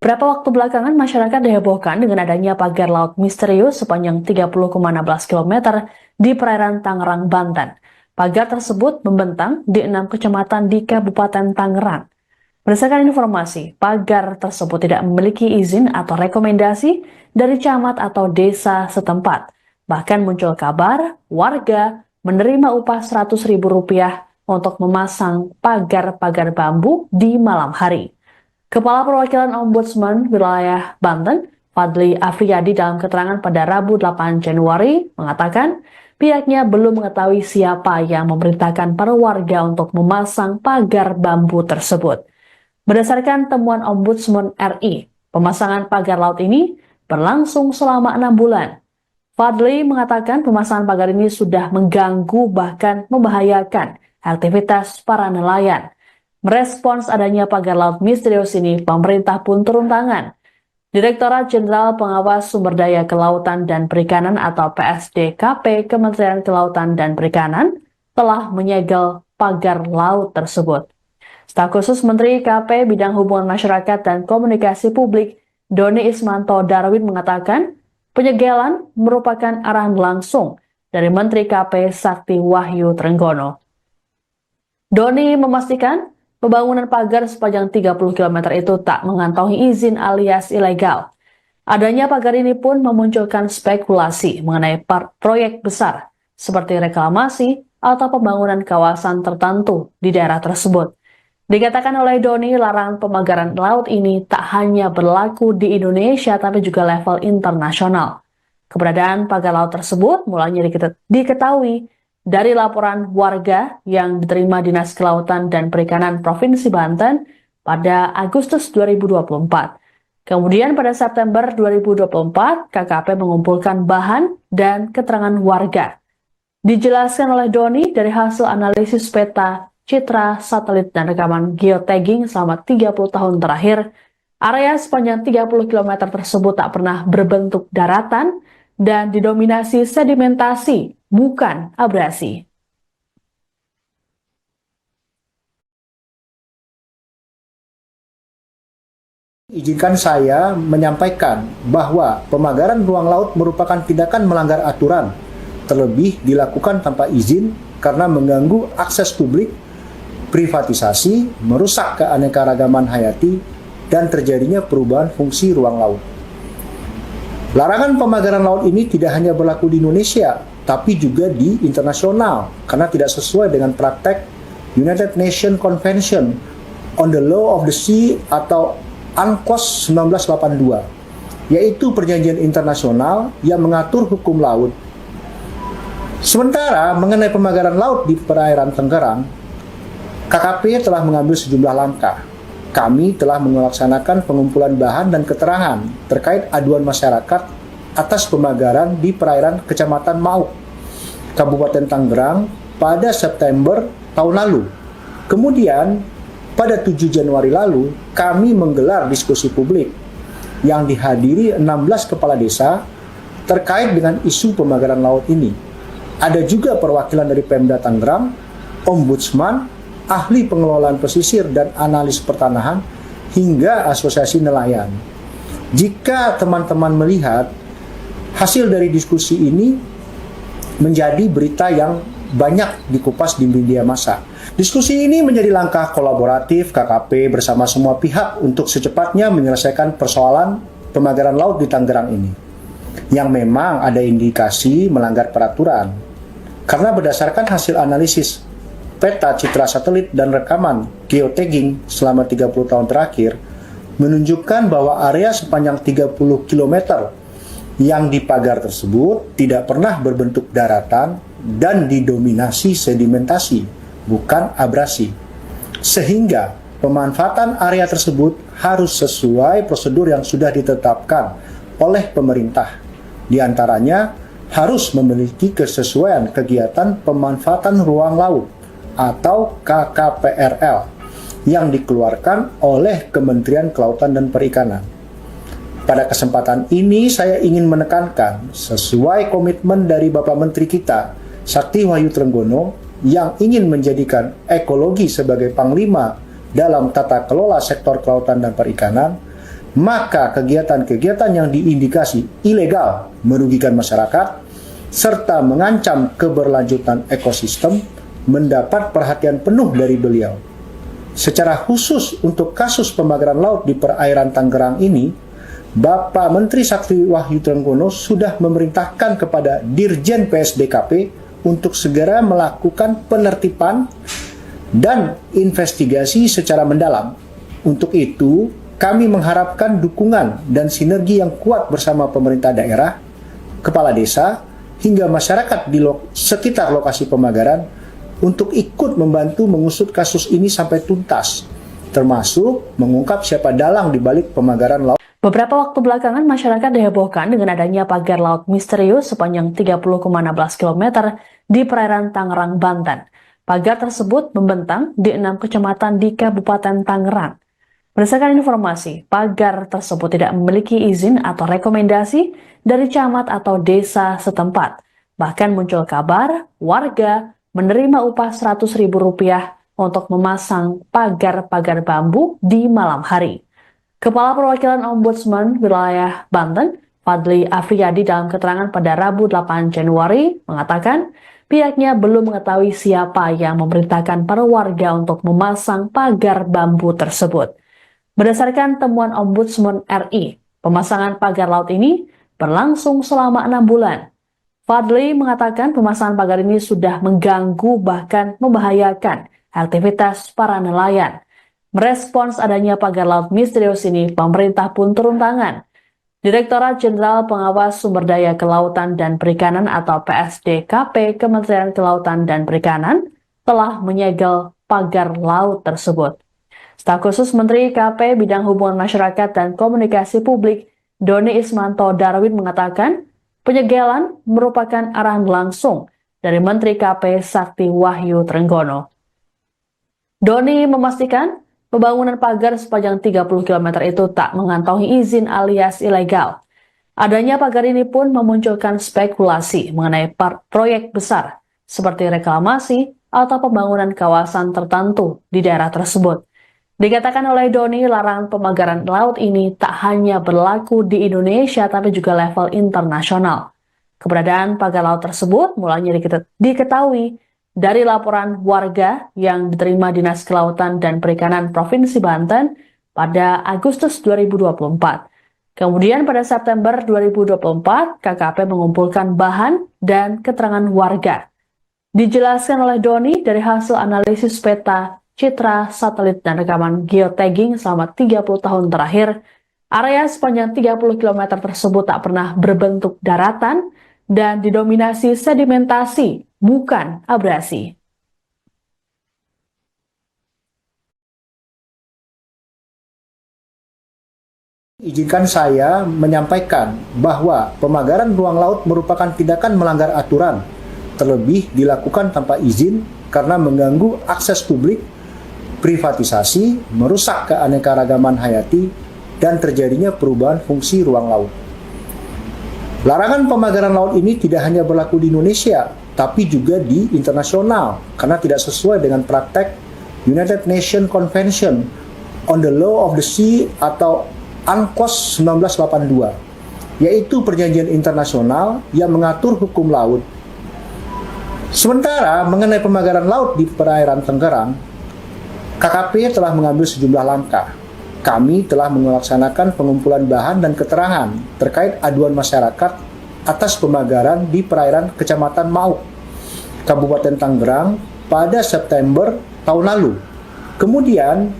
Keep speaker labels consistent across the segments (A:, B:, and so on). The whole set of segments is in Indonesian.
A: Beberapa waktu belakangan masyarakat dihebohkan dengan adanya pagar laut misterius sepanjang 30,16 km di perairan Tangerang, Banten. Pagar tersebut membentang di 6 kecamatan di Kabupaten Tangerang. Berdasarkan informasi, pagar tersebut tidak memiliki izin atau rekomendasi dari camat atau desa setempat. Bahkan muncul kabar warga menerima upah Rp100.000 untuk memasang pagar-pagar bambu di malam hari. Kepala Perwakilan Ombudsman Wilayah Banten, Fadli Afriyadi, dalam keterangan pada Rabu 8 Januari mengatakan pihaknya belum mengetahui siapa yang memerintahkan para warga untuk memasang pagar bambu tersebut. Berdasarkan temuan Ombudsman RI, pemasangan pagar laut ini berlangsung selama 6 bulan. Fadli mengatakan pemasangan pagar ini sudah mengganggu bahkan membahayakan aktivitas para nelayan. Merespons adanya pagar laut misterius ini, pemerintah pun turun tangan. Direktorat Jenderal Pengawas Sumber Daya Kelautan dan Perikanan atau PSDKP Kementerian Kelautan dan Perikanan telah menyegel pagar laut tersebut. Staf khusus Menteri KP Bidang Hubungan Masyarakat dan Komunikasi Publik, Doni Ismanto Darwin, mengatakan penyegelan merupakan arahan langsung dari Menteri KP Sakti Wahyu Trenggono. Doni memastikan pembangunan pagar sepanjang 30 km itu tak mengantongi izin alias ilegal. Adanya pagar ini pun memunculkan spekulasi mengenai proyek besar seperti reklamasi atau pembangunan kawasan tertentu di daerah tersebut. Dikatakan oleh Doni, larangan pemagaran laut ini tak hanya berlaku di Indonesia tapi juga level internasional. Keberadaan pagar laut tersebut mulanya diketahui dari laporan warga yang diterima Dinas Kelautan dan Perikanan Provinsi Banten pada Agustus 2024. Kemudian pada September 2024, KKP mengumpulkan bahan dan keterangan warga. Dijelaskan oleh Doni, dari hasil analisis peta, citra, satelit, dan rekaman geotagging selama 30 tahun terakhir, area sepanjang 30 km tersebut tak pernah berbentuk daratan dan didominasi sedimentasi, bukan abrasi.
B: Izinkan saya menyampaikan bahwa pemagaran ruang laut merupakan tindakan melanggar aturan, terlebih dilakukan tanpa izin karena mengganggu akses publik, privatisasi, merusak keanekaragaman hayati, dan terjadinya perubahan fungsi ruang laut. Larangan pemagaran laut ini tidak hanya berlaku di Indonesia, tapi juga di internasional, karena tidak sesuai dengan praktek United Nations Convention on the Law of the Sea atau UNCLOS 1982, yaitu perjanjian internasional yang mengatur hukum laut. Sementara mengenai pemagaran laut di perairan Tangerang, KKP telah mengambil sejumlah langkah. Kami telah melaksanakan pengumpulan bahan dan keterangan terkait aduan masyarakat atas pemagaran di perairan Kecamatan Mauk, Kabupaten Tangerang pada September tahun lalu. Kemudian, pada 7 Januari lalu, kami menggelar diskusi publik yang dihadiri 16 kepala desa terkait dengan isu pemagaran laut ini. Ada juga perwakilan dari Pemda Tangerang, Ombudsman, ahli pengelolaan pesisir dan analis pertanahan, hingga asosiasi nelayan. Jika teman-teman melihat hasil dari diskusi ini menjadi berita yang banyak dikupas di media massa. Diskusi ini menjadi langkah kolaboratif KKP bersama semua pihak untuk secepatnya menyelesaikan persoalan pemagaran laut di Tangerang ini, yang memang ada indikasi melanggar peraturan. Karena berdasarkan hasil analisis peta, citra satelit, dan rekaman geotagging selama 30 tahun terakhir menunjukkan bahwa area sepanjang 30 km yang dipagar tersebut tidak pernah berbentuk daratan dan didominasi sedimentasi, bukan abrasi. Sehingga pemanfaatan area tersebut harus sesuai prosedur yang sudah ditetapkan oleh pemerintah. Di antaranya harus memiliki kesesuaian kegiatan pemanfaatan ruang laut atau KKPRL yang dikeluarkan oleh Kementerian Kelautan dan Perikanan. Pada kesempatan ini saya ingin menekankan sesuai komitmen dari Bapak Menteri kita, Sakti Wahyu Trenggono, yang ingin menjadikan ekologi sebagai panglima dalam tata kelola sektor kelautan dan perikanan, maka kegiatan-kegiatan yang diindikasi ilegal merugikan masyarakat serta mengancam keberlanjutan ekosistem mendapat perhatian penuh dari beliau. Secara khusus untuk kasus pembakaran laut di perairan Tangerang ini, Bapak Menteri Sakti Wahyu Trenggono sudah memerintahkan kepada Dirjen PSDKP untuk segera melakukan penertiban dan investigasi secara mendalam. Untuk itu, kami mengharapkan dukungan dan sinergi yang kuat bersama pemerintah daerah, kepala desa, hingga masyarakat di sekitar lokasi pembakaran untuk ikut membantu mengusut kasus ini sampai tuntas, termasuk mengungkap siapa dalang di balik pembakaran laut.
A: Beberapa waktu belakangan, masyarakat dihebohkan dengan adanya pagar laut misterius sepanjang 30,16 km di perairan Tangerang, Banten. Pagar tersebut membentang di 6 kecamatan di Kabupaten Tangerang. Berdasarkan informasi, pagar tersebut tidak memiliki izin atau rekomendasi dari camat atau desa setempat. Bahkan muncul kabar warga menerima upah Rp100.000 untuk memasang pagar-pagar bambu di malam hari. Kepala Perwakilan Ombudsman Wilayah Banten, Fadli Afriyadi, dalam keterangan pada Rabu 8 Januari mengatakan pihaknya belum mengetahui siapa yang memerintahkan para warga untuk memasang pagar bambu tersebut. Berdasarkan temuan Ombudsman RI, pemasangan pagar laut ini berlangsung selama 6 bulan. Fadli mengatakan pemasangan pagar ini sudah mengganggu bahkan membahayakan aktivitas para nelayan. Merespons adanya pagar laut misterius ini, pemerintah pun turun tangan. Direktorat Jenderal Pengawas Sumber Daya Kelautan dan Perikanan atau PSDKP Kementerian Kelautan dan Perikanan telah menyegel pagar laut tersebut. Staf khusus Menteri KP Bidang Hubungan Masyarakat dan Komunikasi Publik Doni Ismanto Darwin mengatakan penyegelan merupakan arahan langsung dari Menteri KP Sakti Wahyu Trenggono. Doni memastikan pembangunan pagar sepanjang 30 km itu tak mengantongi izin alias ilegal. Adanya pagar ini pun memunculkan spekulasi mengenai proyek besar seperti reklamasi atau pembangunan kawasan tertentu di daerah tersebut. Dikatakan oleh Doni, larangan pemagaran laut ini tak hanya berlaku di Indonesia tapi juga level internasional. Keberadaan pagar laut tersebut mulanya diketahui dari laporan warga yang diterima Dinas Kelautan dan Perikanan Provinsi Banten pada Agustus 2024. Kemudian pada September 2024, KKP mengumpulkan bahan dan keterangan warga. Dijelaskan oleh Doni dari hasil analisis peta, citra, satelit, dan rekaman geotagging selama 30 tahun terakhir, area sepanjang 30 km tersebut tak pernah berbentuk daratan dan didominasi sedimentasi, bukan abrasi.
B: Izinkan saya menyampaikan bahwa pemagaran ruang laut merupakan tindakan melanggar aturan, terlebih dilakukan tanpa izin karena mengganggu akses publik, privatisasi, merusak keanekaragaman hayati, dan terjadinya perubahan fungsi ruang laut. Larangan pemagaran laut ini tidak hanya berlaku di Indonesia, tapi juga di internasional, karena tidak sesuai dengan praktek United Nations Convention on the Law of the Sea atau UNCLOS 1982, yaitu perjanjian internasional yang mengatur hukum laut. Sementara mengenai pemagaran laut di perairan Tangerang, KKP telah mengambil sejumlah langkah. Kami telah melaksanakan pengumpulan bahan dan keterangan terkait aduan masyarakat atas pemagaran di perairan Kecamatan Mauk, Kabupaten Tangerang pada September tahun lalu. Kemudian,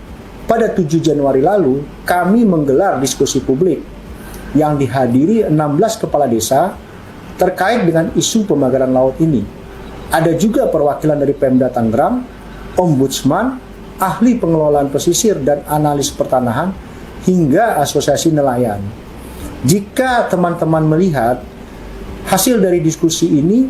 B: pada 7 Januari lalu, kami menggelar diskusi publik yang dihadiri 16 kepala desa terkait dengan isu pemagaran laut ini. Ada juga perwakilan dari Pemda Tangerang, Ombudsman, ahli pengelolaan pesisir dan analis pertanahan, hingga asosiasi nelayan. Jika teman-teman melihat hasil dari diskusi ini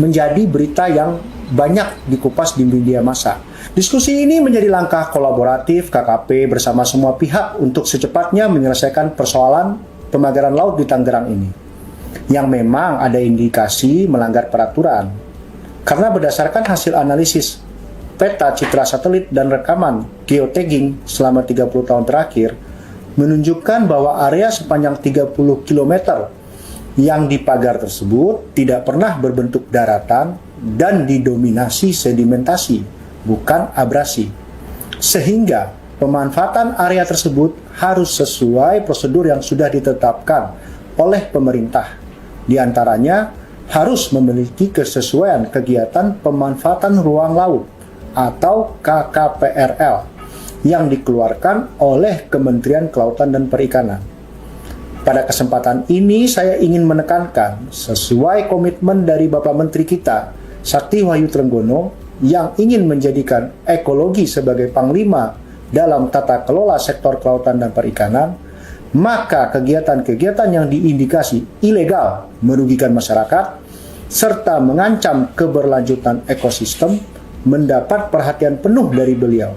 B: menjadi berita yang banyak dikupas di media massa. Diskusi ini menjadi langkah kolaboratif KKP bersama semua pihak untuk secepatnya menyelesaikan persoalan pemagaran laut di Tangerang ini, yang memang ada indikasi melanggar peraturan. Karena berdasarkan hasil analisis peta, citra satelit, dan rekaman geotagging selama 30 tahun terakhir, menunjukkan bahwa area sepanjang 30 km yang dipagar tersebut tidak pernah berbentuk daratan dan didominasi sedimentasi, bukan abrasi. Sehingga pemanfaatan area tersebut harus sesuai prosedur yang sudah ditetapkan oleh pemerintah. Di antaranya harus memiliki kesesuaian kegiatan pemanfaatan ruang laut atau KKPRL yang dikeluarkan oleh Kementerian Kelautan dan Perikanan. Pada kesempatan ini saya ingin menekankan sesuai komitmen dari Bapak Menteri kita, Sakti Wahyu Trenggono, yang ingin menjadikan ekologi sebagai panglima dalam tata kelola sektor kelautan dan perikanan, maka kegiatan-kegiatan yang diindikasi ilegal merugikan masyarakat serta mengancam keberlanjutan ekosistem mendapat perhatian penuh dari beliau.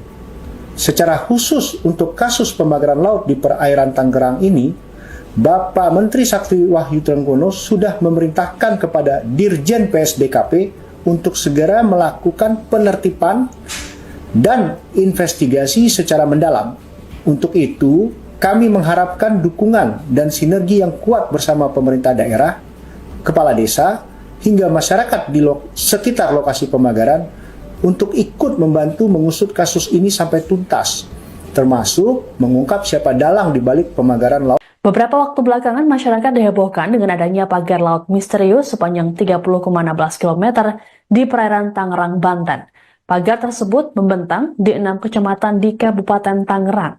B: Secara khusus untuk kasus pembakaran laut di perairan Tangerang ini, Bapak Menteri Sakti Wahyu Trenggono sudah memerintahkan kepada Dirjen PSDKP untuk segera melakukan penertiban dan investigasi secara mendalam. Untuk itu, kami mengharapkan dukungan dan sinergi yang kuat bersama pemerintah daerah, kepala desa, hingga masyarakat di sekitar lokasi pembakaran untuk ikut membantu mengusut kasus ini sampai tuntas, termasuk mengungkap siapa dalang di balik pembakaran laut.
A: Beberapa waktu belakangan, masyarakat dihebohkan dengan adanya pagar laut misterius sepanjang 30,16 km di perairan Tangerang, Banten. Pagar tersebut membentang di 6 kecamatan di Kabupaten Tangerang.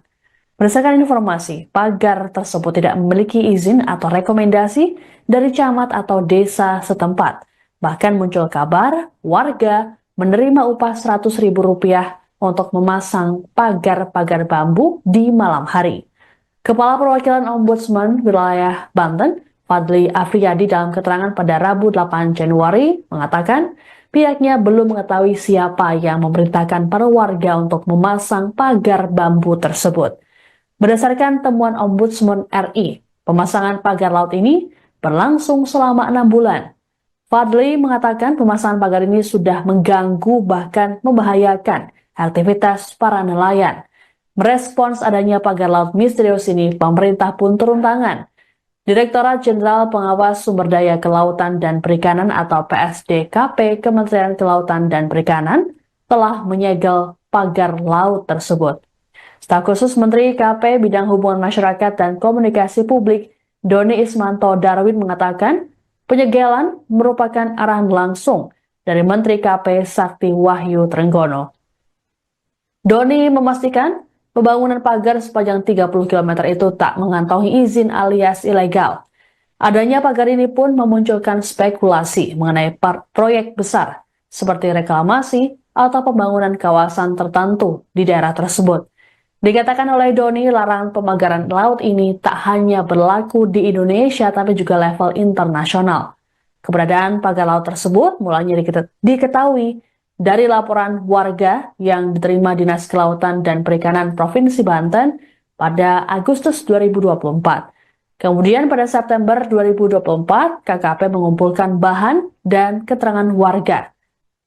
A: Berdasarkan informasi, pagar tersebut tidak memiliki izin atau rekomendasi dari camat atau desa setempat. Bahkan muncul kabar warga menerima upah Rp100.000 untuk memasang pagar-pagar bambu di malam hari. Kepala Perwakilan Ombudsman Wilayah Banten, Fadli Afriyadi, dalam keterangan pada Rabu 8 Januari mengatakan pihaknya belum mengetahui siapa yang memerintahkan para warga untuk memasang pagar bambu tersebut. Berdasarkan temuan Ombudsman RI, pemasangan pagar laut ini berlangsung selama 6 bulan. Fadli mengatakan pemasangan pagar ini sudah mengganggu bahkan membahayakan aktivitas para nelayan. Merespons adanya pagar laut misterius ini, pemerintah pun turun tangan. Direktorat Jenderal Pengawas Sumber Daya Kelautan dan Perikanan atau PSDKP Kementerian Kelautan dan Perikanan telah menyegel pagar laut tersebut. Staf khusus Menteri KP Bidang Hubungan Masyarakat dan Komunikasi Publik, Doni Ismanto Darwin, mengatakan penyegelan merupakan arahan langsung dari Menteri KP Sakti Wahyu Trenggono. Doni memastikan pembangunan pagar sepanjang 30 km itu tak mengantongi izin alias ilegal. Adanya pagar ini pun memunculkan spekulasi mengenai proyek besar seperti reklamasi atau pembangunan kawasan tertentu di daerah tersebut. Dikatakan oleh Doni, larangan pemagaran laut ini tak hanya berlaku di Indonesia tapi juga level internasional. Keberadaan pagar laut tersebut mulanya diketahui dari laporan warga yang diterima Dinas Kelautan dan Perikanan Provinsi Banten pada Agustus 2024. Kemudian pada September 2024, KKP mengumpulkan bahan dan keterangan warga.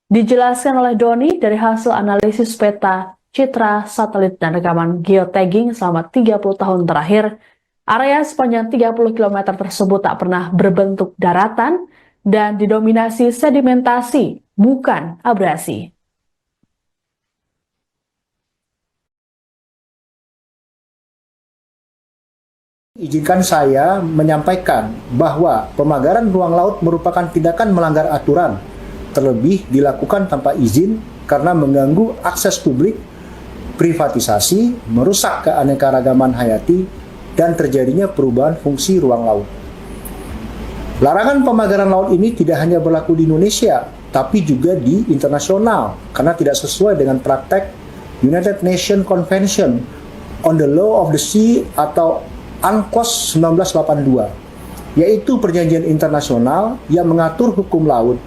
A: Dijelaskan oleh Doni dari hasil analisis peta, citra, satelit, dan rekaman geotagging selama 30 tahun terakhir, area sepanjang 30 km tersebut tak pernah berbentuk daratan dan didominasi sedimentasi, bukan abrasi.
B: Izinkan saya menyampaikan bahwa pemagaran ruang laut merupakan tindakan melanggar aturan, terlebih dilakukan tanpa izin karena mengganggu akses publik, privatisasi, merusak keanekaragaman hayati, dan terjadinya perubahan fungsi ruang laut. Larangan pemagaran laut ini tidak hanya berlaku di Indonesia, tapi juga di internasional, karena tidak sesuai dengan praktek United Nations Convention on the Law of the Sea atau UNCLOS 1982, yaitu perjanjian internasional yang mengatur hukum laut.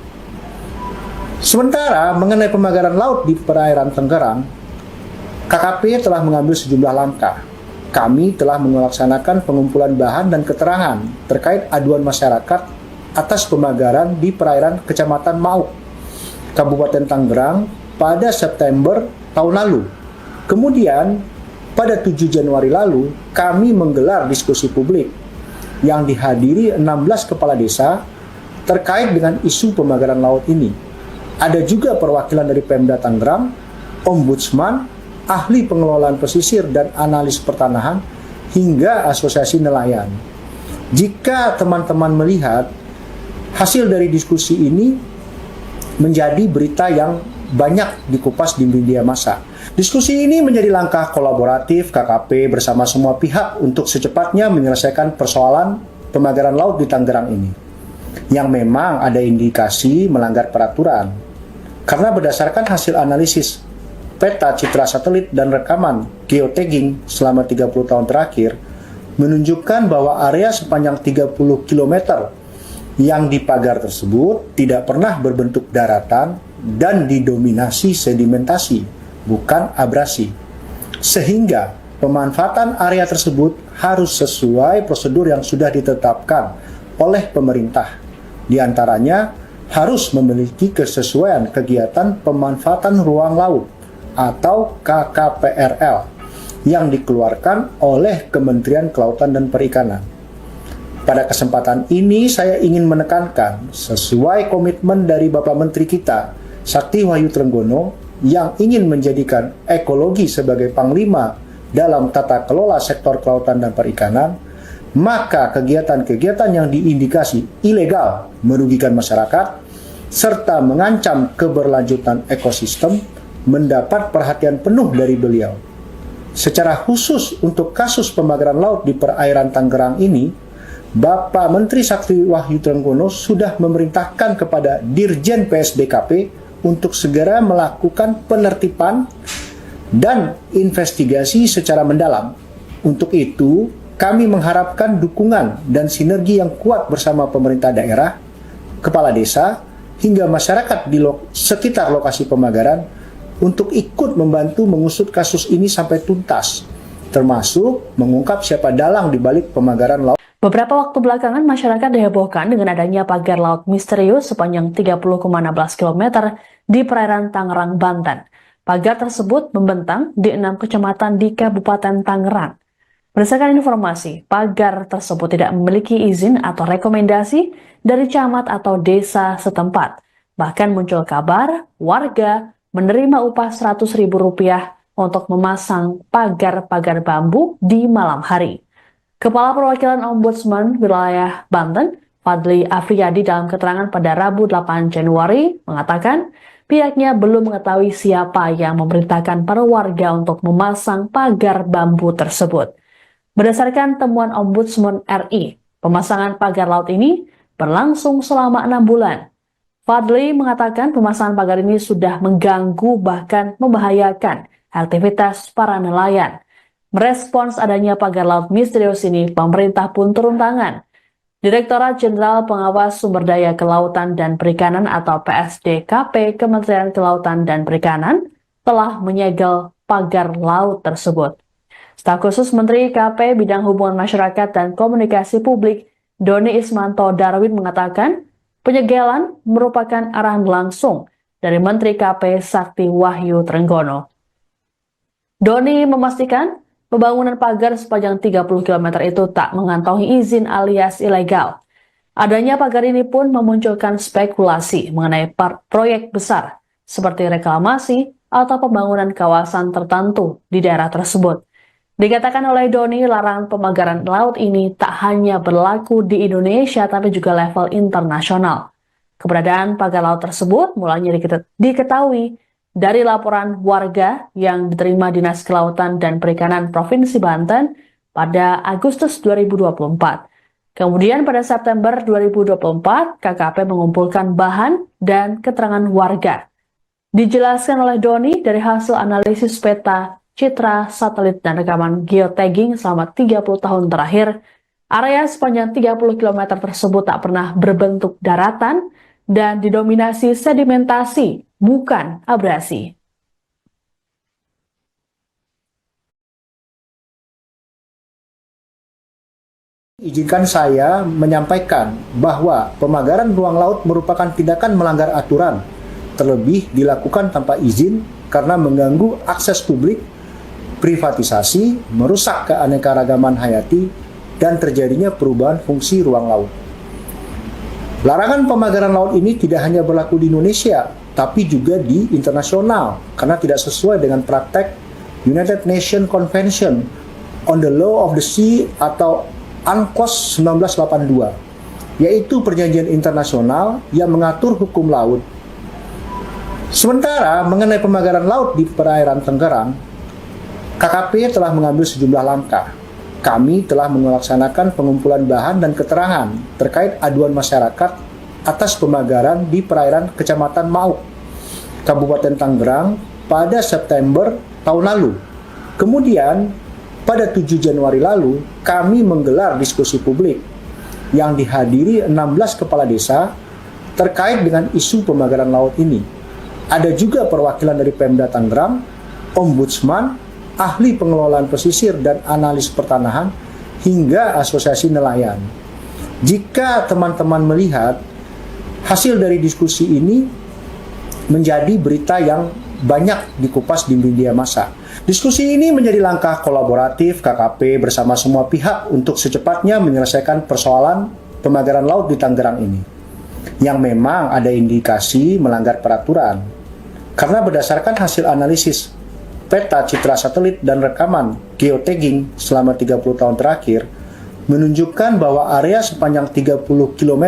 B: Sementara mengenai pemagaran laut di perairan Tangerang, KKP telah mengambil sejumlah langkah. Kami telah melaksanakan pengumpulan bahan dan keterangan terkait aduan masyarakat atas pemagaran di perairan Kecamatan Mauk, Kabupaten Tangerang pada September tahun lalu. Kemudian, pada 7 Januari lalu, kami menggelar diskusi publik yang dihadiri 16 kepala desa terkait dengan isu pemagaran laut ini. Ada juga perwakilan dari Pemda Tangerang, Ombudsman, ahli pengelolaan pesisir dan analis pertanahan, hingga asosiasi nelayan. Jika teman-teman melihat hasil dari diskusi ini menjadi berita yang banyak dikupas di media massa. Diskusi ini menjadi langkah kolaboratif KKP bersama semua pihak untuk secepatnya menyelesaikan persoalan pemagaran laut di Tangerang ini, yang memang ada indikasi melanggar peraturan. Karena berdasarkan hasil analisis peta citra satelit dan rekaman geotagging selama 30 tahun terakhir, menunjukkan bahwa area sepanjang 30 km yang dipagar tersebut tidak pernah berbentuk daratan dan didominasi sedimentasi, bukan abrasi. Sehingga pemanfaatan area tersebut harus sesuai prosedur yang sudah ditetapkan oleh pemerintah. Di antaranya harus memiliki kesesuaian kegiatan pemanfaatan ruang laut atau KKPRL yang dikeluarkan oleh Kementerian Kelautan dan Perikanan. Pada kesempatan ini saya ingin menekankan sesuai komitmen dari Bapak Menteri kita, Sakti Wahyu Trenggono, yang ingin menjadikan ekologi sebagai panglima dalam tata kelola sektor kelautan dan perikanan, maka kegiatan-kegiatan yang diindikasi ilegal merugikan masyarakat serta mengancam keberlanjutan ekosistem mendapat perhatian penuh dari beliau. Secara khusus untuk kasus pemagaran laut di perairan Tangerang ini, Bapak Menteri Sakti Wahyu Trenggono sudah memerintahkan kepada Dirjen PSDKP untuk segera melakukan penertiban dan investigasi secara mendalam. Untuk itu, kami mengharapkan dukungan dan sinergi yang kuat bersama pemerintah daerah, kepala desa, hingga masyarakat di sekitar lokasi pemagaran untuk ikut membantu mengusut kasus ini sampai tuntas, termasuk mengungkap siapa dalang di balik pemagaran laut.
A: Beberapa waktu belakangan, masyarakat dihebohkan dengan adanya pagar laut misterius sepanjang 30,16 km di perairan Tangerang, Banten. Pagar tersebut membentang di 6 kecamatan di Kabupaten Tangerang. Berdasarkan informasi, pagar tersebut tidak memiliki izin atau rekomendasi dari camat atau desa setempat. Bahkan muncul kabar warga menerima upah Rp100.000 untuk memasang pagar-pagar bambu di malam hari. Kepala Perwakilan Ombudsman Wilayah Banten, Fadli Afriyadi, dalam keterangan pada Rabu 8 Januari mengatakan pihaknya belum mengetahui siapa yang memerintahkan para warga untuk memasang pagar bambu tersebut. Berdasarkan temuan Ombudsman RI, pemasangan pagar laut ini berlangsung selama 6 bulan. Fadli mengatakan pemasangan pagar ini sudah mengganggu bahkan membahayakan aktivitas para nelayan. Merespons adanya pagar laut misterius ini, pemerintah pun turun tangan. Direktorat Jenderal Pengawas Sumber Daya Kelautan dan Perikanan atau PSDKP Kementerian Kelautan dan Perikanan telah menyegel pagar laut tersebut. Staf khusus Menteri KP Bidang Hubungan Masyarakat dan Komunikasi Publik, Doni Ismanto Darwin, mengatakan penyegelan merupakan arahan langsung dari Menteri KP Sakti Wahyu Trenggono. Doni memastikan pembangunan pagar sepanjang 30 km itu tak mengantongi izin alias ilegal. Adanya pagar ini pun memunculkan spekulasi mengenai proyek besar seperti reklamasi atau pembangunan kawasan tertentu di daerah tersebut. Dikatakan oleh Doni, larangan pemagaran laut ini tak hanya berlaku di Indonesia tapi juga level internasional. Keberadaan pagar laut tersebut mulanya diketahui dari laporan warga yang diterima Dinas Kelautan dan Perikanan Provinsi Banten pada Agustus 2024. Kemudian pada September 2024, KKP mengumpulkan bahan dan keterangan warga. Dijelaskan oleh Doni dari hasil analisis peta, citra, satelit, dan rekaman geotagging selama 30 tahun terakhir, area sepanjang 30 km tersebut tak pernah berbentuk daratan dan didominasi sedimentasi, bukan abrasi.
B: Izinkan saya menyampaikan bahwa pemagaran ruang laut merupakan tindakan melanggar aturan, terlebih dilakukan tanpa izin karena mengganggu akses publik privatisasi, merusak keanekaragaman hayati, dan terjadinya perubahan fungsi ruang laut. Larangan pemagaran laut ini tidak hanya berlaku di Indonesia, tapi juga di internasional, karena tidak sesuai dengan praktek United Nations Convention on the Law of the Sea atau UNCLOS 1982, yaitu perjanjian internasional yang mengatur hukum laut. Sementara mengenai pemagaran laut di perairan Tangerang, KKP telah mengambil sejumlah langkah. Kami telah melaksanakan pengumpulan bahan dan keterangan terkait aduan masyarakat atas pemagaran di perairan Kecamatan Mauk, Kabupaten Tangerang pada September tahun lalu. Kemudian, pada 7 Januari lalu, kami menggelar diskusi publik yang dihadiri 16 kepala desa terkait dengan isu pemagaran laut ini. Ada juga perwakilan dari Pemda Tangerang, Ombudsman, ahli pengelolaan pesisir dan analis pertanahan, hingga asosiasi nelayan. Jika teman-teman melihat hasil dari diskusi ini menjadi berita yang banyak dikupas di media massa. Diskusi ini menjadi langkah kolaboratif KKP bersama semua pihak untuk secepatnya menyelesaikan persoalan pemagaran laut di Tangerang ini, yang memang ada indikasi melanggar peraturan. Karena berdasarkan hasil analisis peta citra satelit dan rekaman geotagging selama 30 tahun terakhir menunjukkan bahwa area sepanjang 30 km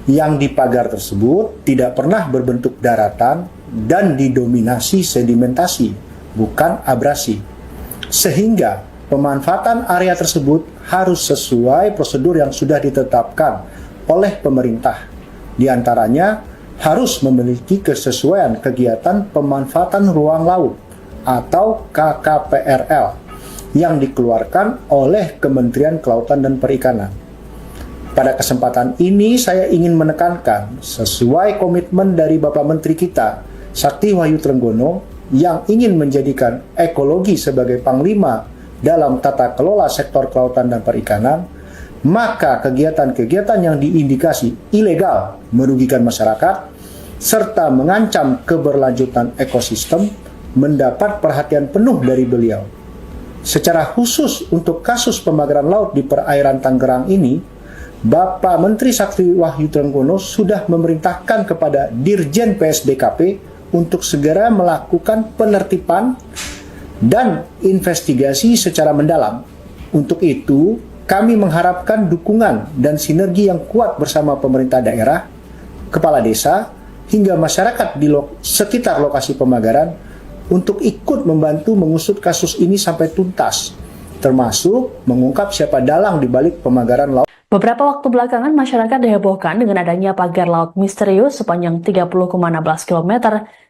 B: yang dipagar tersebut tidak pernah berbentuk daratan dan didominasi sedimentasi, bukan abrasi. Sehingga pemanfaatan area tersebut harus sesuai prosedur yang sudah ditetapkan oleh pemerintah. Di antaranya harus memiliki kesesuaian kegiatan pemanfaatan ruang laut atau KKPRL yang dikeluarkan oleh Kementerian Kelautan dan Perikanan. Pada kesempatan ini saya ingin menekankan sesuai komitmen dari Bapak Menteri kita, Sakti Wahyu Trenggono, yang ingin menjadikan ekologi sebagai panglima dalam tata kelola sektor kelautan dan perikanan, maka kegiatan-kegiatan yang diindikasi ilegal merugikan masyarakat serta mengancam keberlanjutan ekosistem mendapat perhatian penuh dari beliau. Secara khusus untuk kasus pemagaran laut di perairan Tangerang ini, Bapak Menteri Sakti Wahyu Trenggono sudah memerintahkan kepada Dirjen PSDKP untuk segera melakukan penertiban dan investigasi secara mendalam. Untuk itu, kami mengharapkan dukungan dan sinergi yang kuat bersama pemerintah daerah, kepala desa, hingga masyarakat di sekitar lokasi pemagaran untuk ikut membantu mengusut kasus ini sampai tuntas, termasuk mengungkap siapa dalang di balik pemagaran laut.
A: Beberapa waktu belakangan, masyarakat dihebohkan dengan adanya pagar laut misterius sepanjang 30,16 km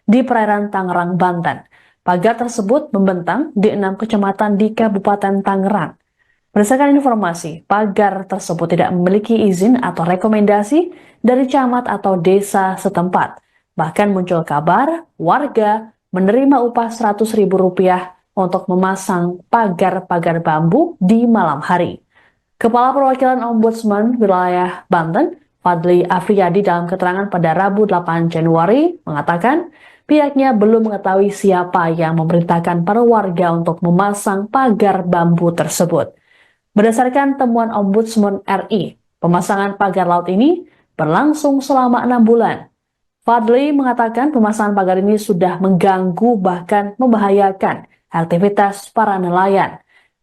A: di perairan Tangerang, Banten. Pagar tersebut membentang di 6 kecamatan di Kabupaten Tangerang. Berdasarkan informasi, pagar tersebut tidak memiliki izin atau rekomendasi dari camat atau desa setempat. Bahkan muncul kabar warga menerima upah Rp100.000 untuk memasang pagar-pagar bambu di malam hari. Kepala Perwakilan Ombudsman Wilayah Banten, Fadli Afriyadi, dalam keterangan pada Rabu 8 Januari mengatakan pihaknya belum mengetahui siapa yang memerintahkan para warga untuk memasang pagar bambu tersebut. Berdasarkan temuan Ombudsman RI, pemasangan pagar laut ini berlangsung selama 6 bulan. Fadli mengatakan pemasangan pagar ini sudah mengganggu bahkan membahayakan aktivitas para nelayan.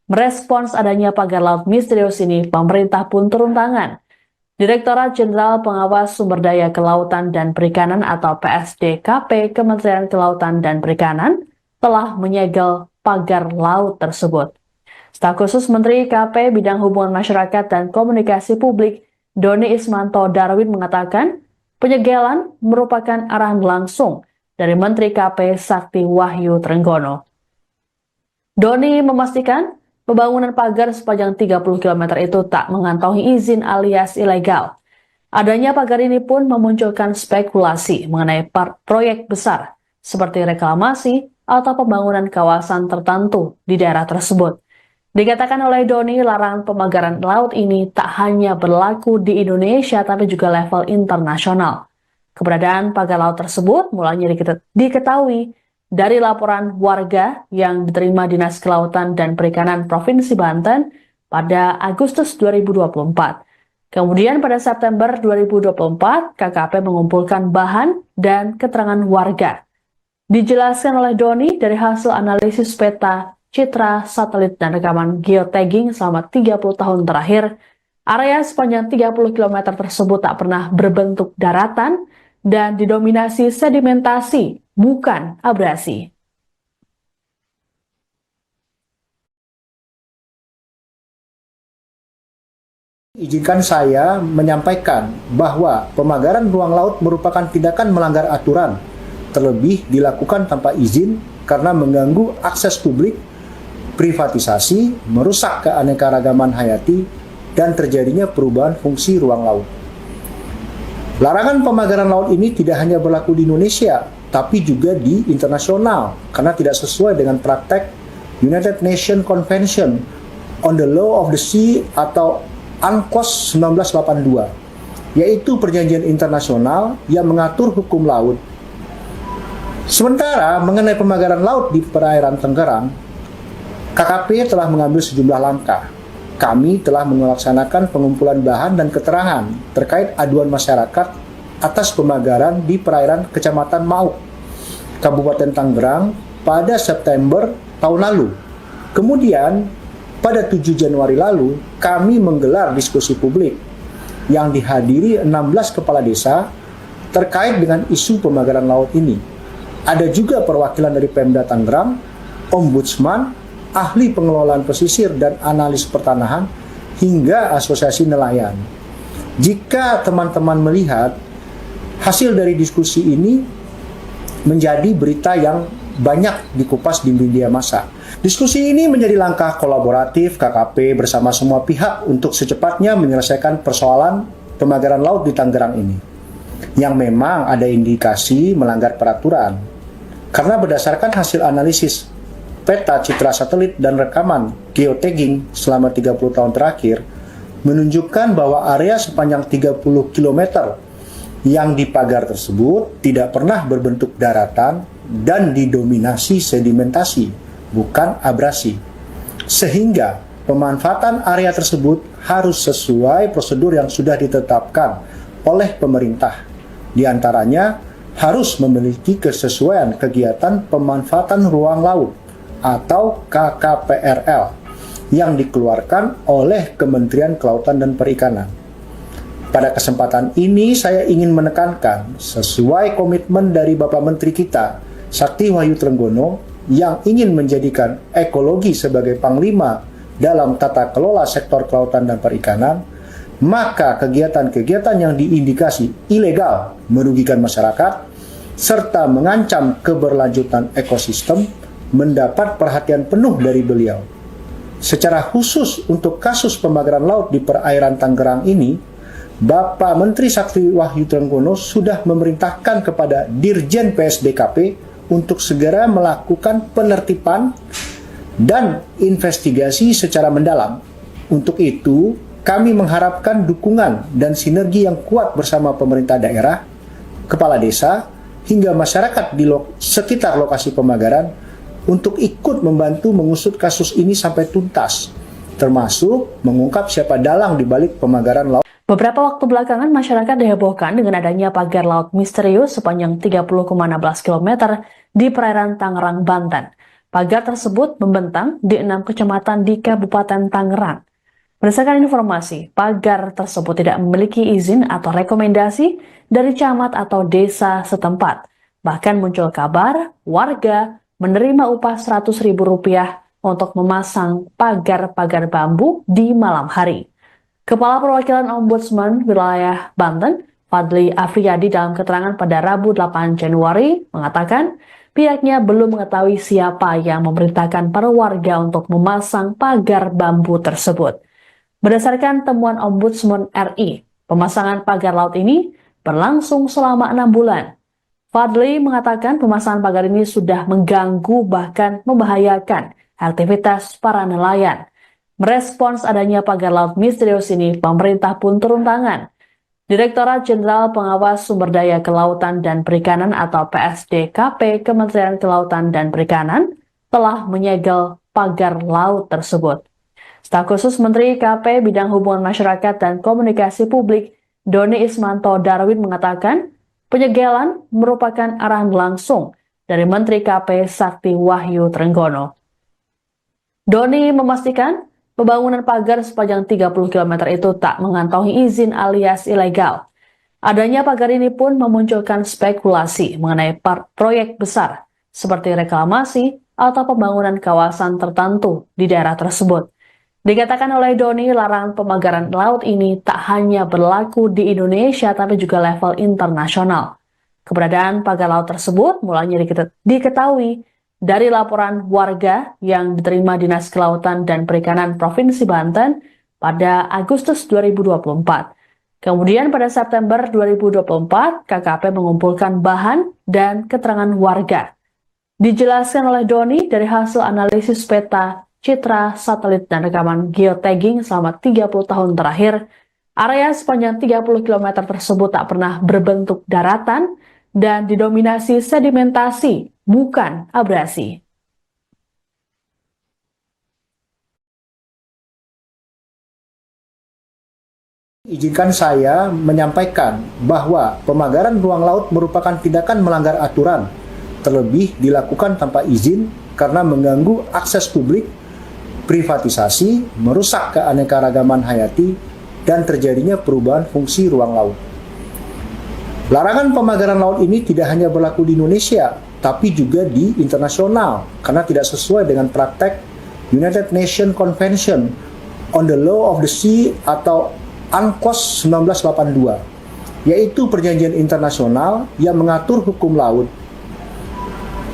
A: Merespons adanya pagar laut misterius ini, pemerintah pun turun tangan. Direktorat Jenderal Pengawas Sumber Daya Kelautan dan Perikanan atau PSDKP Kementerian Kelautan dan Perikanan telah menyegel pagar laut tersebut. Staf khusus Menteri KP Bidang Hubungan Masyarakat dan Komunikasi Publik, Doni Ismanto Darwin, mengatakan penyegelan merupakan arahan langsung dari Menteri KP Sakti Wahyu Trenggono. Doni memastikan pembangunan pagar sepanjang 30 km itu tak mengantongi izin alias ilegal. Adanya pagar ini pun memunculkan spekulasi mengenai proyek besar seperti reklamasi atau pembangunan kawasan tertentu di daerah tersebut. Dikatakan oleh Doni, larangan pemagaran laut ini tak hanya berlaku di Indonesia tapi juga level internasional. Keberadaan pagar laut tersebut mulanya diketahui dari laporan warga yang diterima Dinas Kelautan dan Perikanan Provinsi Banten pada Agustus 2024. Kemudian pada September 2024, KKP mengumpulkan bahan dan keterangan warga. Dijelaskan oleh Doni dari hasil analisis peta, citra, satelit, dan rekaman geotagging selama 30 tahun terakhir, area sepanjang 30 km tersebut tak pernah berbentuk daratan dan didominasi sedimentasi, bukan abrasi.
B: Izinkan saya menyampaikan bahwa pemagaran ruang laut merupakan tindakan melanggar aturan, terlebih dilakukan tanpa izin karena mengganggu akses publik, privatisasi, merusak keanekaragaman hayati, dan terjadinya perubahan fungsi ruang laut. Larangan pemagaran laut ini tidak hanya berlaku di Indonesia, tapi juga di internasional karena tidak sesuai dengan praktek United Nations Convention on the Law of the Sea atau UNCLOS 1982, yaitu perjanjian internasional yang mengatur hukum laut. Sementara mengenai pemagaran laut di perairan Tangerang, KKP telah mengambil sejumlah langkah. Kami telah melaksanakan pengumpulan bahan dan keterangan terkait aduan masyarakat atas pemagaran di perairan Kecamatan Mauk, Kabupaten Tangerang pada September tahun lalu. Kemudian, pada 7 Januari lalu, kami menggelar diskusi publik yang dihadiri 16 kepala desa terkait dengan isu pemagaran laut ini. Ada juga perwakilan dari Pemda Tangerang, Ombudsman, ahli pengelolaan pesisir dan analis pertanahan, hingga asosiasi nelayan. Jika teman-teman melihat hasil dari diskusi ini menjadi berita yang banyak dikupas di media massa. Diskusi ini menjadi langkah kolaboratif KKP bersama semua pihak untuk secepatnya menyelesaikan persoalan pemagaran laut di Tangerang ini, yang memang ada indikasi melanggar peraturan. Karena berdasarkan hasil analisis peta citra satelit dan rekaman geotagging selama 30 tahun terakhir, menunjukkan bahwa area sepanjang 30 km yang dipagar tersebut tidak pernah berbentuk daratan dan didominasi sedimentasi, bukan abrasi. Sehingga pemanfaatan area tersebut harus sesuai prosedur yang sudah ditetapkan oleh pemerintah. Di antaranya harus memiliki kesesuaian kegiatan pemanfaatan ruang laut atau KKPRL yang dikeluarkan oleh Kementerian Kelautan dan Perikanan. Pada kesempatan ini saya ingin menekankan sesuai komitmen dari Bapak Menteri kita, Sakti Wahyu Trenggono, yang ingin menjadikan ekologi sebagai panglima dalam tata kelola sektor kelautan dan perikanan, maka kegiatan-kegiatan yang diindikasi ilegal merugikan masyarakat serta mengancam keberlanjutan ekosistem mendapat perhatian penuh dari beliau. Secara khusus untuk kasus pemagaran laut di perairan Tangerang ini, Bapak Menteri Sakti Wahyu Trenggono sudah memerintahkan kepada Dirjen PSDKP untuk segera melakukan penertiban dan investigasi secara mendalam. Untuk itu, kami mengharapkan dukungan dan sinergi yang kuat bersama pemerintah daerah, kepala desa, hingga masyarakat di sekitar lokasi pemagaran untuk ikut membantu mengusut kasus ini sampai tuntas, termasuk mengungkap siapa dalang di balik pemagaran laut.
A: Beberapa waktu belakangan, masyarakat dihebohkan dengan adanya pagar laut misterius sepanjang 30,16 km di perairan Tangerang, Banten. Pagar tersebut membentang di 6 kecamatan di Kabupaten Tangerang. Berdasarkan informasi, pagar tersebut tidak memiliki izin atau rekomendasi dari camat atau desa setempat. Bahkan muncul kabar warga menerima upah Rp100.000 untuk memasang pagar-pagar bambu di malam hari. Kepala Perwakilan Ombudsman Wilayah Banten, Fadli Afriyadi, dalam keterangan pada Rabu 8 Januari mengatakan pihaknya belum mengetahui siapa yang memerintahkan para warga untuk memasang pagar bambu tersebut. Berdasarkan temuan Ombudsman RI, pemasangan pagar laut ini berlangsung selama 6 bulan. Fadli mengatakan pemasangan pagar ini sudah mengganggu bahkan membahayakan aktivitas para nelayan. Merespons adanya pagar laut misterius ini, pemerintah pun turun tangan. Direktorat Jenderal Pengawas Sumber Daya Kelautan dan Perikanan atau PSDKP Kementerian Kelautan dan Perikanan telah menyegel pagar laut tersebut. Staf khusus Menteri KP Bidang Hubungan Masyarakat dan Komunikasi Publik Doni Ismanto Darwin mengatakan penyegelan merupakan arahan langsung dari Menteri KP Sakti Wahyu Trenggono. Doni memastikan pembangunan pagar sepanjang 30 km itu tak mengantongi izin alias ilegal. Adanya pagar ini pun memunculkan spekulasi mengenai proyek besar seperti reklamasi atau pembangunan kawasan tertentu di daerah tersebut. Dikatakan oleh Doni, larangan pemagaran laut ini tak hanya berlaku di Indonesia tapi juga level internasional. Keberadaan pagar laut tersebut mulanya diketahui dari laporan warga yang diterima Dinas Kelautan dan Perikanan Provinsi Banten pada Agustus 2024. Kemudian pada September 2024, KKP mengumpulkan bahan dan keterangan warga. Dijelaskan oleh Doni dari hasil analisis peta, citra, satelit, dan rekaman geotagging selama 30 tahun terakhir, area sepanjang 30 km tersebut tak pernah berbentuk daratan dan didominasi sedimentasi, bukan abrasi.
B: Izinkan saya menyampaikan bahwa pemagaran ruang laut merupakan tindakan melanggar aturan, terlebih dilakukan tanpa izin karena mengganggu akses publik, privatisasi, merusak keanekaragaman hayati, dan terjadinya perubahan fungsi ruang laut. Larangan pemagaran laut ini tidak hanya berlaku di Indonesia, tapi juga di internasional, karena tidak sesuai dengan praktek United Nations Convention on the Law of the Sea atau UNCLOS 1982, yaitu perjanjian internasional yang mengatur hukum laut.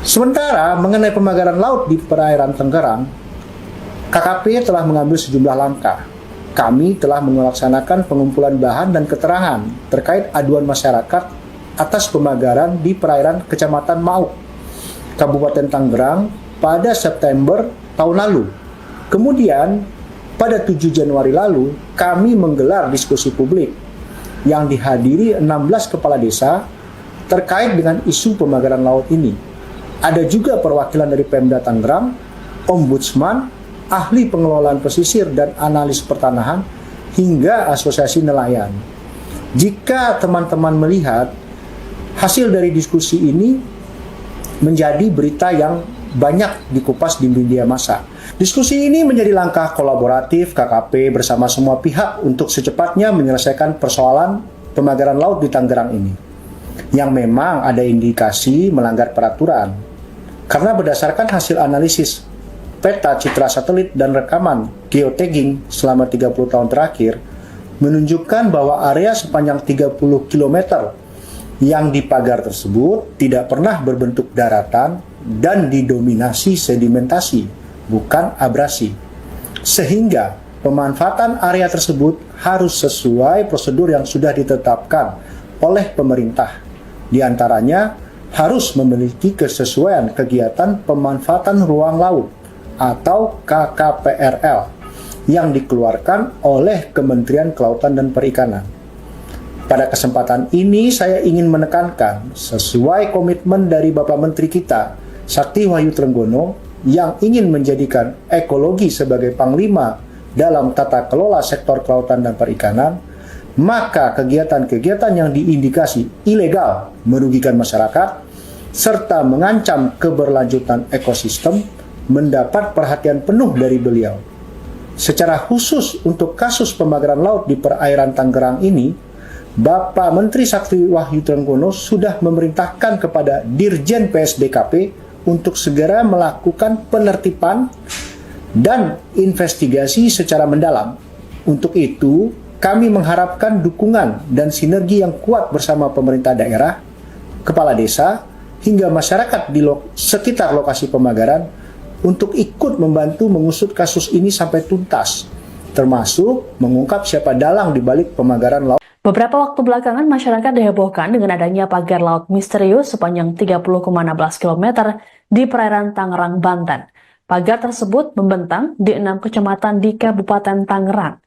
B: Sementara mengenai pemagaran laut di perairan Tangerang, KKP telah mengambil sejumlah langkah. Kami telah melaksanakan pengumpulan bahan dan keterangan terkait aduan masyarakat atas pemagaran di perairan Kecamatan Mauk, Kabupaten Tangerang pada September tahun lalu. Kemudian, pada 7 Januari lalu, kami menggelar diskusi publik yang dihadiri 16 kepala desa terkait dengan isu pemagaran laut ini. Ada juga perwakilan dari Pemda Tangerang, Ombudsman, ahli pengelolaan pesisir dan analis pertanahan, hingga asosiasi nelayan. Jika teman-teman melihat hasil dari diskusi ini menjadi berita yang banyak dikupas di media massa. Diskusi ini menjadi langkah kolaboratif KKP bersama semua pihak untuk secepatnya menyelesaikan persoalan pemagaran laut di Tangerang ini, yang memang ada indikasi melanggar peraturan. Karena berdasarkan hasil analisis peta, citra satelit, dan rekaman geotagging selama 30 tahun terakhir menunjukkan bahwa area sepanjang 30 km yang dipagar tersebut tidak pernah berbentuk daratan dan didominasi sedimentasi, bukan abrasi. Sehingga pemanfaatan area tersebut harus sesuai prosedur yang sudah ditetapkan oleh pemerintah. Di antaranya harus memiliki kesesuaian kegiatan pemanfaatan ruang laut atau KKPRL yang dikeluarkan oleh Kementerian Kelautan dan Perikanan. Pada kesempatan ini saya ingin menekankan sesuai komitmen dari Bapak Menteri kita, Sakti Wahyu Trenggono, yang ingin menjadikan ekologi sebagai panglima dalam tata kelola sektor kelautan dan perikanan, maka kegiatan-kegiatan yang diindikasi ilegal merugikan masyarakat serta mengancam keberlanjutan ekosistem mendapat perhatian penuh dari beliau. Secara khusus untuk kasus pemagaran laut di perairan Tangerang ini, Bapak Menteri Sakti Wahyu Trenggono sudah memerintahkan kepada Dirjen PSDKP untuk segera melakukan penertiban dan investigasi secara mendalam. Untuk itu, kami mengharapkan dukungan dan sinergi yang kuat bersama pemerintah daerah, kepala desa, hingga masyarakat di sekitar lokasi pemagaran untuk ikut membantu mengusut kasus ini sampai tuntas, termasuk mengungkap siapa dalang di balik pemagaran laut.
A: Beberapa waktu belakangan, masyarakat dihebohkan dengan adanya pagar laut misterius sepanjang 30,16 km di perairan Tangerang, Banten. Pagar tersebut membentang di 6 kecamatan di Kabupaten Tangerang.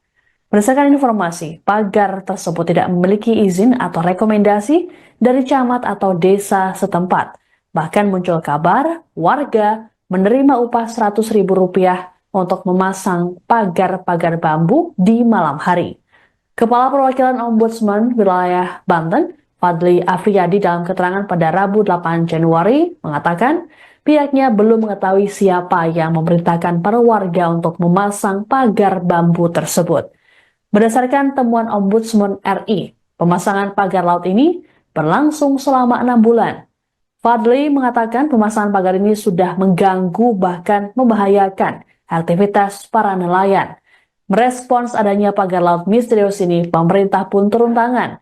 A: Berdasarkan informasi, pagar tersebut tidak memiliki izin atau rekomendasi dari camat atau desa setempat. Bahkan muncul kabar warga menerima upah Rp100.000 untuk memasang pagar-pagar bambu di malam hari. Kepala Perwakilan Ombudsman Wilayah Banten, Fadli Afriyadi, dalam keterangan pada Rabu 8 Januari mengatakan pihaknya belum mengetahui siapa yang memerintahkan para warga untuk memasang pagar bambu tersebut. Berdasarkan temuan Ombudsman RI, pemasangan pagar laut ini berlangsung selama 6 bulan. Fadli mengatakan pemasangan pagar ini sudah mengganggu bahkan membahayakan aktivitas para nelayan. Merespons adanya pagar laut misterius ini, pemerintah pun turun tangan.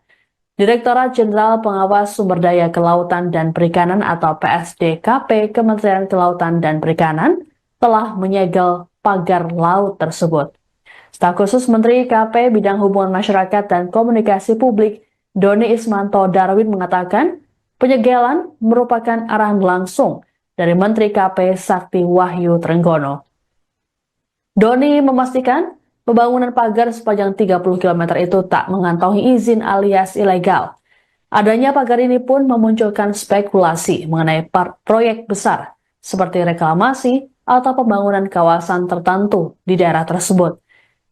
A: Direktorat Jenderal Pengawas Sumber Daya Kelautan dan Perikanan atau PSDKP Kementerian Kelautan dan Perikanan telah menyegel pagar laut tersebut. Staf khusus Menteri KP Bidang Hubungan Masyarakat dan Komunikasi Publik, Doni Ismanto Darwin, mengatakan penyegelan merupakan arahan langsung dari Menteri KP Sakti Wahyu Trenggono. Doni memastikan pembangunan pagar sepanjang 30 km itu tak mengantongi izin alias ilegal. Adanya pagar ini pun memunculkan spekulasi mengenai proyek besar seperti reklamasi atau pembangunan kawasan tertentu di daerah tersebut.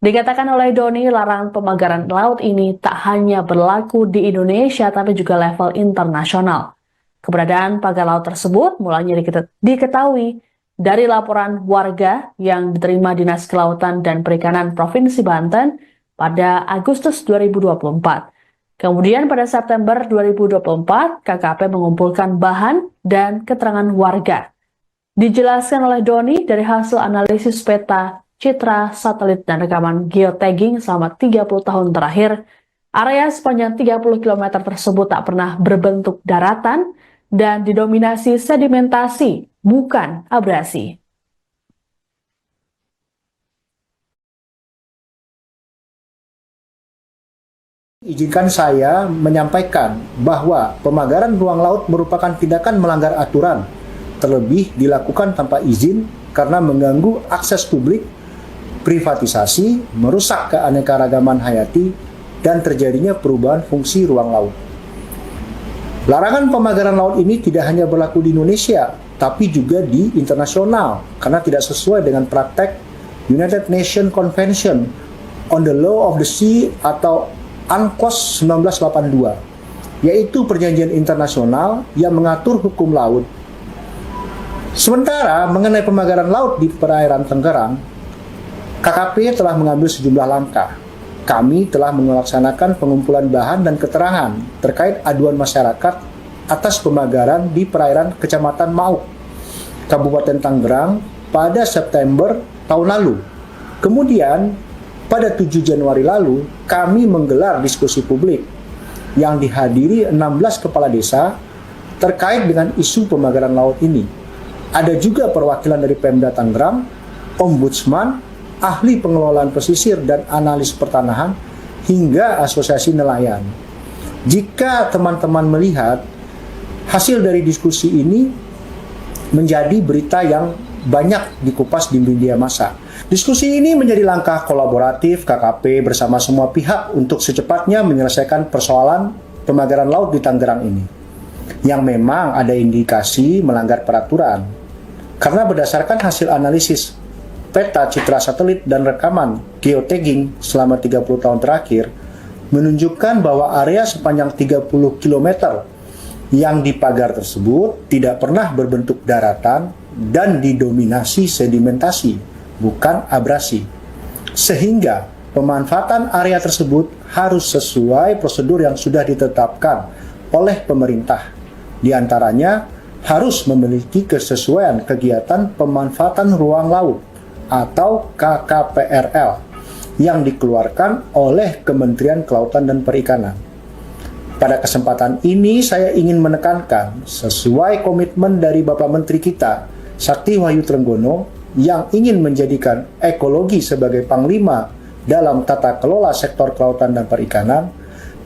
A: Dikatakan oleh Doni, larangan pemagaran laut ini tak hanya berlaku di Indonesia tapi juga level internasional. Keberadaan pagar laut tersebut mulanya diketahui dari laporan warga yang diterima Dinas Kelautan dan Perikanan Provinsi Banten pada Agustus 2024. Kemudian pada September 2024, KKP mengumpulkan bahan dan keterangan warga. Dijelaskan oleh Doni dari hasil analisis peta, citra, satelit, dan rekaman geotagging selama 30 tahun terakhir, area sepanjang 30 km tersebut tak pernah berbentuk daratan dan didominasi sedimentasi, bukan abrasi.
B: Izinkan saya menyampaikan bahwa pemagaran ruang laut merupakan tindakan melanggar aturan, terlebih dilakukan tanpa izin karena mengganggu akses publik, privatisasi, merusak keanekaragaman hayati, dan terjadinya perubahan fungsi ruang laut. Larangan pemagaran laut ini tidak hanya berlaku di Indonesia, tapi juga di internasional, karena tidak sesuai dengan praktek United Nations Convention on the Law of the Sea atau UNCLOS 1982, yaitu perjanjian internasional yang mengatur hukum laut. Sementara mengenai pemagaran laut di perairan Tangerang, KKP telah mengambil sejumlah langkah. Kami telah melaksanakan pengumpulan bahan dan keterangan terkait aduan masyarakat atas pemagaran di perairan Kecamatan Mauk, Kabupaten Tangerang pada September tahun lalu. Kemudian, pada 7 Januari lalu, kami menggelar diskusi publik yang dihadiri 16 kepala desa terkait dengan isu pemagaran laut ini. Ada juga perwakilan dari Pemda Tangerang, Ombudsman, ahli pengelolaan pesisir dan analis pertanahan, hingga asosiasi nelayan. Jika teman-teman melihat hasil dari diskusi ini menjadi berita yang banyak dikupas di media massa. Diskusi ini menjadi langkah kolaboratif KKP bersama semua pihak untuk secepatnya menyelesaikan persoalan pemagaran laut di Tangerang ini, yang memang ada indikasi melanggar peraturan. Karena berdasarkan hasil analisis peta, citra satelit, dan rekaman geotagging selama 30 tahun terakhir menunjukkan bahwa area sepanjang 30 km yang dipagar tersebut tidak pernah berbentuk daratan dan didominasi sedimentasi, bukan abrasi. Sehingga pemanfaatan area tersebut harus sesuai prosedur yang sudah ditetapkan oleh pemerintah. Di antaranya harus memiliki kesesuaian kegiatan pemanfaatan ruang laut atau KKPRL yang dikeluarkan oleh Kementerian Kelautan dan Perikanan. Pada kesempatan ini saya ingin menekankan sesuai komitmen dari Bapak Menteri kita, Sakti Wahyu Trenggono, yang ingin menjadikan ekologi sebagai panglima dalam tata kelola sektor kelautan dan perikanan,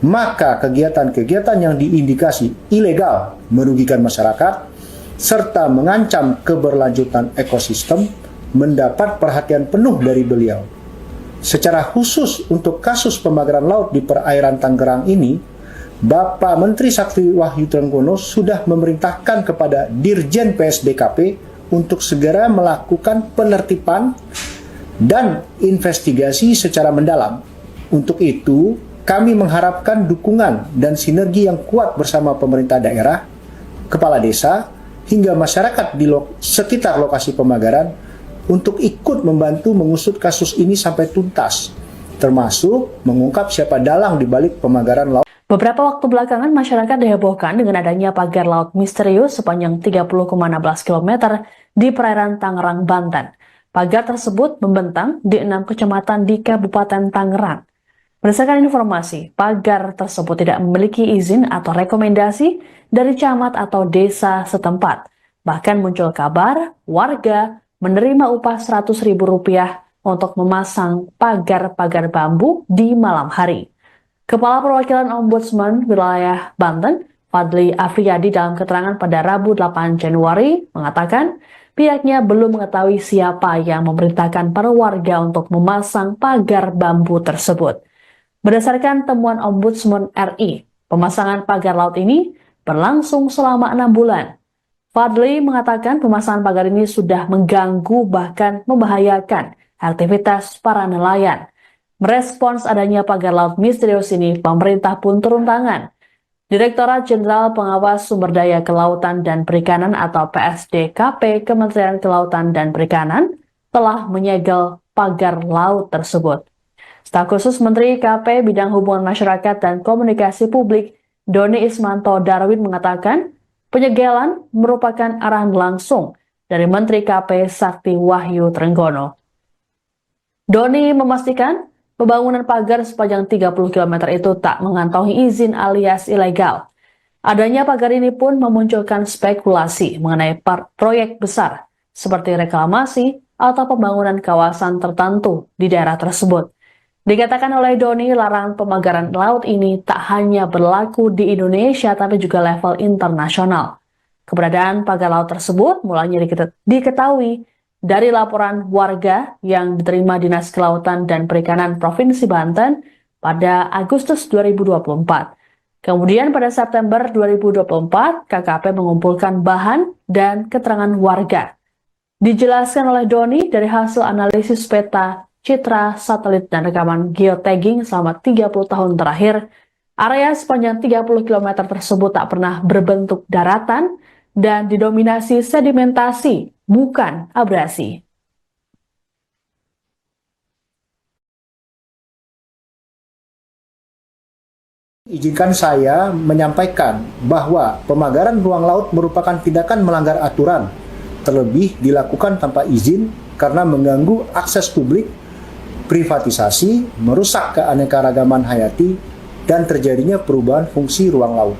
B: maka kegiatan-kegiatan yang diindikasi ilegal merugikan masyarakat serta mengancam keberlanjutan ekosistem mendapat perhatian penuh dari beliau. secara khusus untuk kasus pembakaran laut di perairan Tangerang ini, Bapak Menteri Sakti Wahyu Trenggono sudah memerintahkan kepada Dirjen PSDKP untuk segera melakukan penertiban dan investigasi secara mendalam. Untuk itu, kami mengharapkan dukungan dan sinergi yang kuat bersama pemerintah daerah, kepala desa, hingga masyarakat di sekitar lokasi pembakaran untuk ikut membantu mengusut kasus ini sampai tuntas, termasuk mengungkap siapa dalang di balik pembakaran laut.
A: Beberapa waktu belakangan, masyarakat dihebohkan dengan adanya pagar laut misterius sepanjang 30,16 km di perairan Tangerang, Banten. Pagar tersebut membentang di 6 kecamatan di Kabupaten Tangerang. Berdasarkan informasi, pagar tersebut tidak memiliki izin atau rekomendasi dari camat atau desa setempat. Bahkan muncul kabar warga menerima upah Rp100.000 untuk memasang pagar-pagar bambu di malam hari. Kepala Perwakilan Ombudsman Wilayah Banten, Fadli Afriyadi, dalam keterangan pada Rabu 8 Januari mengatakan pihaknya belum mengetahui siapa yang memerintahkan para warga untuk memasang pagar bambu tersebut. Berdasarkan temuan Ombudsman RI, pemasangan pagar laut ini berlangsung selama 6 bulan. Fadli mengatakan pemasangan pagar ini sudah mengganggu bahkan membahayakan aktivitas para nelayan. Merespons adanya pagar laut misterius ini, pemerintah pun turun tangan. Direktorat Jenderal Pengawas Sumber Daya Kelautan dan Perikanan atau PSDKP Kementerian Kelautan dan Perikanan telah menyegel pagar laut tersebut. Staf khusus Menteri KP Bidang Hubungan Masyarakat dan Komunikasi Publik, Doni Ismanto Darwin, mengatakan penyegelan merupakan arahan langsung dari Menteri KP Sakti Wahyu Trenggono. Doni memastikan pembangunan pagar sepanjang 30 km itu tak mengantongi izin alias ilegal. Adanya pagar ini pun memunculkan spekulasi mengenai proyek besar seperti reklamasi atau pembangunan kawasan tertentu di daerah tersebut. Dikatakan oleh Doni, larangan pemagaran laut ini tak hanya berlaku di Indonesia tapi juga level internasional. Keberadaan pagar laut tersebut mulanya diketahui dari laporan warga yang diterima Dinas Kelautan dan Perikanan Provinsi Banten pada Agustus 2024. Kemudian pada September 2024, KKP mengumpulkan bahan dan keterangan warga. Dijelaskan oleh Doni dari hasil analisis peta, citra, satelit, dan rekaman geotagging selama 30 tahun terakhir, area sepanjang 30 km tersebut tak pernah berbentuk daratan dan didominasi sedimentasi, bukan abrasi.
B: Izinkan saya menyampaikan bahwa pemagaran ruang laut merupakan tindakan melanggar aturan, terlebih dilakukan tanpa izin karena mengganggu akses publik, privatisasi, merusak keanekaragaman hayati, dan terjadinya perubahan fungsi ruang laut.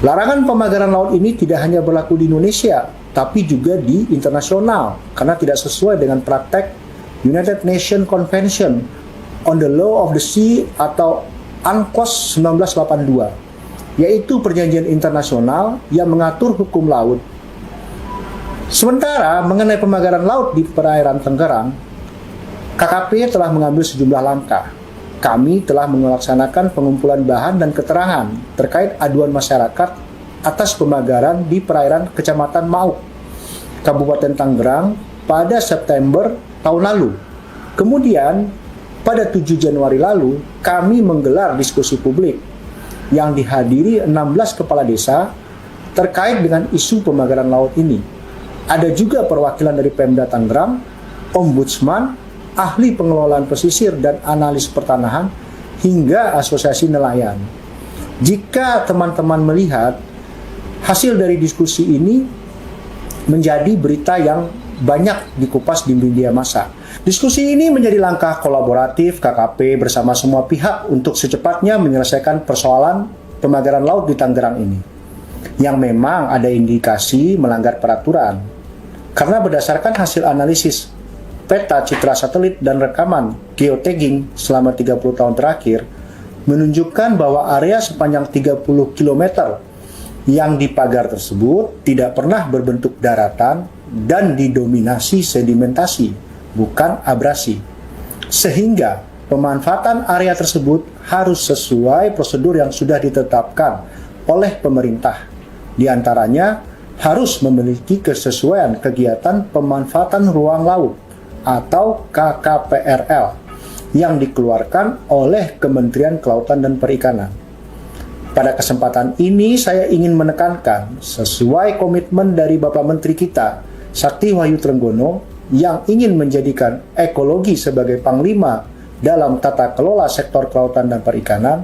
B: Larangan pemagaran laut ini tidak hanya berlaku di Indonesia, tapi juga di internasional, karena tidak sesuai dengan praktek United Nations Convention on the Law of the Sea atau UNCLOS 1982, yaitu perjanjian internasional yang mengatur hukum laut. Sementara mengenai pemagaran laut di perairan Tangerang, KKP telah mengambil sejumlah langkah. Kami telah melaksanakan pengumpulan bahan dan keterangan terkait aduan masyarakat atas pemagaran di perairan Kecamatan Mauk, Kabupaten Tangerang pada September tahun lalu. Kemudian, pada 7 Januari lalu, kami menggelar diskusi publik yang dihadiri 16 kepala desa terkait dengan isu pemagaran laut ini. Ada juga perwakilan dari Pemda Tangerang, Ombudsman, ahli pengelolaan pesisir dan analis pertanahan, hingga asosiasi nelayan. Jika teman-teman melihat hasil dari diskusi ini menjadi berita yang banyak dikupas di media massa. Diskusi ini menjadi langkah kolaboratif KKP bersama semua pihak untuk secepatnya menyelesaikan persoalan pemagaran laut di Tangerang ini, yang memang ada indikasi melanggar peraturan. Karena berdasarkan hasil analisis peta, citra satelit, dan rekaman geotagging selama 30 tahun terakhir menunjukkan bahwa area sepanjang 30 km yang dipagar tersebut tidak pernah berbentuk daratan dan didominasi sedimentasi, bukan abrasi. sehingga pemanfaatan area tersebut harus sesuai prosedur yang sudah ditetapkan oleh pemerintah. Di antaranya harus memiliki kesesuaian kegiatan pemanfaatan ruang laut atau KKPRL yang dikeluarkan oleh Kementerian Kelautan dan Perikanan. Pada kesempatan ini saya ingin menekankan sesuai komitmen dari Bapak Menteri kita, Sakti Wahyu Trenggono, yang ingin menjadikan ekologi sebagai panglima dalam tata kelola sektor kelautan dan perikanan,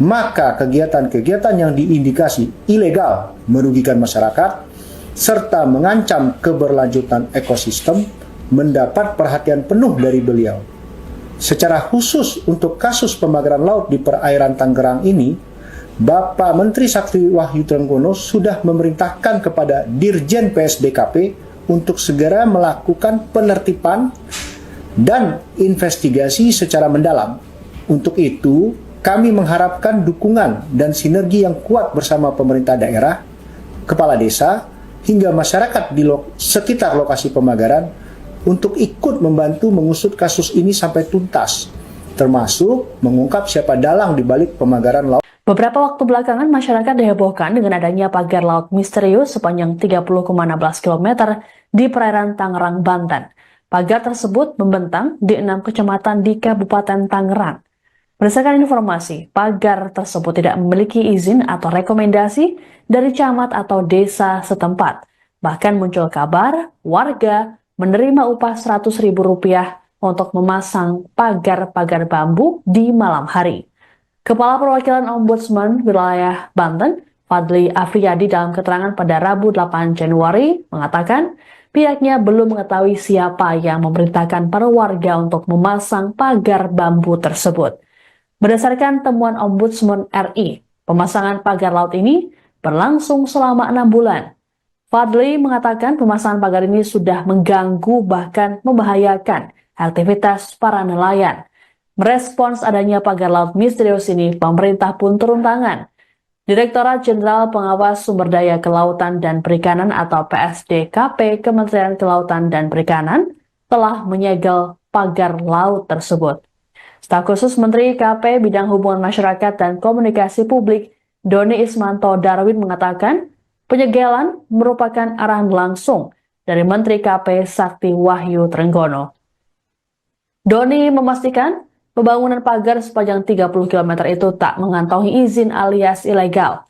B: maka kegiatan-kegiatan yang diindikasi ilegal merugikan masyarakat serta mengancam keberlanjutan ekosistem mendapat perhatian penuh dari beliau. Secara khusus untuk kasus pembakaran laut di perairan Tangerang ini, Bapak Menteri Sakti Wahyu Trenggono sudah memerintahkan kepada Dirjen PSDKP untuk segera melakukan penertiban dan investigasi secara mendalam. Untuk itu, kami mengharapkan dukungan dan sinergi yang kuat bersama pemerintah daerah, kepala desa, hingga masyarakat di sekitar lokasi pembakaran untuk ikut membantu mengusut kasus ini sampai tuntas, termasuk mengungkap siapa dalang di balik pembakaran laut.
A: Beberapa waktu belakangan, masyarakat dihebohkan dengan adanya pagar laut misterius sepanjang 30,16 km di perairan Tangerang, Banten. Pagar tersebut membentang di 6 kecamatan di Kabupaten Tangerang. Berdasarkan informasi, pagar tersebut tidak memiliki izin atau rekomendasi dari camat atau desa setempat. Bahkan muncul kabar warga menerima upah Rp100.000 untuk memasang pagar-pagar bambu di malam hari. Kepala Perwakilan Ombudsman Wilayah Banten, Fadli Afriyadi, dalam keterangan pada Rabu 8 Januari mengatakan pihaknya belum mengetahui siapa yang memerintahkan para warga untuk memasang pagar bambu tersebut. Berdasarkan temuan Ombudsman RI, pemasangan pagar laut ini berlangsung selama 6 bulan. Fadli mengatakan pemasangan pagar ini sudah mengganggu bahkan membahayakan aktivitas para nelayan. Merespons adanya pagar laut misterius ini, pemerintah pun turun tangan. Direktorat Jenderal Pengawas Sumber Daya Kelautan dan Perikanan atau PSDKP Kementerian Kelautan dan Perikanan telah menyegel pagar laut tersebut. Staf khusus Menteri KP Bidang Hubungan Masyarakat dan Komunikasi Publik, Doni Ismanto Darwin, mengatakan penyegelan merupakan arahan langsung dari Menteri KP Sakti Wahyu Trenggono. Doni memastikan pembangunan pagar sepanjang 30 km itu tak mengantongi izin alias ilegal.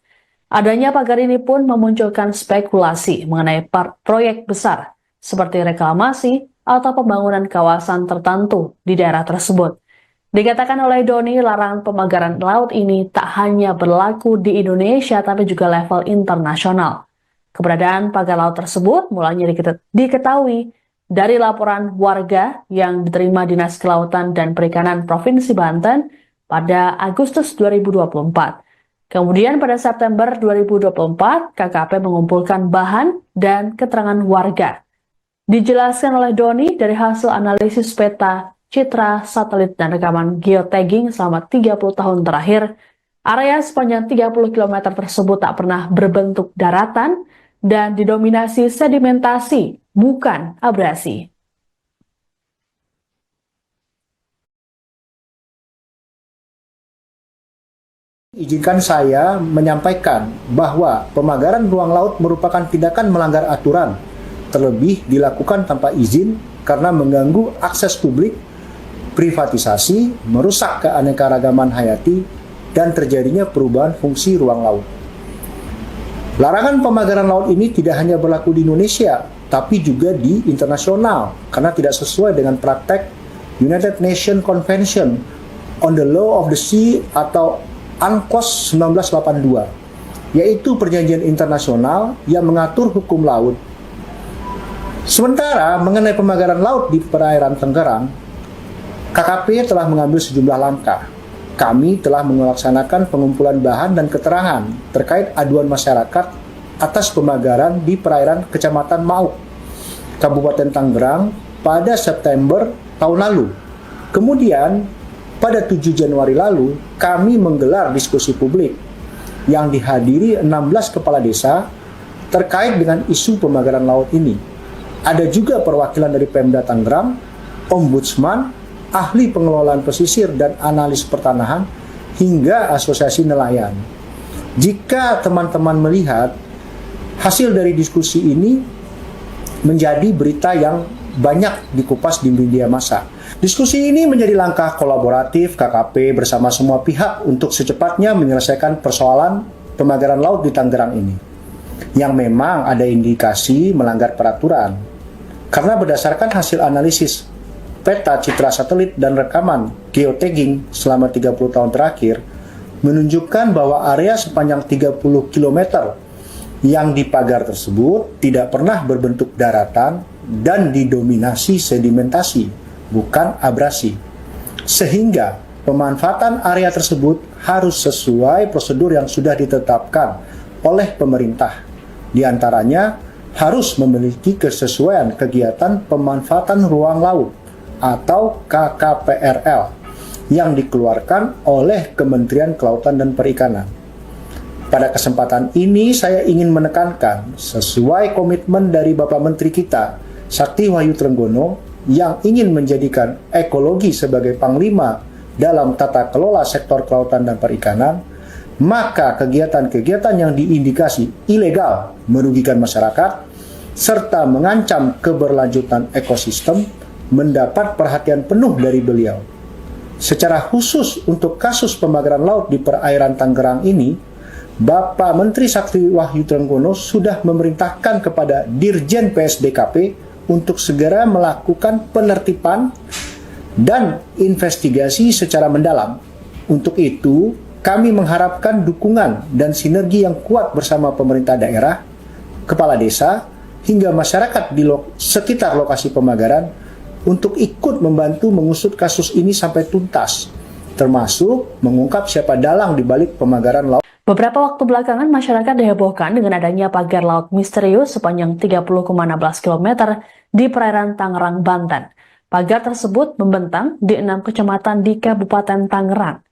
A: Adanya pagar ini pun memunculkan spekulasi mengenai proyek besar seperti reklamasi atau pembangunan kawasan tertentu di daerah tersebut. Dikatakan oleh Doni, larangan pemagaran laut ini tak hanya berlaku di Indonesia tapi juga level internasional. Keberadaan pagar laut tersebut mulanya diketahui dari laporan warga yang diterima Dinas Kelautan dan Perikanan Provinsi Banten pada Agustus 2024. Kemudian pada September 2024, KKP mengumpulkan bahan dan keterangan warga. Dijelaskan oleh Doni dari hasil analisis peta, citra, satelit, dan rekaman geotagging selama 30 tahun terakhir, area sepanjang 30 km tersebut tak pernah berbentuk daratan dan didominasi sedimentasi, bukan abrasi.
B: Izinkan saya menyampaikan bahwa pemagaran ruang laut merupakan tindakan melanggar aturan, terlebih dilakukan tanpa izin karena mengganggu akses publik, privatisasi, merusak keanekaragaman hayati, dan terjadinya perubahan fungsi ruang laut. Larangan pemagaran laut ini tidak hanya berlaku di Indonesia, tapi juga di internasional, karena tidak sesuai dengan praktek United Nations Convention on the Law of the Sea atau UNCLOS 1982, yaitu perjanjian internasional yang mengatur hukum laut. Sementara mengenai pemagaran laut di perairan Tangerang, KKP telah mengambil sejumlah langkah. Kami telah melaksanakan pengumpulan bahan dan keterangan terkait aduan masyarakat atas pemagaran di perairan Kecamatan Mauk, Kabupaten Tangerang pada September tahun lalu. Kemudian, pada 7 Januari lalu, kami menggelar diskusi publik yang dihadiri 16 kepala desa terkait dengan isu pemagaran laut ini. Ada juga perwakilan dari Pemda Tangerang, Ombudsman, ahli pengelolaan pesisir dan analis pertanahan, hingga asosiasi nelayan. Jika teman-teman melihat hasil dari diskusi ini menjadi berita yang banyak dikupas di media massa. Diskusi ini menjadi langkah kolaboratif KKP bersama semua pihak untuk secepatnya menyelesaikan persoalan pemagaran laut di Tangerang ini, yang memang ada indikasi melanggar peraturan. Karena berdasarkan hasil analisis peta citra satelit dan rekaman geotagging selama 30 tahun terakhir, menunjukkan bahwa area sepanjang 30 km yang dipagar tersebut tidak pernah berbentuk daratan dan didominasi sedimentasi, bukan abrasi. Sehingga pemanfaatan area tersebut harus sesuai prosedur yang sudah ditetapkan oleh pemerintah. Di antaranya harus memiliki kesesuaian kegiatan pemanfaatan ruang laut atau KKPRL yang dikeluarkan oleh Kementerian Kelautan dan Perikanan. Pada kesempatan ini saya ingin menekankan sesuai komitmen dari Bapak Menteri kita, Sakti Wahyu Trenggono, yang ingin menjadikan ekologi sebagai panglima dalam tata kelola sektor kelautan dan perikanan, maka kegiatan-kegiatan yang diindikasi ilegal merugikan masyarakat serta mengancam keberlanjutan ekosistem mendapat perhatian penuh dari beliau. Secara khusus untuk kasus pembakaran laut di perairan Tangerang ini, Bapak Menteri Sakti Wahyu Trenggono sudah memerintahkan kepada Dirjen PSDKP untuk segera melakukan penertiban dan investigasi secara mendalam. Untuk itu, kami mengharapkan dukungan dan sinergi yang kuat bersama pemerintah daerah, kepala desa, hingga masyarakat di sekitar lokasi pembakaran untuk ikut membantu mengusut kasus ini sampai tuntas, termasuk mengungkap siapa dalang di balik pembakaran laut.
A: Beberapa waktu belakangan, masyarakat dihebohkan dengan adanya pagar laut misterius sepanjang 30,16 km di perairan Tangerang, Banten. Pagar tersebut membentang di 6 kecamatan di Kabupaten Tangerang.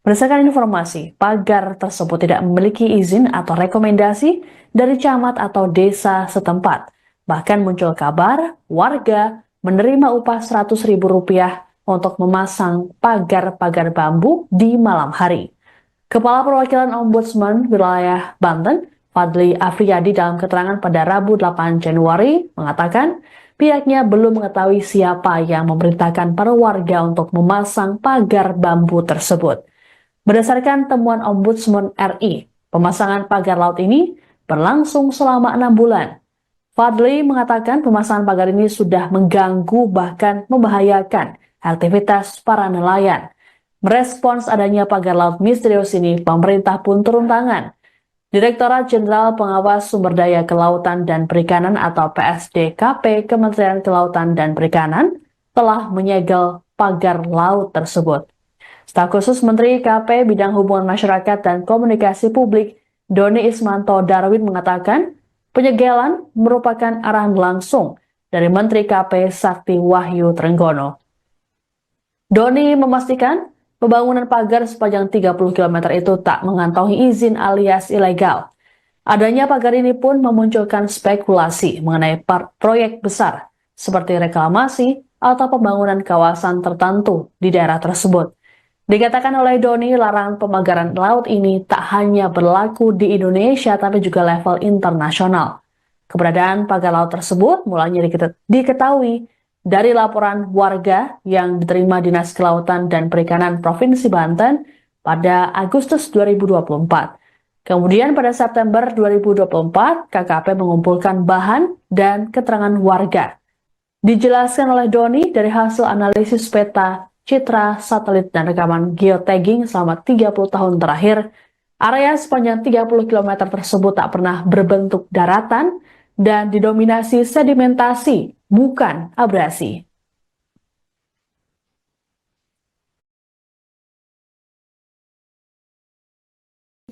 A: Berdasarkan informasi, pagar tersebut tidak memiliki izin atau rekomendasi dari camat atau desa setempat. Bahkan muncul kabar warga menerima upah Rp100.000 untuk memasang pagar-pagar bambu di malam hari. Kepala Perwakilan Ombudsman Wilayah Banten, Fadli Afriyadi, dalam keterangan pada Rabu 8 Januari mengatakan pihaknya belum mengetahui siapa yang memerintahkan para warga untuk memasang pagar bambu tersebut. Berdasarkan temuan Ombudsman RI, pemasangan pagar laut ini berlangsung selama 6 bulan. Fadli mengatakan pemasangan pagar ini sudah mengganggu bahkan membahayakan aktivitas para nelayan. Merespons adanya pagar laut misterius ini, pemerintah pun turun tangan. Direktorat Jenderal Pengawas Sumber Daya Kelautan dan Perikanan atau PSDKP Kementerian Kelautan dan Perikanan telah menyegel pagar laut tersebut. Staf khusus Menteri KP Bidang Hubungan Masyarakat dan Komunikasi Publik, Doni Ismanto Darwin, mengatakan penyegelan merupakan arahan langsung dari Menteri KP Sakti Wahyu Trenggono. Doni memastikan pembangunan pagar sepanjang 30 km itu tak mengantongi izin alias ilegal. Adanya pagar ini pun memunculkan spekulasi mengenai proyek besar seperti reklamasi atau pembangunan kawasan tertentu di daerah tersebut. Dikatakan oleh Doni, larangan pemagaran laut ini tak hanya berlaku di Indonesia tapi juga level internasional. Keberadaan pagar laut tersebut mulanya diketahui dari laporan warga yang diterima Dinas Kelautan dan Perikanan Provinsi Banten pada Agustus 2024. Kemudian pada September 2024, KKP mengumpulkan bahan dan keterangan warga. Dijelaskan oleh Doni dari hasil analisis peta citra satelit dan rekaman geotagging selama 30 tahun terakhir, area sepanjang 30 km tersebut tak pernah berbentuk daratan dan didominasi sedimentasi, bukan abrasi.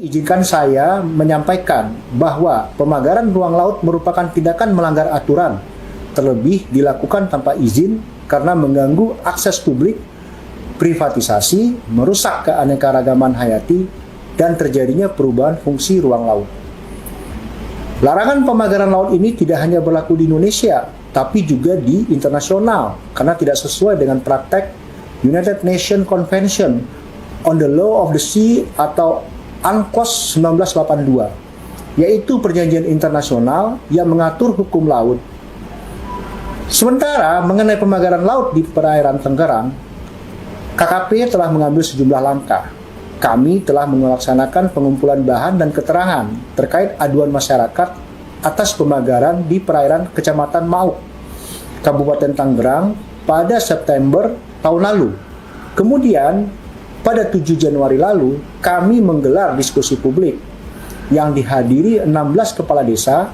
B: Izinkan saya menyampaikan bahwa pemagaran ruang laut merupakan tindakan melanggar aturan, terlebih dilakukan tanpa izin karena mengganggu akses publik, privatisasi, merusak keanekaragaman hayati, dan terjadinya perubahan fungsi ruang laut. Larangan pemagaran laut ini tidak hanya berlaku di Indonesia, tapi juga di internasional, karena tidak sesuai dengan praktek United Nations Convention on the Law of the Sea atau UNCLOS 1982, yaitu perjanjian internasional yang mengatur hukum laut. Sementara mengenai pemagaran laut di perairan Tangerang, KKP telah mengambil sejumlah langkah. Kami telah melaksanakan pengumpulan bahan dan keterangan terkait aduan masyarakat atas pemagaran di perairan Kecamatan Mauk, Kabupaten Tangerang pada September tahun lalu. Kemudian, pada 7 Januari lalu, kami menggelar diskusi publik yang dihadiri 16 kepala desa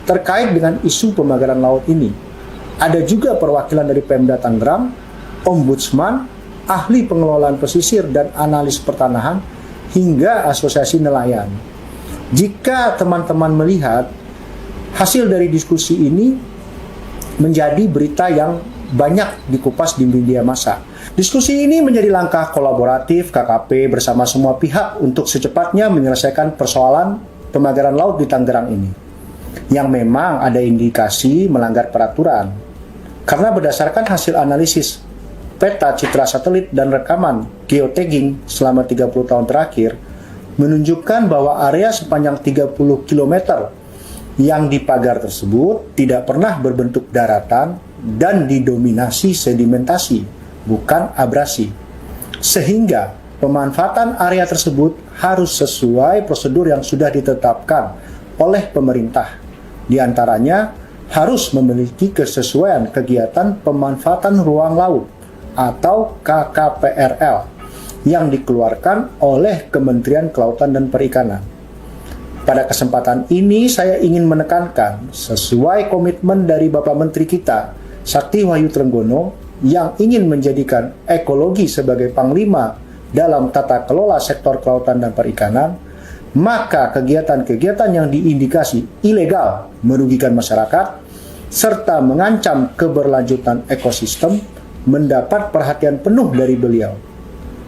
B: terkait dengan isu pemagaran laut ini. Ada juga perwakilan dari Pemda Tangerang, Ombudsman, ahli pengelolaan pesisir dan analis pertanahan, hingga asosiasi nelayan. Jika teman-teman melihat hasil dari diskusi ini menjadi berita yang banyak dikupas di media massa. Diskusi ini menjadi langkah kolaboratif KKP bersama semua pihak untuk secepatnya menyelesaikan persoalan pemagaran laut di Tangerang ini, yang memang ada indikasi melanggar peraturan. Karena berdasarkan hasil analisis peta citra satelit dan rekaman geotagging selama 30 tahun terakhir, menunjukkan bahwa area sepanjang 30 km yang dipagar tersebut tidak pernah berbentuk daratan dan didominasi sedimentasi, bukan abrasi. Sehingga pemanfaatan area tersebut harus sesuai prosedur yang sudah ditetapkan oleh pemerintah. Di antaranya harus memiliki kesesuaian kegiatan pemanfaatan ruang laut atau KKPRL yang dikeluarkan oleh Kementerian Kelautan dan Perikanan. Pada kesempatan ini saya ingin menekankan sesuai komitmen dari Bapak Menteri kita, Sakti Wahyu Trenggono, yang ingin menjadikan ekologi sebagai panglima dalam tata kelola sektor kelautan dan perikanan, maka kegiatan-kegiatan yang diindikasi ilegal merugikan masyarakat serta mengancam keberlanjutan ekosistem mendapat perhatian penuh dari beliau.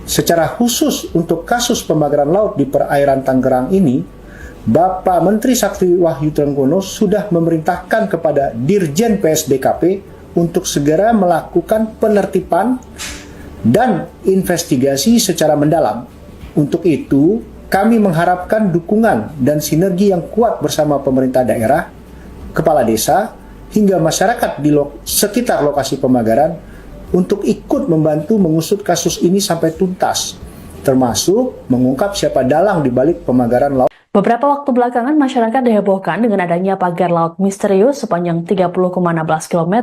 B: Secara khusus untuk kasus pemagaran laut di perairan Tangerang ini, Bapak Menteri Sakti Wahyu Trenggono sudah memerintahkan kepada Dirjen PSDKP untuk segera melakukan penertiban dan investigasi secara mendalam. Untuk itu, kami mengharapkan dukungan dan sinergi yang kuat bersama pemerintah daerah, kepala desa, hingga masyarakat di sekitar lokasi pemagaran untuk ikut membantu mengusut kasus ini sampai tuntas, termasuk mengungkap siapa dalang di balik pemagaran laut.
A: Beberapa waktu belakangan, masyarakat dihebohkan dengan adanya pagar laut misterius sepanjang 30,16 km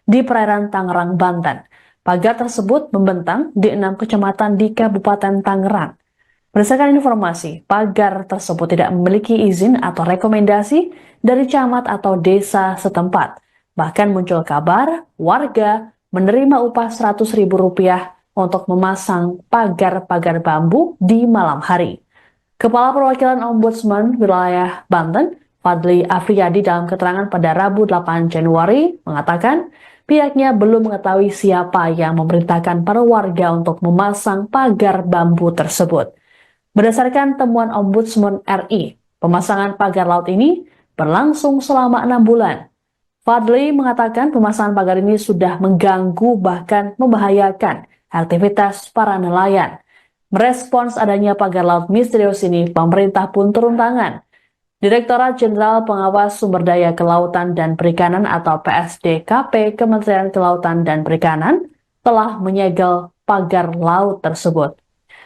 A: di perairan Tangerang, Banten. Pagar tersebut membentang di 6 kecamatan di Kabupaten Tangerang. Berdasarkan informasi, pagar tersebut tidak memiliki izin atau rekomendasi dari camat atau desa setempat. Bahkan muncul kabar warga menerima upah Rp100.000 untuk memasang pagar-pagar bambu di malam hari. Kepala Perwakilan Ombudsman Wilayah Banten, Fadli Afriyadi, dalam keterangan pada Rabu 8 Januari mengatakan pihaknya belum mengetahui siapa yang memerintahkan para warga untuk memasang pagar bambu tersebut. Berdasarkan temuan Ombudsman RI, pemasangan pagar laut ini berlangsung selama 6 bulan. Fadli mengatakan pemasangan pagar ini sudah mengganggu bahkan membahayakan aktivitas para nelayan. Merespons adanya pagar laut misterius ini, pemerintah pun turun tangan. Direktorat Jenderal Pengawas Sumber Daya Kelautan dan Perikanan atau PSDKP Kementerian Kelautan dan Perikanan telah menyegel pagar laut tersebut.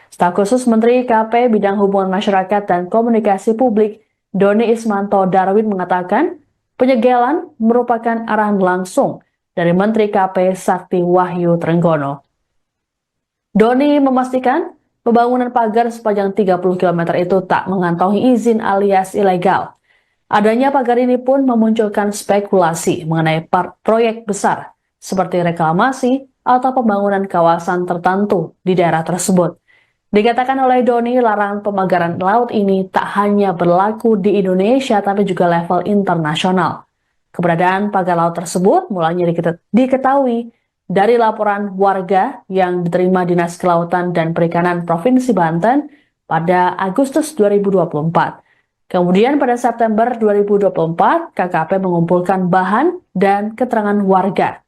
A: Staf khusus Menteri KP Bidang Hubungan Masyarakat dan Komunikasi Publik, Doni Ismanto Darwin, mengatakan penyegelan merupakan arahan langsung dari Menteri KP Sakti Wahyu Trenggono. Doni memastikan pembangunan pagar sepanjang 30 km itu tak mengantongi izin alias ilegal. Adanya pagar ini pun memunculkan spekulasi mengenai proyek besar seperti reklamasi atau pembangunan kawasan tertentu di daerah tersebut. Dikatakan oleh Doni, larangan pemagaran laut ini tak hanya berlaku di Indonesia tapi juga level internasional. Keberadaan pagar laut tersebut mulanya diketahui dari laporan warga yang diterima Dinas Kelautan dan Perikanan Provinsi Banten pada Agustus 2024. Kemudian pada September 2024, KKP mengumpulkan bahan dan keterangan warga.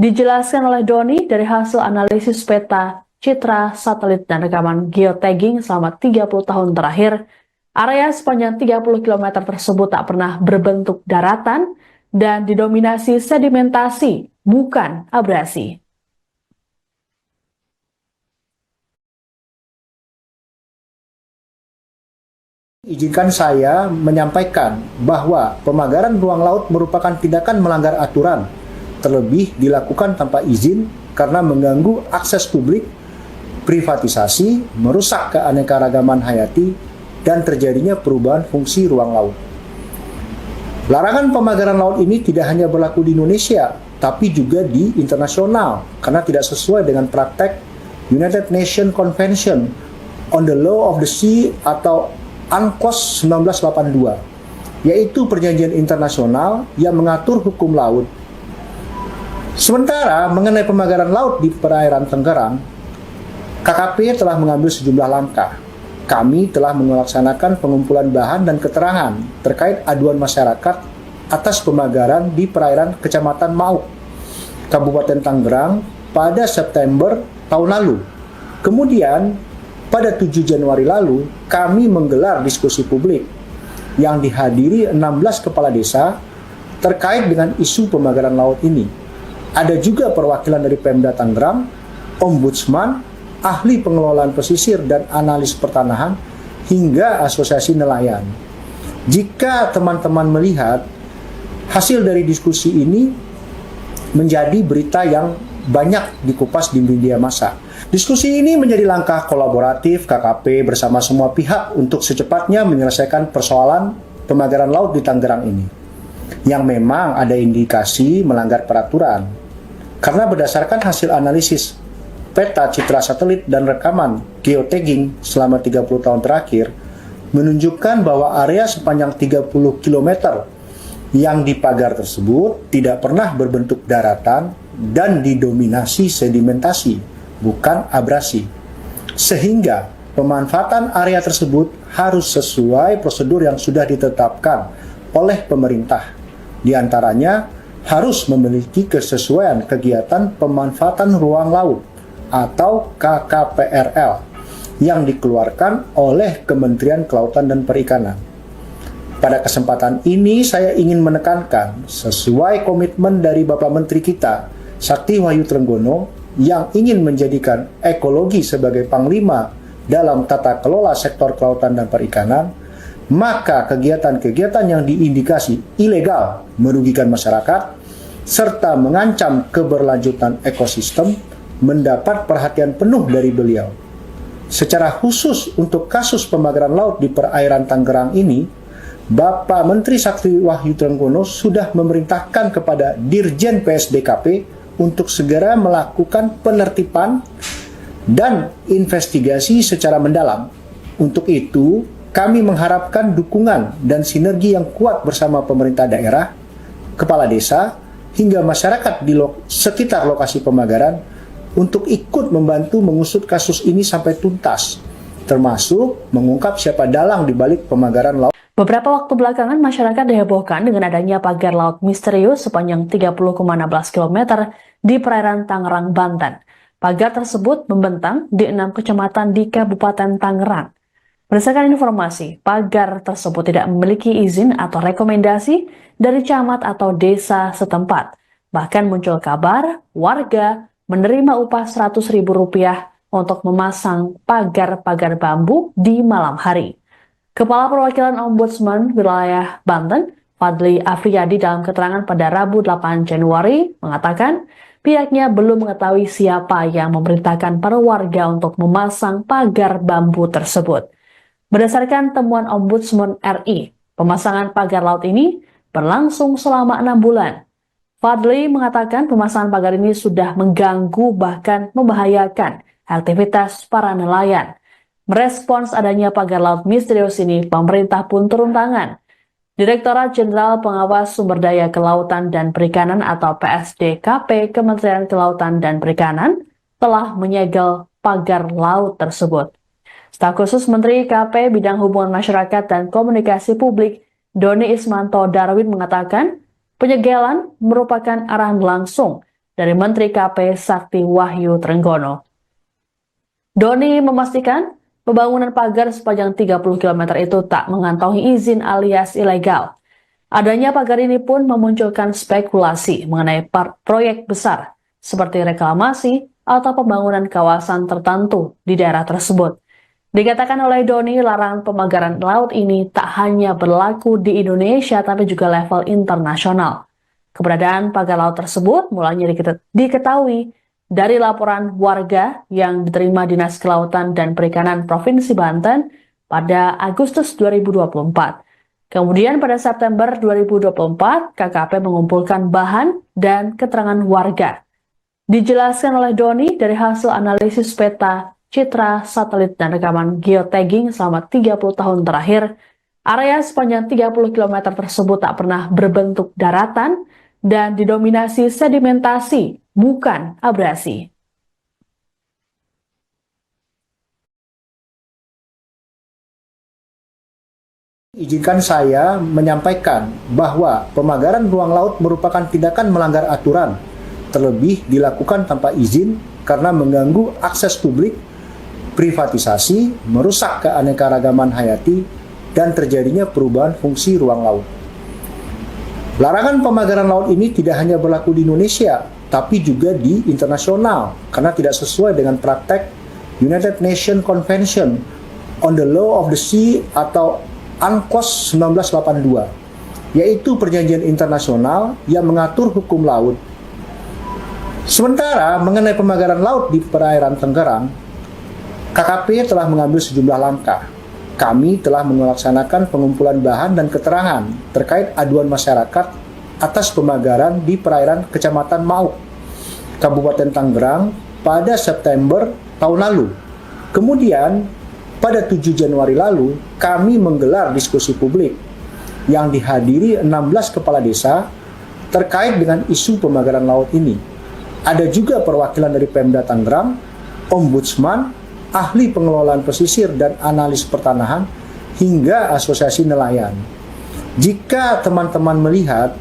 A: Dijelaskan oleh Doni, dari hasil analisis peta, citra, satelit, dan rekaman geotagging selama 30 tahun terakhir, area sepanjang 30 km tersebut tak pernah berbentuk daratan dan didominasi sedimentasi, bukan abrasi.
B: Izinkan saya menyampaikan bahwa pemagaran ruang laut merupakan tindakan melanggar aturan, terlebih dilakukan tanpa izin karena mengganggu akses publik, privatisasi, merusak keanekaragaman hayati, dan terjadinya perubahan fungsi ruang laut. Larangan pemagaran laut ini tidak hanya berlaku di Indonesia, tapi juga di internasional karena tidak sesuai dengan praktek United Nations Convention on the Law of the Sea atau UNCLOS 1982, yaitu perjanjian internasional yang mengatur hukum laut. Sementara mengenai pemagaran laut di perairan Tangerang, KKP telah mengambil sejumlah langkah. Kami telah melaksanakan pengumpulan bahan dan keterangan terkait aduan masyarakat atas pemagaran di perairan Kecamatan Mauk, Kabupaten Tangerang pada September tahun lalu. Kemudian, pada 7 Januari lalu, kami menggelar diskusi publik yang dihadiri 16 kepala desa terkait dengan isu pemagaran laut ini. Ada juga perwakilan dari Pemda Tangerang, Ombudsman, ahli pengelolaan pesisir dan analis pertanahan, hingga asosiasi nelayan. Jika teman-teman melihat hasil dari diskusi ini menjadi berita yang banyak dikupas di media massa. Diskusi ini menjadi langkah kolaboratif KKP bersama semua pihak untuk secepatnya menyelesaikan persoalan pemagaran laut di Tangerang ini, yang memang ada indikasi melanggar peraturan. Karena berdasarkan hasil analisis peta citra satelit dan rekaman geotagging selama 30 tahun terakhir, menunjukkan bahwa area sepanjang 30 km yang dipagar tersebut tidak pernah berbentuk daratan dan didominasi sedimentasi, bukan abrasi. Sehingga pemanfaatan area tersebut harus sesuai prosedur yang sudah ditetapkan oleh pemerintah. Di antaranya harus memiliki kesesuaian kegiatan pemanfaatan ruang laut atau KKPRL yang dikeluarkan oleh Kementerian Kelautan dan Perikanan. Pada kesempatan ini saya ingin menekankan sesuai komitmen dari Bapak Menteri kita, Sakti Wahyu Trenggono, yang ingin menjadikan ekologi sebagai panglima dalam tata kelola sektor kelautan dan perikanan, maka kegiatan-kegiatan yang diindikasi ilegal merugikan masyarakat serta mengancam keberlanjutan ekosistem mendapat perhatian penuh dari beliau. Secara khusus untuk kasus pemagaran laut di perairan Tangerang ini, Bapak Menteri Sakti Wahyu Trenggono sudah memerintahkan kepada Dirjen PSDKP untuk segera melakukan penertiban dan investigasi secara mendalam. Untuk itu, kami mengharapkan dukungan dan sinergi yang kuat bersama pemerintah daerah, kepala desa, hingga masyarakat di sekitar lokasi pemagaran untuk ikut membantu mengusut kasus ini sampai tuntas, termasuk mengungkap siapa dalang di balik pemagaran laut.
A: Beberapa waktu belakangan, masyarakat dihebohkan dengan adanya pagar laut misterius sepanjang 30,16 km di perairan Tangerang, Banten. Pagar tersebut membentang di 6 kecamatan di Kabupaten Tangerang. Berdasarkan informasi, pagar tersebut tidak memiliki izin atau rekomendasi dari camat atau desa setempat. Bahkan muncul kabar warga menerima upah Rp100.000 untuk memasang pagar-pagar bambu di malam hari. Kepala Perwakilan Ombudsman Wilayah Banten, Fadli Afriyadi, dalam keterangan pada Rabu 8 Januari mengatakan pihaknya belum mengetahui siapa yang memerintahkan para warga untuk memasang pagar bambu tersebut. Berdasarkan temuan Ombudsman RI, pemasangan pagar laut ini berlangsung selama 6 bulan. Fadli mengatakan pemasangan pagar ini sudah mengganggu bahkan membahayakan aktivitas para nelayan. Merespons adanya pagar laut misterius ini, pemerintah pun turun tangan. Direktorat Jenderal Pengawas Sumber Daya Kelautan dan Perikanan atau PSDKP Kementerian Kelautan dan Perikanan telah menyegel pagar laut tersebut. Staf khusus Menteri KP Bidang Hubungan Masyarakat dan Komunikasi Publik, Doni Ismanto Darwin, mengatakan penyegelan merupakan arahan langsung dari Menteri KP Sakti Wahyu Trenggono. Doni memastikan pembangunan pagar sepanjang 30 km itu tak mengantongi izin alias ilegal. Adanya pagar ini pun memunculkan spekulasi mengenai proyek besar seperti reklamasi atau pembangunan kawasan tertentu di daerah tersebut. Dikatakan oleh Doni, larangan pemagaran laut ini tak hanya berlaku di Indonesia tapi juga level internasional. Keberadaan pagar laut tersebut mulanya diketahui dari laporan warga yang diterima Dinas Kelautan dan Perikanan Provinsi Banten pada Agustus 2024. Kemudian pada September 2024, KKP mengumpulkan bahan dan keterangan warga. Dijelaskan oleh Doni dari hasil analisis peta, citra, satelit, dan rekaman geotagging selama 30 tahun terakhir, area sepanjang 30 km tersebut tak pernah berbentuk daratan dan didominasi sedimentasi, bukan abrasi.
B: Izinkan saya menyampaikan bahwa pemagaran ruang laut merupakan tindakan melanggar aturan, terlebih dilakukan tanpa izin karena mengganggu akses publik, privatisasi, merusak keanekaragaman hayati, dan terjadinya perubahan fungsi ruang laut. Larangan pemagaran laut ini tidak hanya berlaku di Indonesia, tapi juga di internasional, karena tidak sesuai dengan praktek United Nations Convention on the Law of the Sea atau UNCLOS 1982, yaitu perjanjian internasional yang mengatur hukum laut. Sementara mengenai pemagaran laut di perairan Tangerang, KKP telah mengambil sejumlah langkah. Kami telah melaksanakan pengumpulan bahan dan keterangan terkait aduan masyarakat atas pemagaran di perairan Kecamatan Mauk, Kabupaten Tangerang pada September tahun lalu. Kemudian, pada 7 Januari lalu, kami menggelar diskusi publik yang dihadiri 16 kepala desa terkait dengan isu pemagaran laut ini. Ada juga perwakilan dari Pemda Tangerang, Ombudsman, ahli pengelolaan pesisir dan analis pertanahan, hingga asosiasi nelayan. Jika teman-teman melihat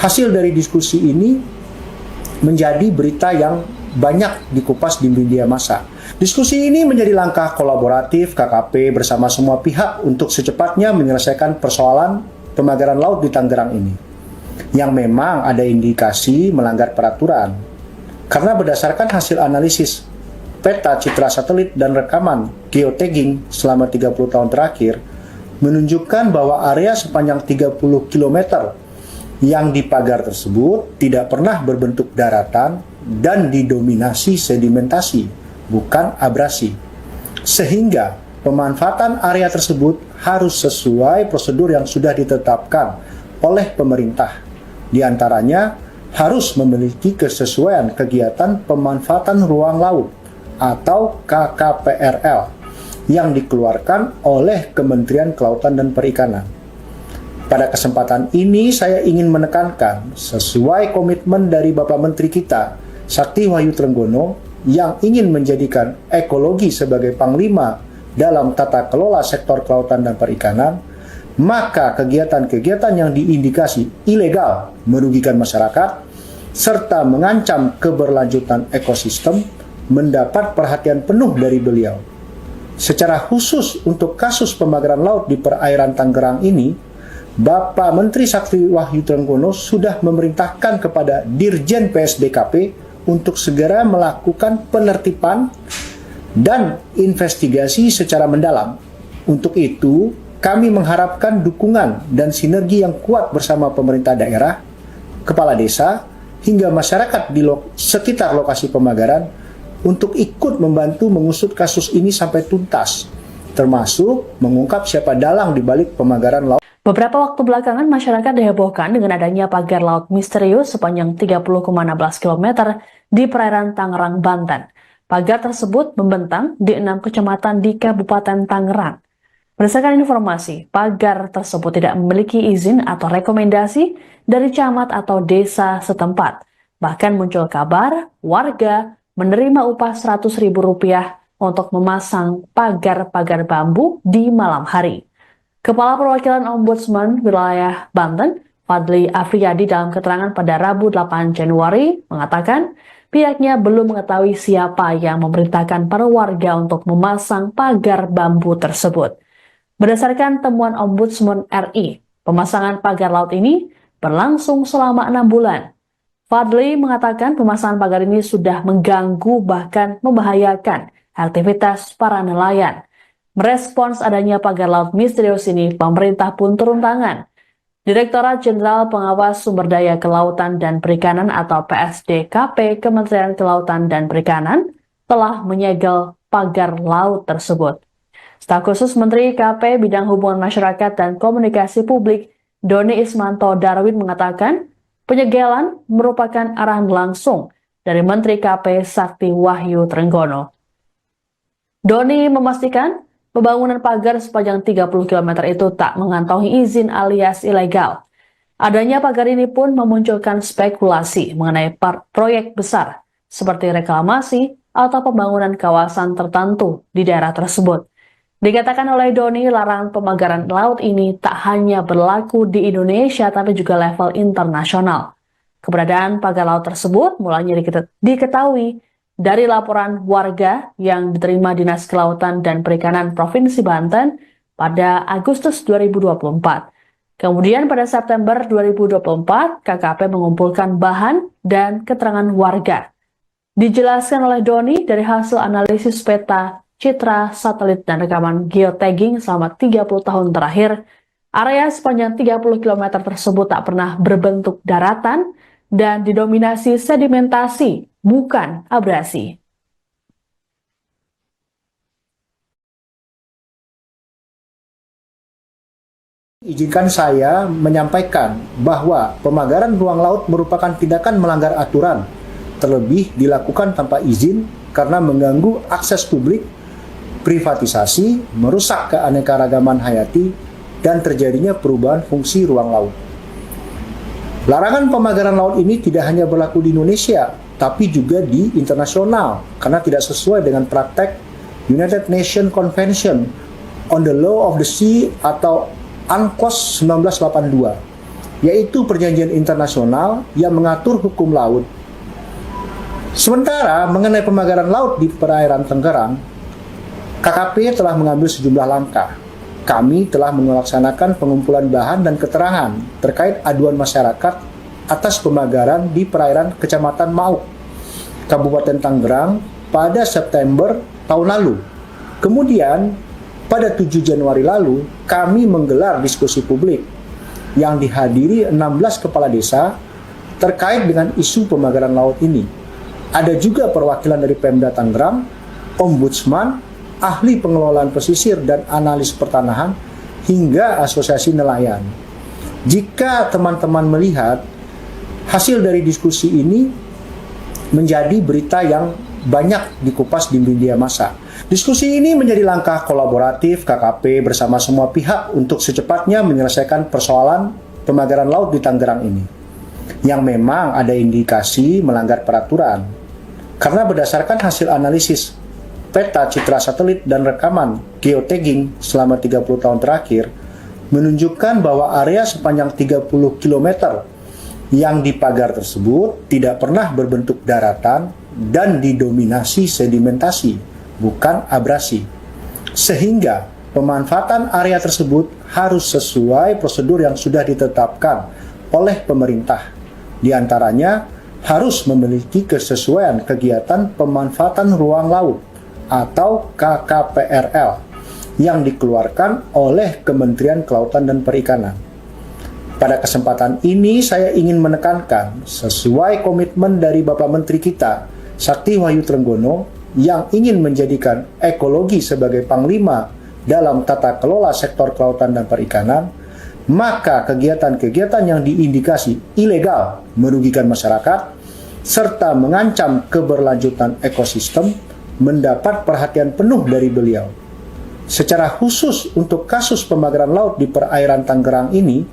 B: hasil dari diskusi ini menjadi berita yang banyak dikupas di media massa. Diskusi ini menjadi langkah kolaboratif KKP bersama semua pihak untuk secepatnya menyelesaikan persoalan pemagaran laut di Tangerang ini, yang memang ada indikasi melanggar peraturan. Karena berdasarkan hasil analisis peta, citra satelit, dan rekaman geotagging selama 30 tahun terakhir, menunjukkan bahwa area sepanjang 30 km yang dipagar tersebut tidak pernah berbentuk daratan dan didominasi sedimentasi, bukan abrasi. Sehingga pemanfaatan area tersebut harus sesuai prosedur yang sudah ditetapkan oleh pemerintah. Di antaranya harus memiliki kesesuaian kegiatan pemanfaatan ruang laut atau KKPRL yang dikeluarkan oleh Kementerian Kelautan dan Perikanan. Pada kesempatan ini saya ingin menekankan sesuai komitmen dari Bapak Menteri kita, Sakti Wahyu Trenggono, yang ingin menjadikan ekologi sebagai panglima dalam tata kelola sektor kelautan dan perikanan, maka kegiatan-kegiatan yang diindikasi ilegal merugikan masyarakat serta mengancam keberlanjutan ekosistem mendapat perhatian penuh dari beliau. Secara khusus untuk kasus pemagaran laut di perairan Tangerang ini, Bapak Menteri Sakti Wahyu Trenggono sudah memerintahkan kepada Dirjen PSDKP untuk segera melakukan penertiban dan investigasi secara mendalam. Untuk itu, kami mengharapkan dukungan dan sinergi yang kuat bersama pemerintah daerah, kepala desa, hingga masyarakat di sekitar lokasi pemagaran untuk ikut membantu mengusut kasus ini sampai tuntas, termasuk mengungkap siapa dalang di balik pemagaran laut.
A: Beberapa waktu belakangan, masyarakat dihebohkan dengan adanya pagar laut misterius sepanjang 30,16 km di perairan Tangerang, Banten. Pagar tersebut membentang di 6 kecamatan di Kabupaten Tangerang. Berdasarkan informasi, pagar tersebut tidak memiliki izin atau rekomendasi dari camat atau desa setempat. Bahkan muncul kabar warga menerima upah Rp100.000 untuk memasang pagar-pagar bambu di malam hari. Kepala Perwakilan Ombudsman Wilayah Banten, Fadli Afriyadi dalam keterangan pada Rabu 8 Januari mengatakan pihaknya belum mengetahui siapa yang memerintahkan para warga untuk memasang pagar bambu tersebut. Berdasarkan temuan Ombudsman RI, pemasangan pagar laut ini berlangsung selama 6 bulan. Fadli mengatakan pemasangan pagar ini sudah mengganggu bahkan membahayakan aktivitas para nelayan. Merespons adanya pagar laut misterius ini, pemerintah pun turun tangan. Direktorat Jenderal Pengawas Sumber Daya Kelautan dan Perikanan atau PSDKP Kementerian Kelautan dan Perikanan telah menyegel pagar laut tersebut. Staf khusus Menteri KP Bidang Hubungan Masyarakat dan Komunikasi Publik Doni Ismanto Darwin mengatakan penyegelan merupakan arahan langsung dari Menteri KP Sakti Wahyu Trenggono. Doni memastikan pembangunan pagar sepanjang 30 km itu tak mengantongi izin alias ilegal. Adanya pagar ini pun memunculkan spekulasi mengenai proyek besar seperti reklamasi atau pembangunan kawasan tertentu di daerah tersebut. Dikatakan oleh Doni, larangan pemagaran laut ini tak hanya berlaku di Indonesia tapi juga level internasional. Keberadaan pagar laut tersebut mulanya diketahui dari laporan warga yang diterima Dinas Kelautan dan Perikanan Provinsi Banten pada Agustus 2024. Kemudian pada September 2024, KKP mengumpulkan bahan dan keterangan warga. Dijelaskan oleh Doni dari hasil analisis peta, citra, satelit, dan rekaman geotagging selama 30 tahun terakhir, area sepanjang 30 km tersebut tak pernah berbentuk daratan dan didominasi sedimentasi, bukan abrasi.
B: Izinkan saya menyampaikan bahwa pemagaran ruang laut merupakan tindakan melanggar aturan, terlebih dilakukan tanpa izin karena mengganggu akses publik, privatisasi, merusak keanekaragaman hayati, dan terjadinya perubahan fungsi ruang laut. Larangan pemagaran laut ini tidak hanya berlaku di Indonesia, tapi juga di internasional, karena tidak sesuai dengan praktek United Nations Convention on the Law of the Sea atau UNCLOS 1982, yaitu perjanjian internasional yang mengatur hukum laut. Sementara mengenai pemagaran laut di perairan Tangerang, KKP telah mengambil sejumlah langkah. Kami telah melaksanakan pengumpulan bahan dan keterangan terkait aduan masyarakat atas pemagaran di perairan Kecamatan Mauk, Kabupaten Tangerang pada September tahun lalu. Kemudian, pada 7 Januari lalu, kami menggelar diskusi publik yang dihadiri 16 kepala desa terkait dengan isu pemagaran laut ini. Ada juga perwakilan dari Pemda Tangerang, Ombudsman, ahli pengelolaan pesisir dan analis pertanahan, hingga asosiasi nelayan. Jika teman-teman melihat hasil dari diskusi ini menjadi berita yang banyak dikupas di media massa. Diskusi ini menjadi langkah kolaboratif KKP bersama semua pihak untuk secepatnya menyelesaikan persoalan pemagaran laut di Tangerang ini, yang memang ada indikasi melanggar peraturan. Karena berdasarkan hasil analisis peta, citra satelit, dan rekaman geotagging selama 30 tahun terakhir, menunjukkan bahwa area sepanjang 30 km yang dipagar tersebut tidak pernah berbentuk daratan dan didominasi sedimentasi, bukan abrasi. Sehingga pemanfaatan area tersebut harus sesuai prosedur yang sudah ditetapkan oleh pemerintah. Di antaranya harus memiliki kesesuaian kegiatan pemanfaatan ruang laut atau KKPRL yang dikeluarkan oleh Kementerian Kelautan dan Perikanan. Pada kesempatan ini saya ingin menekankan sesuai komitmen dari Bapak Menteri kita, Sakti Wahyu Trenggono, yang ingin menjadikan ekologi sebagai panglima dalam tata kelola sektor kelautan dan perikanan, maka kegiatan-kegiatan yang diindikasi ilegal merugikan masyarakat serta mengancam keberlanjutan ekosistem mendapat perhatian penuh dari beliau. Secara khusus untuk kasus pemagaran laut di perairan Tangerang ini,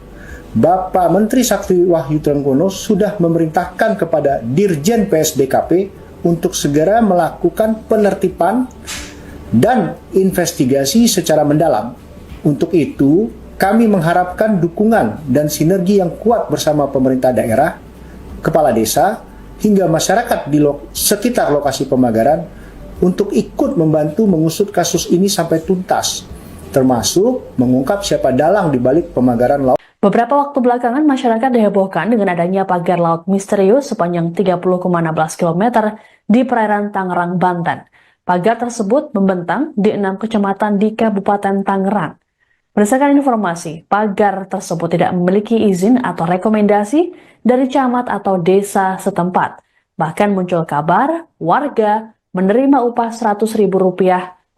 B: Bapak Menteri Sakti Wahyu Trenggono sudah memerintahkan kepada Dirjen PSDKP untuk segera melakukan penertiban dan investigasi secara mendalam. Untuk itu, kami mengharapkan dukungan dan sinergi yang kuat bersama pemerintah daerah, kepala desa, hingga masyarakat di sekitar lokasi pemagaran untuk ikut membantu mengusut kasus ini sampai tuntas, termasuk mengungkap siapa dalang di balik pemagaran laut.
A: Beberapa waktu belakangan, masyarakat dihebohkan dengan adanya pagar laut misterius sepanjang 30,16 km di perairan Tangerang, Banten. Pagar tersebut membentang di 6 kecamatan di Kabupaten Tangerang. Berdasarkan informasi, pagar tersebut tidak memiliki izin atau rekomendasi dari camat atau desa setempat. Bahkan muncul kabar warga menerima upah Rp100.000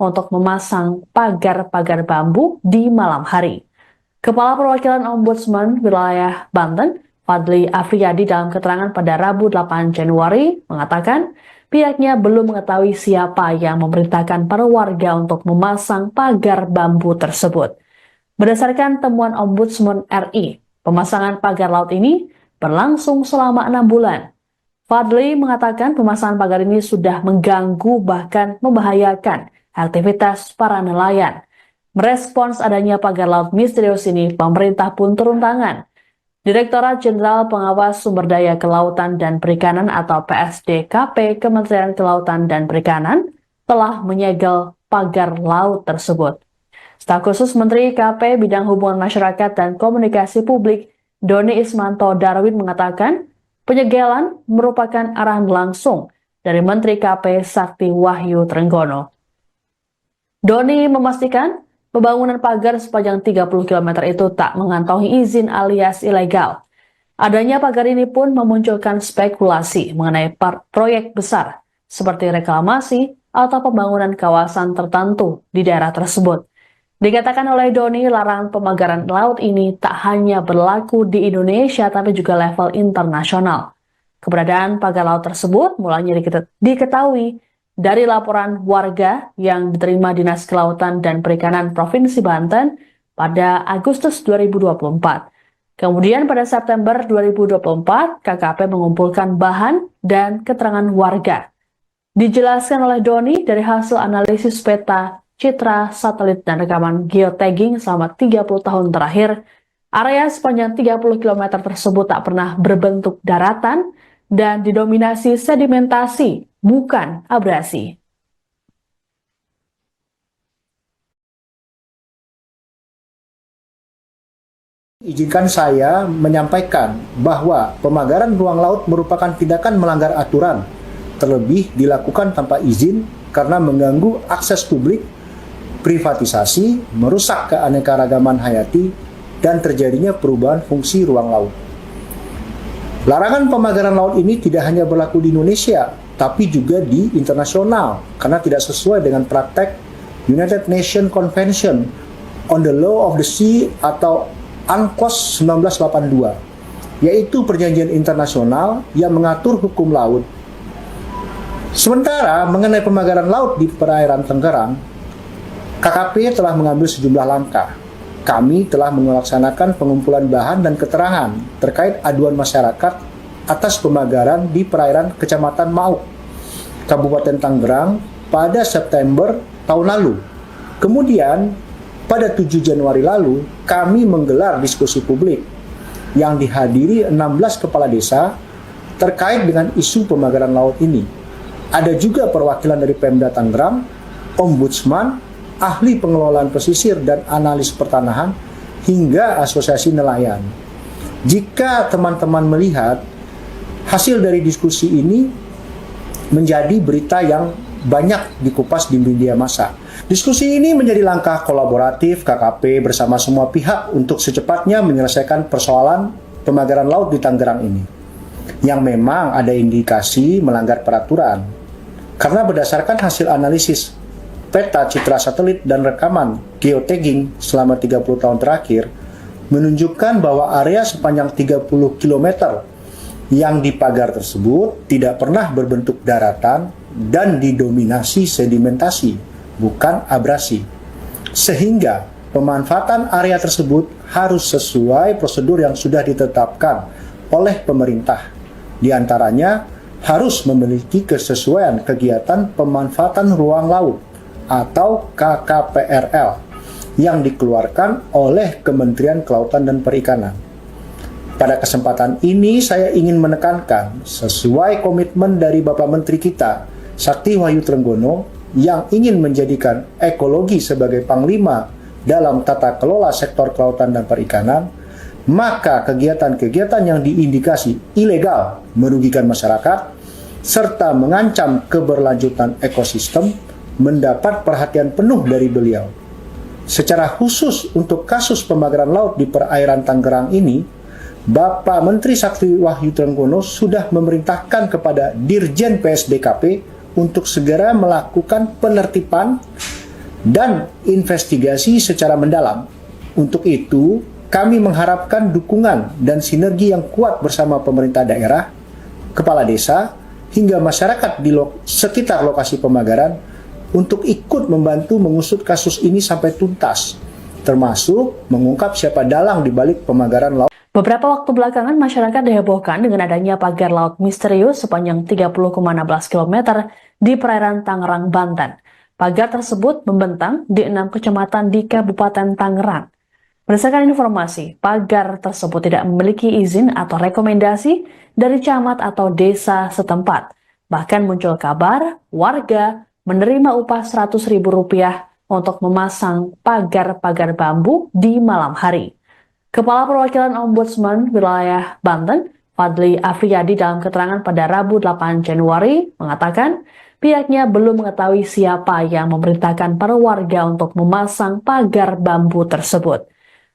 A: untuk memasang pagar-pagar bambu di malam hari. Kepala Perwakilan Ombudsman Wilayah Banten, Fadli Afriyadi, dalam keterangan pada Rabu 8 Januari mengatakan pihaknya belum mengetahui siapa yang memerintahkan para warga untuk memasang pagar bambu tersebut. Berdasarkan temuan Ombudsman RI, pemasangan pagar laut ini berlangsung selama 6 bulan. Fadli mengatakan pemasangan pagar ini sudah mengganggu bahkan membahayakan aktivitas para nelayan. Merespons adanya pagar laut misterius ini, pemerintah pun turun tangan. Direktorat Jenderal Pengawas Sumber Daya Kelautan dan Perikanan atau PSDKP Kementerian Kelautan dan Perikanan telah menyegel pagar laut tersebut. Staf khusus Menteri KP Bidang Hubungan Masyarakat dan Komunikasi Publik, Doni Ismanto Darwin, mengatakan penyegelan merupakan arahan langsung dari Menteri KP Sakti Wahyu Trenggono. Doni memastikan pembangunan pagar sepanjang 30 km itu tak mengantongi izin alias ilegal. Adanya pagar ini pun memunculkan spekulasi mengenai proyek besar seperti reklamasi atau pembangunan kawasan tertentu di daerah tersebut. Dikatakan oleh Doni, larangan pemagaran laut ini tak hanya berlaku di Indonesia tapi juga level internasional. Keberadaan pagar laut tersebut mulanya diketahui dari laporan warga yang diterima Dinas Kelautan dan Perikanan Provinsi Banten pada Agustus 2024. Kemudian pada September 2024, KKP mengumpulkan bahan dan keterangan warga. Dijelaskan oleh Doni dari hasil analisis peta, citra, satelit, dan rekaman geotagging selama 30 tahun terakhir, area sepanjang 30 km tersebut tak pernah berbentuk daratan dan didominasi sedimentasi, bukan abrasi.
B: Izinkan saya menyampaikan bahwa pemagaran ruang laut merupakan tindakan melanggar aturan, terlebih dilakukan tanpa izin karena mengganggu akses publik, privatisasi, merusak keanekaragaman hayati, dan terjadinya perubahan fungsi ruang laut. Larangan pemagaran laut ini tidak hanya berlaku di Indonesia, tapi juga di internasional, karena tidak sesuai dengan praktek United Nations Convention on the Law of the Sea atau UNCLOS 1982, yaitu perjanjian internasional yang mengatur hukum laut. Sementara mengenai pemagaran laut di perairan Tangerang, KKP telah mengambil sejumlah langkah. Kami telah melaksanakan pengumpulan bahan dan keterangan terkait aduan masyarakat atas pemagaran di perairan Kecamatan Mauk, Kabupaten Tangerang pada September tahun lalu. Kemudian, pada 7 Januari lalu, kami menggelar diskusi publik yang dihadiri 16 kepala desa terkait dengan isu pemagaran laut ini. Ada juga perwakilan dari Pemda Tangerang, Ombudsman, ahli pengelolaan pesisir dan analis pertanahan, hingga asosiasi nelayan. Jika teman-teman melihat hasil dari diskusi ini menjadi berita yang banyak dikupas di media massa. Diskusi ini menjadi langkah kolaboratif KKP bersama semua pihak untuk secepatnya menyelesaikan persoalan pemagaran laut di Tangerang ini, yang memang ada indikasi melanggar peraturan. Karena berdasarkan hasil analisis peta, citra satelit, dan rekaman geotagging selama 30 tahun terakhir menunjukkan bahwa area sepanjang 30 km yang dipagar tersebut tidak pernah berbentuk daratan dan didominasi sedimentasi, bukan abrasi. Sehingga pemanfaatan area tersebut harus sesuai prosedur yang sudah ditetapkan oleh pemerintah. Di antaranya harus memiliki kesesuaian kegiatan pemanfaatan ruang laut atau KKPRL yang dikeluarkan oleh Kementerian Kelautan dan Perikanan. Pada kesempatan ini saya ingin menekankan sesuai komitmen dari Bapak Menteri kita, Sakti Wahyu Trenggono, yang ingin menjadikan ekologi sebagai panglima dalam tata kelola sektor kelautan dan perikanan, maka kegiatan-kegiatan yang diindikasi ilegal merugikan masyarakat serta mengancam keberlanjutan ekosistem mendapat perhatian penuh dari beliau. Secara khusus untuk kasus pembakaran laut di perairan Tangerang ini, Bapak Menteri Sakti Wahyu Trenggono sudah memerintahkan kepada Dirjen PSDKP untuk segera melakukan penertiban dan investigasi secara mendalam. Untuk itu, kami mengharapkan dukungan dan sinergi yang kuat bersama pemerintah daerah, kepala desa, hingga masyarakat di sekitar lokasi pembakaran untuk ikut membantu mengusut kasus ini sampai tuntas, termasuk mengungkap siapa dalang di balik pembakaran laut.
A: Beberapa waktu belakangan, masyarakat dihebohkan dengan adanya pagar laut misterius sepanjang 30,16 km di perairan Tangerang, Banten. Pagar tersebut membentang di 6 kecamatan di Kabupaten Tangerang. Berdasarkan informasi, pagar tersebut tidak memiliki izin atau rekomendasi dari camat atau desa setempat. Bahkan muncul kabar warga menerima upah Rp100.000 untuk memasang pagar-pagar bambu di malam hari. Kepala Perwakilan Ombudsman Wilayah Banten, Fadli Afriyadi, dalam keterangan pada Rabu 8 Januari mengatakan pihaknya belum mengetahui siapa yang memerintahkan para warga untuk memasang pagar bambu tersebut.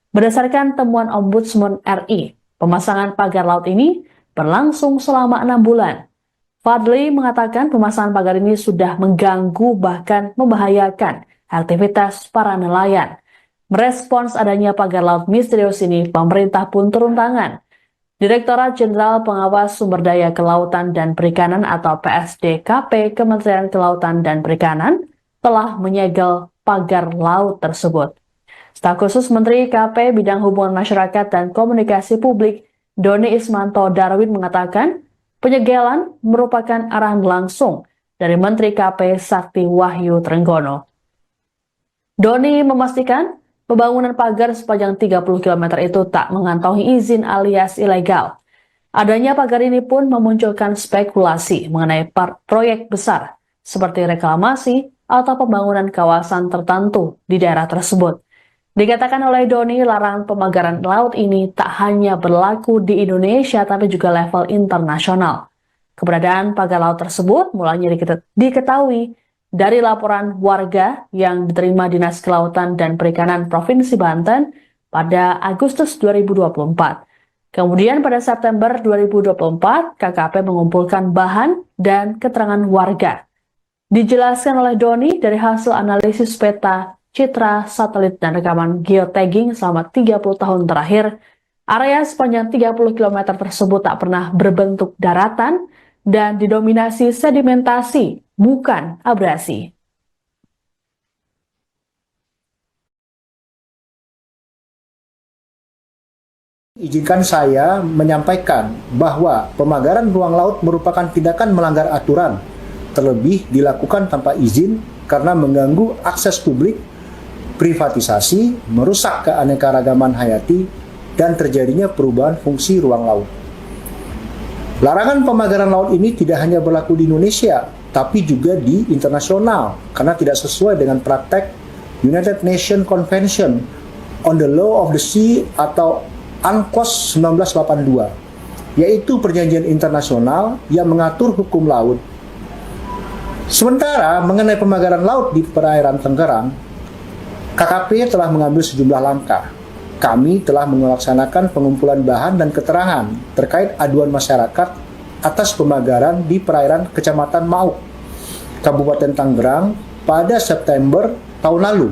A: Berdasarkan temuan Ombudsman RI, pemasangan pagar laut ini berlangsung selama 6 bulan. Fadli mengatakan pemasangan pagar ini sudah mengganggu bahkan membahayakan aktivitas para nelayan. Merespons adanya pagar laut misterius ini, pemerintah pun turun tangan. Direktorat Jenderal Pengawas Sumber Daya Kelautan dan Perikanan atau PSDKP Kementerian Kelautan dan Perikanan telah menyegel pagar laut tersebut. Staf khusus Menteri KP Bidang Hubungan Masyarakat dan Komunikasi Publik, Doni Ismanto Darwin, mengatakan penyegelan merupakan arahan langsung dari Menteri KP Sakti Wahyu Trenggono. Doni memastikan pembangunan pagar sepanjang 30 km itu tak mengantongi izin alias ilegal. Adanya pagar ini pun memunculkan spekulasi mengenai proyek besar seperti reklamasi atau pembangunan kawasan tertentu di daerah tersebut. Dikatakan oleh Doni, larangan pemagaran laut ini tak hanya berlaku di Indonesia tapi juga level internasional. Keberadaan pagar laut tersebut mulanya diketahui dari laporan warga yang diterima Dinas Kelautan dan Perikanan Provinsi Banten pada Agustus 2024. Kemudian pada September 2024, KKP mengumpulkan bahan dan keterangan warga. Dijelaskan oleh Doni dari hasil analisis peta, citra, satelit, dan rekaman geotagging selama 30 tahun terakhir, area sepanjang 30 km tersebut tak pernah berbentuk daratan dan didominasi sedimentasi, bukan abrasi.
B: Izinkan saya menyampaikan bahwa pemagaran ruang laut merupakan tindakan melanggar aturan, terlebih dilakukan tanpa izin karena mengganggu akses publik, privatisasi, merusak keanekaragaman hayati, dan terjadinya perubahan fungsi ruang laut. Larangan pemagaran laut ini tidak hanya berlaku di Indonesia, tapi juga di internasional, karena tidak sesuai dengan praktek United Nations Convention on the Law of the Sea atau UNCLOS 1982, yaitu perjanjian internasional yang mengatur hukum laut. Sementara mengenai pemagaran laut di perairan Tangerang, KKP telah mengambil sejumlah langkah. Kami telah melaksanakan pengumpulan bahan dan keterangan terkait aduan masyarakat atas pemagaran di perairan Kecamatan Mauk, Kabupaten Tangerang pada September tahun lalu.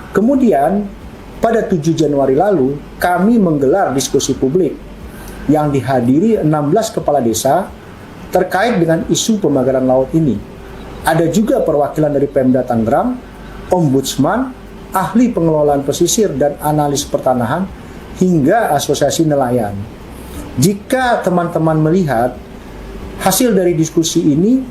B: Kemudian, pada 7 Januari lalu, kami menggelar diskusi publik yang dihadiri 16 kepala desa terkait dengan isu pemagaran laut ini. Ada juga perwakilan dari Pemda Tangerang, Ombudsman, ahli pengelolaan pesisir dan analis pertanahan, hingga asosiasi nelayan. Jika teman-teman melihat hasil dari diskusi ini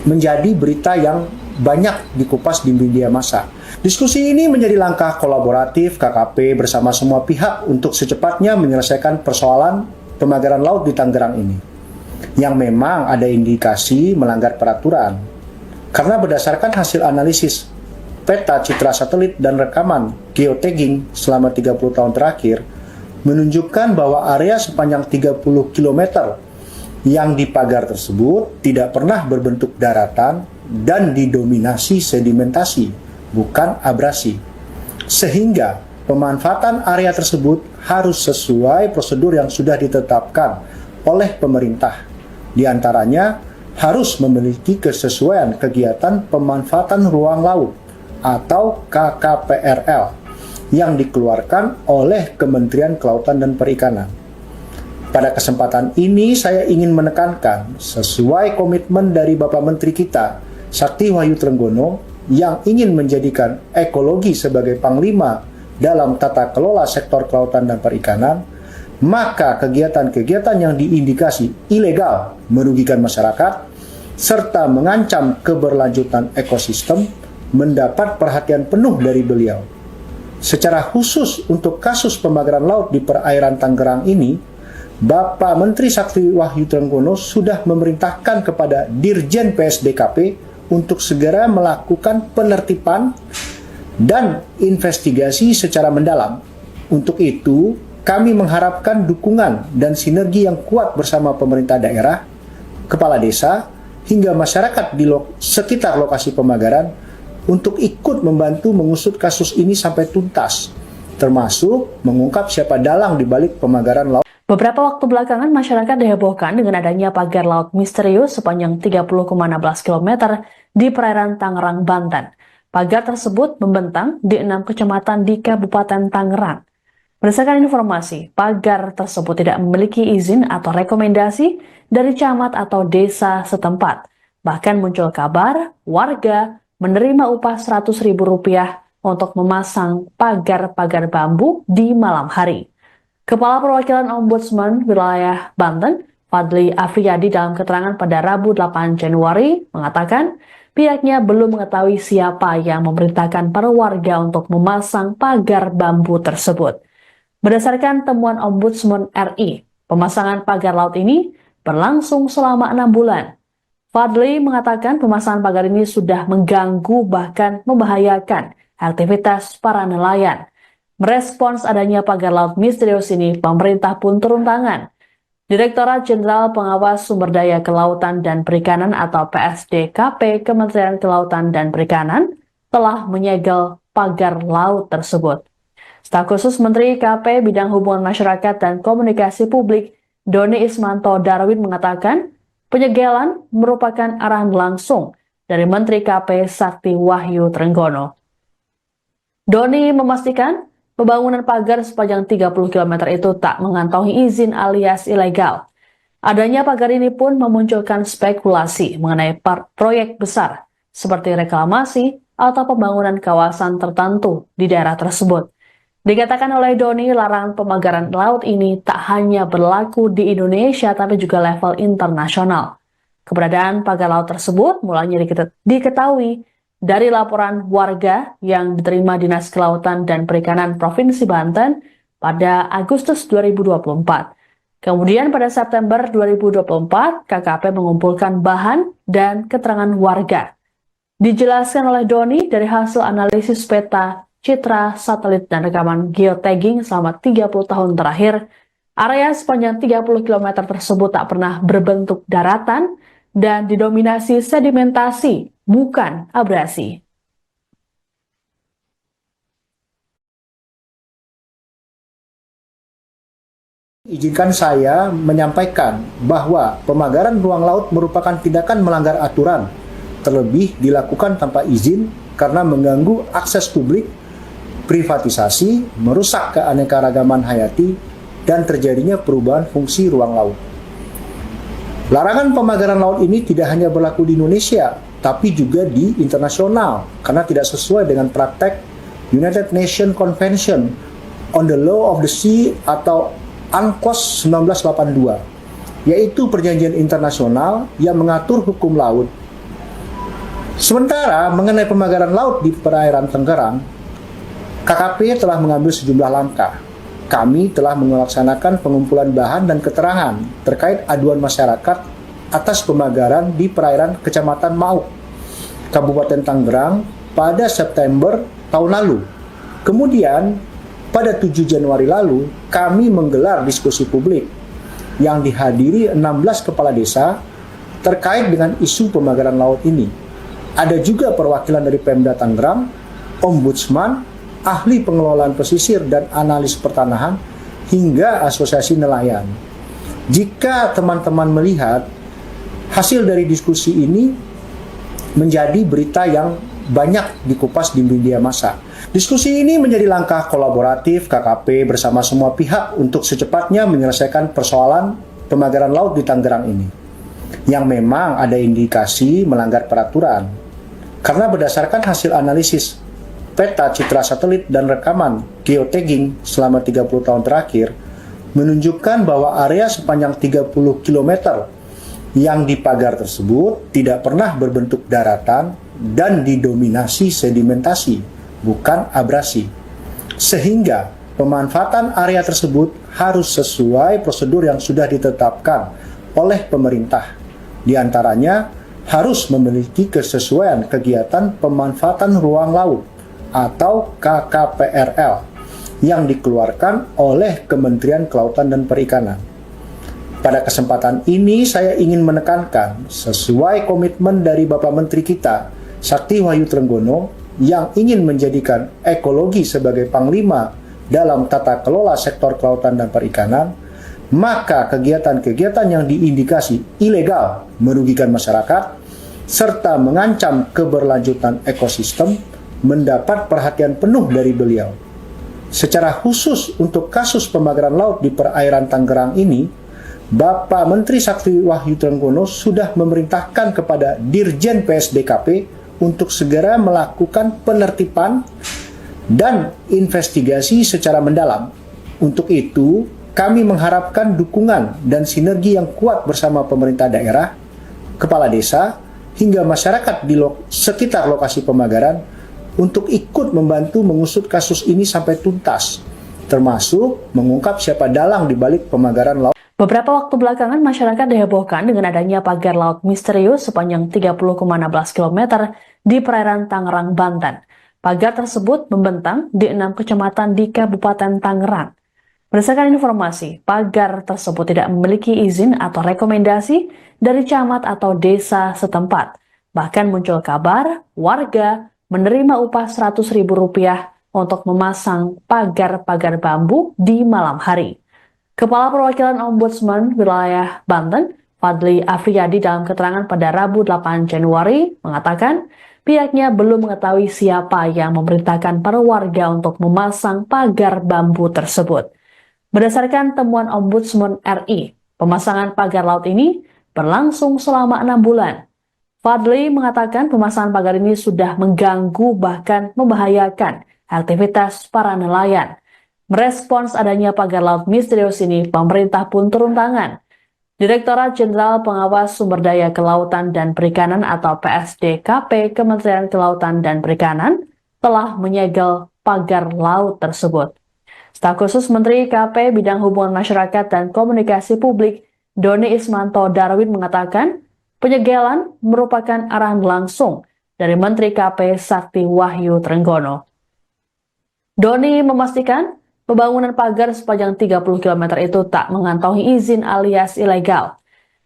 B: menjadi berita yang banyak dikupas di media massa. Diskusi ini menjadi langkah kolaboratif KKP bersama semua pihak untuk secepatnya menyelesaikan persoalan pemagaran laut di Tangerang ini, yang memang ada indikasi melanggar peraturan. Karena berdasarkan hasil analisis peta citra satelit dan rekaman geotagging selama 30 tahun terakhir, menunjukkan bahwa area sepanjang 30 km yang dipagar tersebut tidak pernah berbentuk daratan dan didominasi sedimentasi, bukan abrasi. Sehingga pemanfaatan area tersebut harus sesuai prosedur yang sudah ditetapkan oleh pemerintah. Di antaranya harus memiliki kesesuaian kegiatan pemanfaatan ruang laut atau KKPRL yang dikeluarkan oleh Kementerian Kelautan dan Perikanan. Pada kesempatan ini saya ingin menekankan sesuai komitmen dari Bapak Menteri kita, Sakti Wahyu Trenggono, yang ingin menjadikan ekologi sebagai panglima dalam tata kelola sektor kelautan dan perikanan, maka kegiatan-kegiatan yang diindikasi ilegal merugikan masyarakat serta mengancam keberlanjutan ekosistem mendapat perhatian penuh dari beliau. Secara khusus untuk kasus pemagaran laut di perairan Tangerang ini, Bapak Menteri Sakti Wahyu Trenggono sudah memerintahkan kepada Dirjen PSDKP untuk segera melakukan penertiban dan investigasi secara mendalam. Untuk itu, kami mengharapkan dukungan dan sinergi yang kuat bersama pemerintah daerah, kepala desa, hingga masyarakat di sekitar lokasi pemagaran untuk ikut membantu mengusut kasus ini sampai tuntas, termasuk mengungkap siapa dalang di balik pemagaran laut.
A: Beberapa waktu belakangan, masyarakat dihebohkan dengan adanya pagar laut misterius sepanjang 30,16 km di perairan Tangerang, Banten. Pagar tersebut membentang di 6 kecamatan di Kabupaten Tangerang. Berdasarkan informasi, pagar tersebut tidak memiliki izin atau rekomendasi dari camat atau desa setempat. Bahkan muncul kabar warga menerima upah Rp100.000 untuk memasang pagar-pagar bambu di malam hari. Kepala Perwakilan Ombudsman Wilayah Banten, Fadli Afriyadi, dalam keterangan pada Rabu 8 Januari mengatakan pihaknya belum mengetahui siapa yang memerintahkan para warga untuk memasang pagar bambu tersebut. Berdasarkan temuan Ombudsman RI, pemasangan pagar laut ini berlangsung selama 6 bulan. Fadli mengatakan pemasangan pagar ini sudah mengganggu bahkan membahayakan aktivitas para nelayan. Merespons adanya pagar laut misterius ini, pemerintah pun turun tangan. Direktorat Jenderal Pengawas Sumber Daya Kelautan dan Perikanan atau PSDKP Kementerian Kelautan dan Perikanan telah menyegel pagar laut tersebut. Staf khusus Menteri KP Bidang Hubungan Masyarakat dan Komunikasi Publik, Doni Ismanto Darwin, mengatakan penyegelan merupakan arahan langsung dari Menteri KP Sakti Wahyu Trenggono. Doni memastikan pembangunan pagar sepanjang 30 km itu tak mengantongi izin alias ilegal. Adanya pagar ini pun memunculkan spekulasi mengenai proyek besar seperti reklamasi atau pembangunan kawasan tertentu di daerah tersebut. Dikatakan oleh Doni, larangan pemagaran laut ini tak hanya berlaku di Indonesia tapi juga level internasional. Keberadaan pagar laut tersebut mulanya diketahui dari laporan warga yang diterima Dinas Kelautan dan Perikanan Provinsi Banten pada Agustus 2024. Kemudian pada September 2024, KKP mengumpulkan bahan dan keterangan warga. Dijelaskan oleh Doni dari hasil analisis peta, citra, satelit, dan rekaman geotagging selama 30 tahun terakhir, area sepanjang 30 km tersebut tak pernah berbentuk daratan dan didominasi sedimentasi, bukan abrasi.
B: Izinkan saya menyampaikan bahwa pemagaran ruang laut merupakan tindakan melanggar aturan, terlebih dilakukan tanpa izin karena mengganggu akses publik, privatisasi, merusak keanekaragaman hayati, dan terjadinya perubahan fungsi ruang laut. Larangan pemagaran laut ini tidak hanya berlaku di Indonesia, tapi juga di internasional, karena tidak sesuai dengan praktek United Nations Convention on the Law of the Sea atau UNCLOS 1982, yaitu perjanjian internasional yang mengatur hukum laut. Sementara mengenai pemagaran laut di perairan Tangerang, KKP telah mengambil sejumlah langkah. Kami telah melaksanakan pengumpulan bahan dan keterangan terkait aduan masyarakat atas pemagaran di perairan Kecamatan Mauk, Kabupaten Tangerang pada September tahun lalu. Kemudian, pada 7 Januari lalu, kami menggelar diskusi publik yang dihadiri 16 kepala desa terkait dengan isu pemagaran laut ini. Ada juga perwakilan dari Pemda Tangerang, Ombudsman, ahli pengelolaan pesisir dan analis pertanahan, hingga asosiasi nelayan. Jika teman-teman melihat hasil dari diskusi ini menjadi berita yang banyak dikupas di media massa. Diskusi ini menjadi langkah kolaboratif KKP bersama semua pihak untuk secepatnya menyelesaikan persoalan pemagaran laut di Tangerang ini, yang memang ada indikasi melanggar peraturan. Karena berdasarkan hasil analisis peta citra satelit dan rekaman geotagging selama 30 tahun terakhir menunjukkan bahwa area sepanjang 30 km yang dipagar tersebut tidak pernah berbentuk daratan dan didominasi sedimentasi, bukan abrasi. Sehingga pemanfaatan area tersebut harus sesuai prosedur yang sudah ditetapkan oleh pemerintah. Di antaranya harus memiliki kesesuaian kegiatan pemanfaatan ruang laut atau KKPRL yang dikeluarkan oleh Kementerian Kelautan dan Perikanan. Pada kesempatan ini saya ingin menekankan sesuai komitmen dari Bapak Menteri kita, Sakti Wahyu Trenggono, yang ingin menjadikan ekologi sebagai panglima dalam tata kelola sektor kelautan dan perikanan, maka kegiatan-kegiatan yang diindikasi ilegal merugikan masyarakat serta mengancam keberlanjutan ekosistem mendapat perhatian penuh dari beliau. Secara khusus untuk kasus pemagaran laut di perairan Tangerang ini, Bapak Menteri Sakti Wahyu Trenggono sudah memerintahkan kepada Dirjen PSDKP untuk segera melakukan penertiban dan investigasi secara mendalam. Untuk itu, kami mengharapkan dukungan dan sinergi yang kuat bersama pemerintah daerah, kepala desa, hingga masyarakat di sekitar lokasi pemagaran untuk ikut membantu mengusut kasus ini sampai tuntas, termasuk mengungkap siapa dalang di balik pemagaran laut.
A: Beberapa waktu belakangan, masyarakat dihebohkan dengan adanya pagar laut misterius sepanjang 30,16 km di perairan Tangerang, Banten. Pagar tersebut membentang di 6 kecamatan di Kabupaten Tangerang. Berdasarkan informasi, pagar tersebut tidak memiliki izin atau rekomendasi dari camat atau desa setempat. Bahkan muncul kabar warga menerima upah Rp100.000 untuk memasang pagar-pagar bambu di malam hari. Kepala Perwakilan Ombudsman Wilayah Banten, Fadli Afriyadi, dalam keterangan pada Rabu 8 Januari mengatakan pihaknya belum mengetahui siapa yang memerintahkan para warga untuk memasang pagar bambu tersebut. Berdasarkan temuan Ombudsman RI, pemasangan pagar laut ini berlangsung selama 6 bulan. Fadli mengatakan pemasangan pagar ini sudah mengganggu bahkan membahayakan aktivitas para nelayan. Merespons adanya pagar laut misterius ini, pemerintah pun turun tangan. Direktorat Jenderal Pengawas Sumber Daya Kelautan dan Perikanan atau PSDKP Kementerian Kelautan dan Perikanan telah menyegel pagar laut tersebut. Staf khusus Menteri KP Bidang Hubungan Masyarakat dan Komunikasi Publik, Doni Ismanto Darwin, mengatakan penyegelan merupakan arahan langsung dari Menteri KP Sakti Wahyu Trenggono. Doni memastikan pembangunan pagar sepanjang 30 km itu tak mengantongi izin alias ilegal.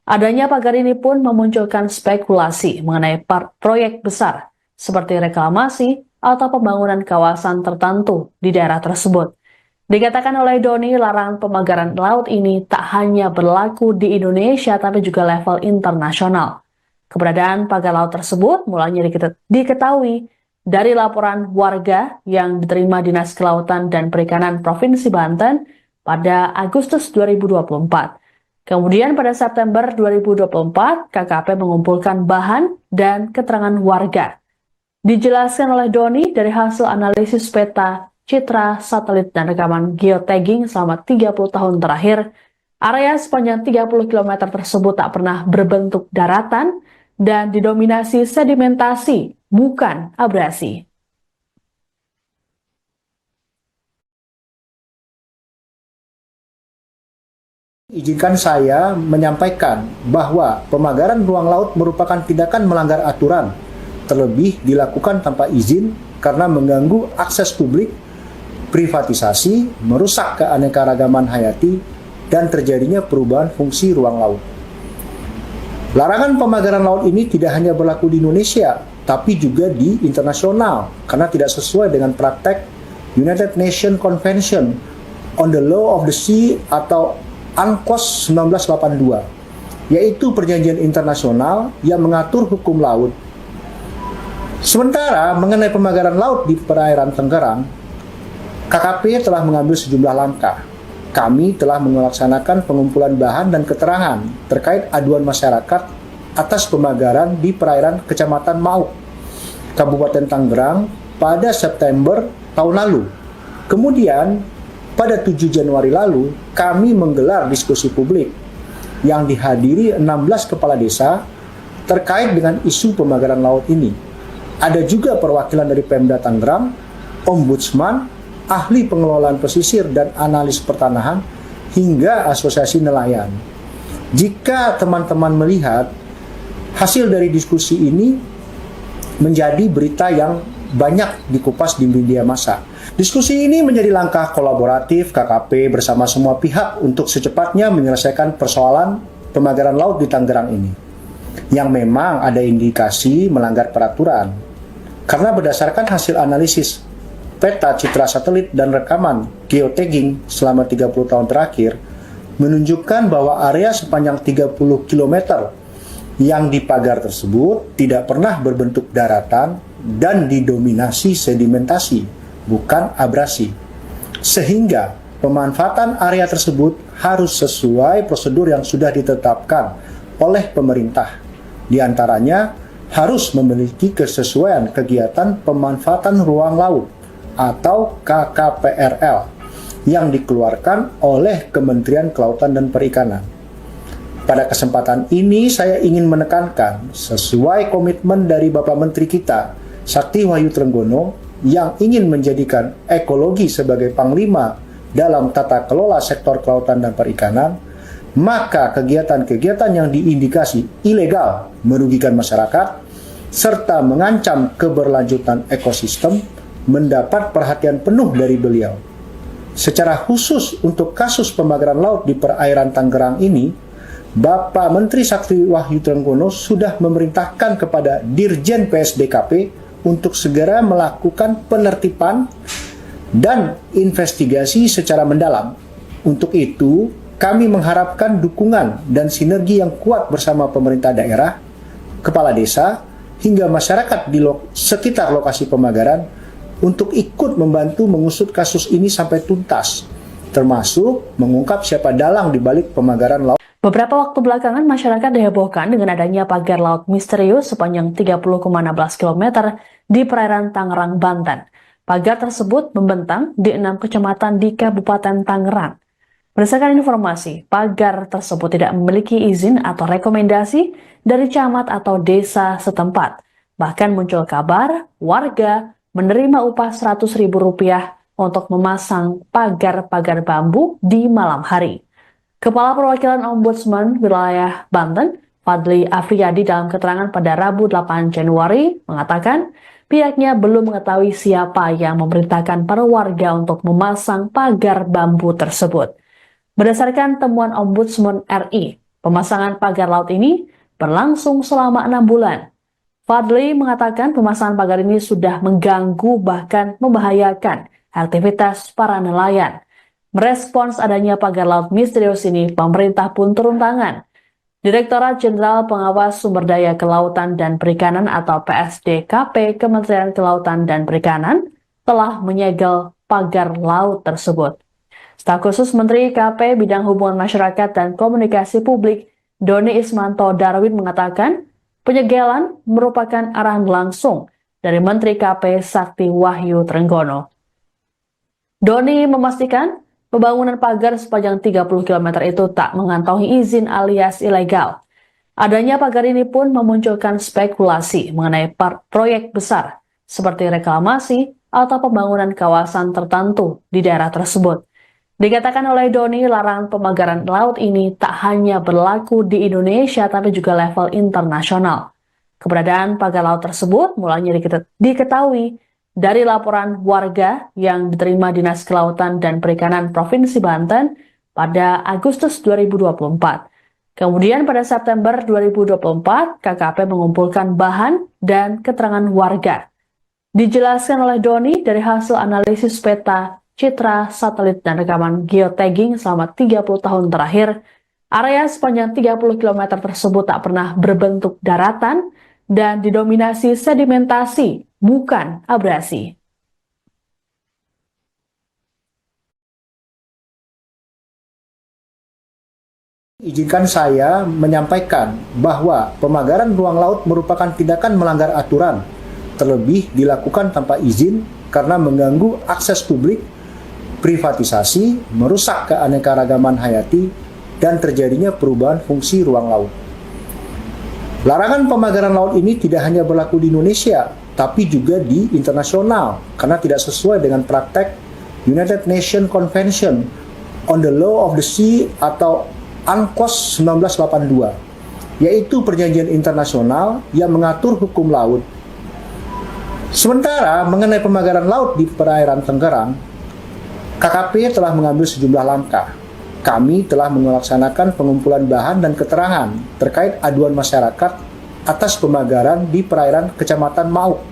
A: Adanya pagar ini pun memunculkan spekulasi mengenai proyek besar seperti reklamasi atau pembangunan kawasan tertentu di daerah tersebut. Dikatakan oleh Doni, larangan pemagaran laut ini tak hanya berlaku di Indonesia tapi juga level internasional. Keberadaan pagar laut tersebut mulanya diketahui dari laporan warga yang diterima Dinas Kelautan dan Perikanan Provinsi Banten pada Agustus 2024. Kemudian pada September 2024, KKP mengumpulkan bahan dan keterangan warga. Dijelaskan oleh Doni dari hasil analisis peta citra satelit dan rekaman geotagging selama 30 tahun terakhir, area sepanjang 30 km tersebut tak pernah berbentuk daratan dan didominasi sedimentasi, bukan abrasi.
B: Izinkan saya menyampaikan bahwa pemagaran ruang laut merupakan tindakan melanggar aturan, terlebih dilakukan tanpa izin karena mengganggu akses publik, privatisasi, merusak keanekaragaman hayati, dan terjadinya perubahan fungsi ruang laut. Larangan pemagaran laut ini tidak hanya berlaku di Indonesia, tapi juga di internasional, karena tidak sesuai dengan praktek United Nations Convention on the Law of the Sea atau UNCLOS 1982, yaitu perjanjian internasional yang mengatur hukum laut. Sementara mengenai pemagaran laut di perairan Tangerang, KKP telah mengambil sejumlah langkah. Kami telah melaksanakan pengumpulan bahan dan keterangan terkait aduan masyarakat atas pemagaran di perairan Kecamatan Mauk, Kabupaten Tangerang pada September tahun lalu. Kemudian, pada 7 Januari lalu, kami menggelar diskusi publik yang dihadiri 16 kepala desa terkait dengan isu pemagaran laut ini. Ada juga perwakilan dari Pemda Tangerang, Ombudsman, ahli pengelolaan pesisir dan analis pertanahan, hingga asosiasi nelayan. Jika teman-teman melihat hasil dari diskusi ini menjadi berita yang banyak dikupas di media massa. Diskusi ini menjadi langkah kolaboratif KKP bersama semua pihak untuk secepatnya menyelesaikan persoalan pemagaran laut di Tangerang ini, yang memang ada indikasi melanggar peraturan. Karena berdasarkan hasil analisis peta citra satelit dan rekaman geotagging selama 30 tahun terakhir, menunjukkan bahwa area sepanjang 30 km yang dipagar tersebut tidak pernah berbentuk daratan dan didominasi sedimentasi, bukan abrasi. Sehingga pemanfaatan area tersebut harus sesuai prosedur yang sudah ditetapkan oleh pemerintah. Di antaranya harus memiliki kesesuaian kegiatan pemanfaatan ruang laut atau KKPRL yang dikeluarkan oleh Kementerian Kelautan dan Perikanan. Pada kesempatan ini saya ingin menekankan sesuai komitmen dari Bapak Menteri kita, Sakti Wahyu Trenggono, yang ingin menjadikan ekologi sebagai panglima dalam tata kelola sektor kelautan dan perikanan, maka kegiatan-kegiatan yang diindikasi ilegal merugikan masyarakat serta mengancam keberlanjutan ekosistem mendapat perhatian penuh dari beliau. Secara khusus untuk kasus pemagaran laut di perairan Tangerang ini, Bapak Menteri Sakti Wahyu Trenggono sudah memerintahkan kepada Dirjen PSDKP untuk segera melakukan penertiban dan investigasi secara mendalam. Untuk itu, kami mengharapkan dukungan dan sinergi yang kuat bersama pemerintah daerah, kepala desa, hingga masyarakat di sekitar lokasi pemagaran untuk ikut membantu mengusut kasus ini sampai tuntas, termasuk mengungkap siapa dalang di balik pemagaran laut.
A: Beberapa waktu belakangan, masyarakat dihebohkan dengan adanya pagar laut misterius sepanjang 30,16 km di perairan Tangerang, Banten. Pagar tersebut membentang di 6 kecamatan di Kabupaten Tangerang. Berdasarkan informasi, pagar tersebut tidak memiliki izin atau rekomendasi dari camat atau desa setempat. Bahkan muncul kabar warga menerima upah Rp100.000 untuk memasang pagar-pagar bambu di malam hari. Kepala Perwakilan Ombudsman Wilayah Banten, Fadli Afriyadi, dalam keterangan pada Rabu 8 Januari mengatakan pihaknya belum mengetahui siapa yang memerintahkan para warga untuk memasang pagar bambu tersebut. Berdasarkan temuan Ombudsman RI, pemasangan pagar laut ini berlangsung selama 6 bulan. Fadli mengatakan pemasangan pagar ini sudah mengganggu bahkan membahayakan aktivitas para nelayan. Merespons adanya pagar laut misterius ini, pemerintah pun turun tangan. Direktorat Jenderal Pengawas Sumber Daya Kelautan dan Perikanan atau PSDKP Kementerian Kelautan dan Perikanan telah menyegel pagar laut tersebut. Staf khusus Menteri KP Bidang Hubungan Masyarakat dan Komunikasi Publik, Doni Ismanto Darwin, mengatakan penyegelan merupakan arahan langsung dari Menteri KP Sakti Wahyu Trenggono. Doni memastikan pembangunan pagar sepanjang 30 km itu tak mengantongi izin alias ilegal. Adanya pagar ini pun memunculkan spekulasi mengenai proyek besar seperti reklamasi atau pembangunan kawasan tertentu di daerah tersebut. Dikatakan oleh Doni, larangan pemagaran laut ini tak hanya berlaku di Indonesia tapi juga level internasional. Keberadaan pagar laut tersebut mulanya diketahui dari laporan warga yang diterima Dinas Kelautan dan Perikanan Provinsi Banten pada Agustus 2024. Kemudian pada September 2024, KKP mengumpulkan bahan dan keterangan warga. Dijelaskan oleh Doni dari hasil analisis peta, citra, satelit, dan rekaman geotagging selama 30 tahun terakhir, area sepanjang 30 km tersebut tak pernah berbentuk daratan dan didominasi sedimentasi, bukan abrasi.
B: Izinkan saya menyampaikan bahwa pemagaran ruang laut merupakan tindakan melanggar aturan, terlebih dilakukan tanpa izin karena mengganggu akses publik, privatisasi, merusak keanekaragaman hayati, dan terjadinya perubahan fungsi ruang laut. Larangan pemagaran laut ini tidak hanya berlaku di Indonesia, tapi juga di internasional karena tidak sesuai dengan praktek United Nations Convention on the Law of the Sea atau UNCLOS 1982, yaitu perjanjian internasional yang mengatur hukum laut. Sementara mengenai pemagaran laut di perairan Tangerang, KKP telah mengambil sejumlah langkah. Kami telah melaksanakan pengumpulan bahan dan keterangan terkait aduan masyarakat atas pemagaran di perairan Kecamatan Mauk,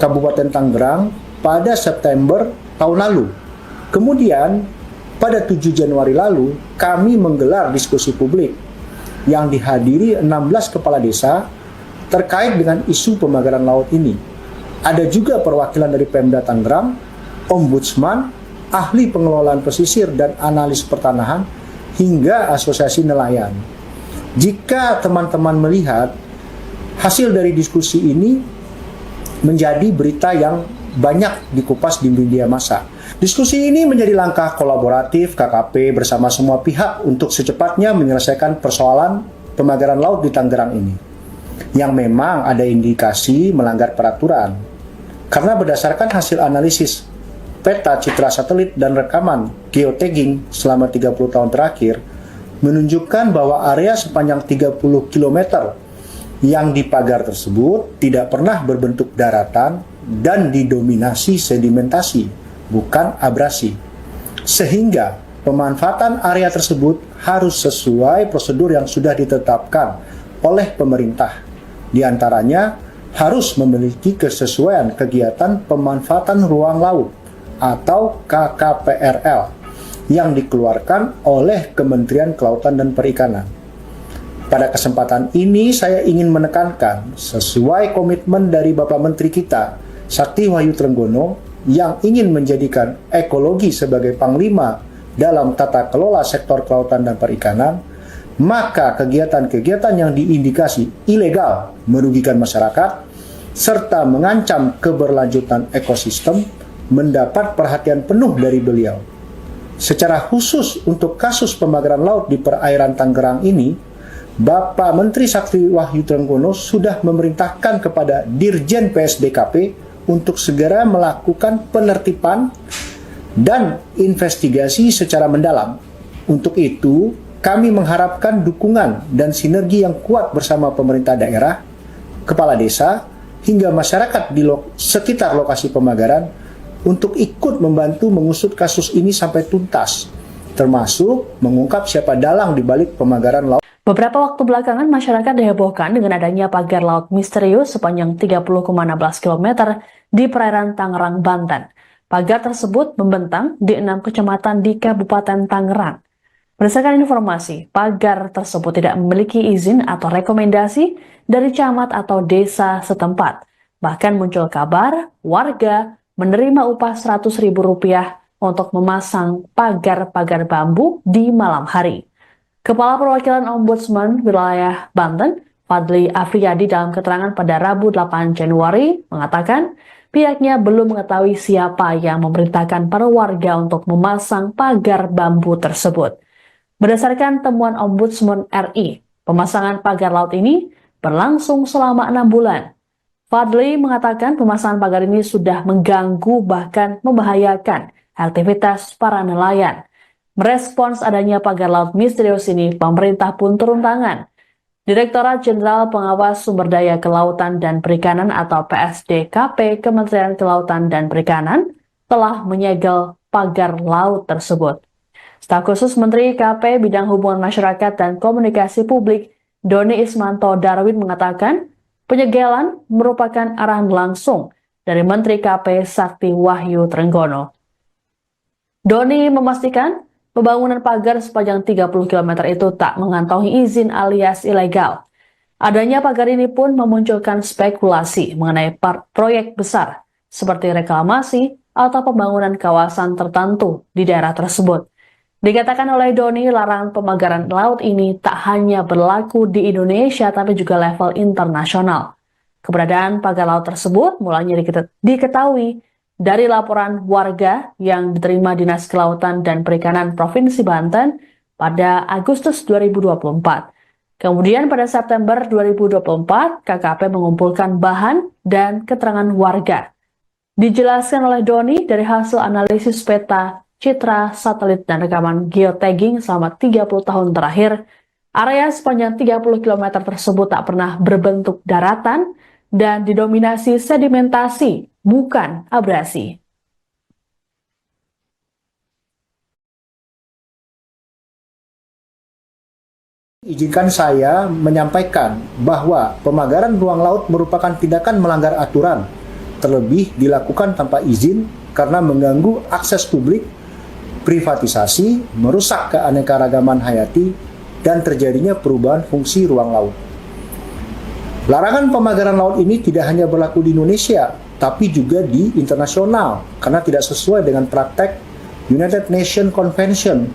B: Kabupaten Tangerang pada September tahun lalu. Kemudian, pada 7 Januari lalu, kami menggelar diskusi publik yang dihadiri 16 kepala desa terkait dengan isu pemagaran laut ini. Ada juga perwakilan dari Pemda Tangerang, Ombudsman, ahli pengelolaan pesisir dan analis pertanahan, hingga asosiasi nelayan. Jika teman-teman melihat hasil dari diskusi ini menjadi berita yang banyak dikupas di media massa. Diskusi ini menjadi langkah kolaboratif KKP bersama semua pihak untuk secepatnya menyelesaikan persoalan pemagaran laut di Tangerang ini, yang memang ada indikasi melanggar peraturan. Karena berdasarkan hasil analisis peta citra satelit dan rekaman geotagging selama 30 tahun terakhir, menunjukkan bahwa area sepanjang 30 km yang dipagar tersebut tidak pernah berbentuk daratan dan didominasi sedimentasi, bukan abrasi. Sehingga pemanfaatan area tersebut harus sesuai prosedur yang sudah ditetapkan oleh pemerintah. Di antaranya harus memiliki kesesuaian kegiatan pemanfaatan ruang laut atau KKPRL yang dikeluarkan oleh Kementerian Kelautan dan Perikanan. Pada kesempatan ini saya ingin menekankan sesuai komitmen dari Bapak Menteri kita, Sakti Wahyu Trenggono, yang ingin menjadikan ekologi sebagai panglima dalam tata kelola sektor kelautan dan perikanan, maka kegiatan-kegiatan yang diindikasi ilegal merugikan masyarakat serta mengancam keberlanjutan ekosistem mendapat perhatian penuh dari beliau. Secara khusus untuk kasus pemagaran laut di perairan Tangerang ini, Bapak Menteri Sakti Wahyu Trenggono sudah memerintahkan kepada Dirjen PSDKP untuk segera melakukan penertiban dan investigasi secara mendalam. Untuk itu, kami mengharapkan dukungan dan sinergi yang kuat bersama pemerintah daerah, kepala desa, hingga masyarakat di sekitar lokasi pemagaran untuk ikut membantu mengusut kasus ini sampai tuntas, termasuk mengungkap siapa dalang di balik pemagaran laut.
A: Beberapa waktu belakangan, masyarakat dihebohkan dengan adanya pagar laut misterius sepanjang 30,16 km di perairan Tangerang, Banten. Pagar tersebut membentang di 6 kecamatan di Kabupaten Tangerang. Berdasarkan informasi, pagar tersebut tidak memiliki izin atau rekomendasi dari camat atau desa setempat. Bahkan muncul kabar warga menerima upah Rp100.000 untuk memasang pagar-pagar bambu di malam hari. Kepala Perwakilan Ombudsman Wilayah Banten, Fadli Afriyadi, dalam keterangan pada Rabu 8 Januari mengatakan pihaknya belum mengetahui siapa yang memerintahkan para warga untuk memasang pagar bambu tersebut. Berdasarkan temuan Ombudsman RI, Pemasangan pagar laut ini berlangsung selama 6 bulan. Fadli mengatakan pemasangan pagar ini sudah mengganggu bahkan membahayakan aktivitas para nelayan. Merespons adanya pagar laut misterius ini, pemerintah pun turun tangan. Direktorat Jenderal Pengawas Sumber Daya Kelautan dan Perikanan atau PSDKP Kementerian Kelautan dan Perikanan telah menyegel pagar laut tersebut. Staf khusus Menteri KP Bidang Hubungan Masyarakat dan Komunikasi Publik Doni Ismanto Darwin mengatakan penyegelan merupakan arahan langsung dari Menteri KP Sakti Wahyu Trenggono. Doni memastikan pembangunan pagar sepanjang 30 km itu tak mengantongi izin alias ilegal. Adanya pagar ini pun memunculkan spekulasi mengenai proyek besar seperti reklamasi atau pembangunan kawasan tertentu di daerah tersebut. Dikatakan oleh Doni, larangan pemagaran laut ini tak hanya berlaku di Indonesia tapi juga level internasional. Keberadaan pagar laut tersebut mulanya diketahui dari laporan warga yang diterima Dinas Kelautan dan Perikanan Provinsi Banten pada Agustus 2024. Kemudian pada September 2024, KKP mengumpulkan bahan dan keterangan warga. Dijelaskan oleh Doni dari hasil analisis peta, citra, satelit, dan rekaman geotagging selama 30 tahun terakhir, area sepanjang 30 km tersebut tak pernah berbentuk daratan dan didominasi sedimentasi, bukan abrasi.
B: Izinkan saya menyampaikan bahwa pemagaran ruang laut merupakan tindakan melanggar aturan, terlebih dilakukan tanpa izin karena mengganggu akses publik, privatisasi, merusak keanekaragaman hayati, dan terjadinya perubahan fungsi ruang laut. Larangan pemagaran laut ini tidak hanya berlaku di Indonesia, tapi juga di internasional, karena tidak sesuai dengan praktek United Nations Convention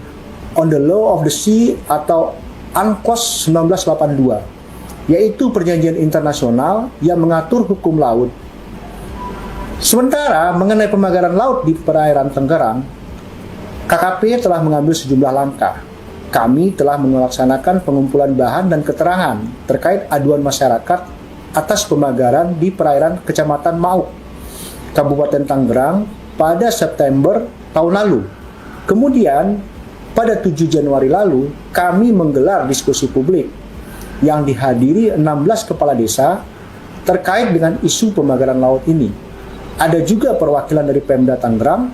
B: on the Law of the Sea atau UNCLOS 1982, yaitu perjanjian internasional yang mengatur hukum laut. Sementara mengenai pemagaran laut di perairan Tangerang, KKP telah mengambil sejumlah langkah. Kami telah melaksanakan pengumpulan bahan dan keterangan terkait aduan masyarakat atas pemagaran di perairan Kecamatan Mauk, Kabupaten Tangerang pada September tahun lalu. Kemudian, pada 7 Januari lalu, kami menggelar diskusi publik yang dihadiri 16 kepala desa terkait dengan isu pemagaran laut ini. Ada juga perwakilan dari Pemda Tangerang,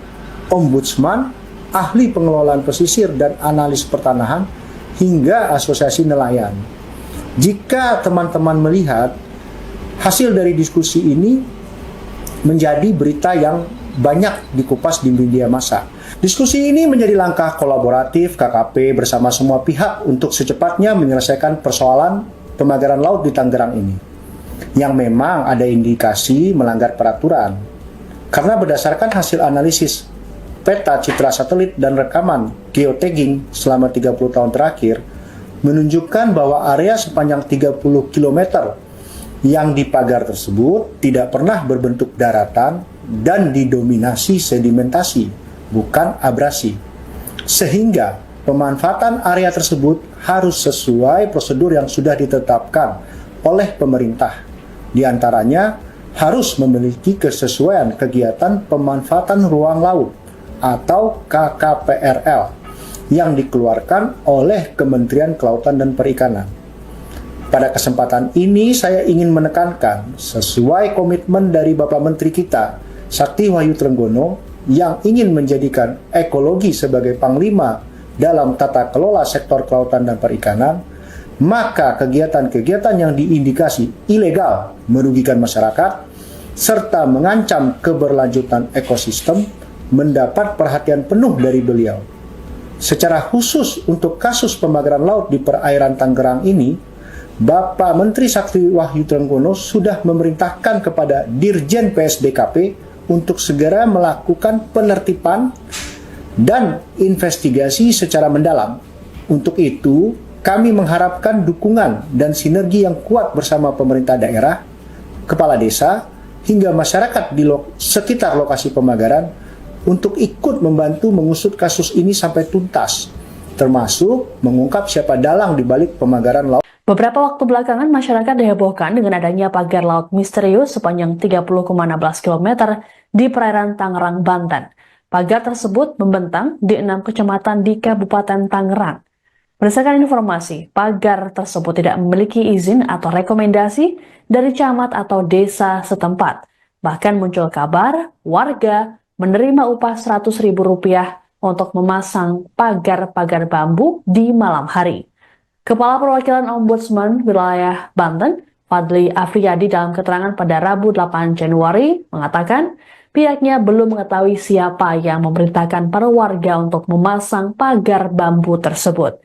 B: Ombudsman, ahli pengelolaan pesisir dan analis pertanahan, hingga asosiasi nelayan. Jika teman-teman melihat hasil dari diskusi ini menjadi berita yang banyak dikupas di media massa. Diskusi ini menjadi langkah kolaboratif KKP bersama semua pihak untuk secepatnya menyelesaikan persoalan pemagaran laut di Tangerang ini, yang memang ada indikasi melanggar peraturan. Karena berdasarkan hasil analisis peta citra satelit dan rekaman geotagging selama 30 tahun terakhir menunjukkan bahwa area sepanjang 30 km yang dipagar tersebut tidak pernah berbentuk daratan dan didominasi sedimentasi, bukan abrasi. Sehingga pemanfaatan area tersebut harus sesuai prosedur yang sudah ditetapkan oleh pemerintah. Di antaranya harus memiliki kesesuaian kegiatan pemanfaatan ruang laut atau KKPRL yang dikeluarkan oleh Kementerian Kelautan dan Perikanan. Pada kesempatan ini saya ingin menekankan sesuai komitmen dari Bapak Menteri kita, Sakti Wahyu Trenggono, yang ingin menjadikan ekologi sebagai panglima dalam tata kelola sektor kelautan dan perikanan, maka kegiatan-kegiatan yang diindikasi ilegal merugikan masyarakat serta mengancam keberlanjutan ekosistem mendapat perhatian penuh dari beliau. Secara khusus untuk kasus pemagaran laut di perairan Tangerang ini, Bapak Menteri Sakti Wahyu Trenggono sudah memerintahkan kepada Dirjen PSDKP untuk segera melakukan penertiban dan investigasi secara mendalam. Untuk itu, kami mengharapkan dukungan dan sinergi yang kuat bersama pemerintah daerah, kepala desa, hingga masyarakat di sekitar lokasi pemagaran untuk ikut membantu mengusut kasus ini sampai tuntas, termasuk mengungkap siapa dalang di balik pemagaran laut.
A: Beberapa waktu belakangan masyarakat dihebohkan dengan adanya pagar laut misterius sepanjang 30,16 km di perairan Tangerang, Banten. Pagar tersebut membentang di 6 kecamatan di Kabupaten Tangerang. Berdasarkan informasi, pagar tersebut tidak memiliki izin atau rekomendasi dari camat atau desa setempat. Bahkan muncul kabar warga menerima upah Rp100.000 untuk memasang pagar-pagar bambu di malam hari. Kepala Perwakilan Ombudsman Wilayah Banten, Fadli Afriyadi, dalam keterangan pada Rabu 8 Januari mengatakan pihaknya belum mengetahui siapa yang memerintahkan para warga untuk memasang pagar bambu tersebut.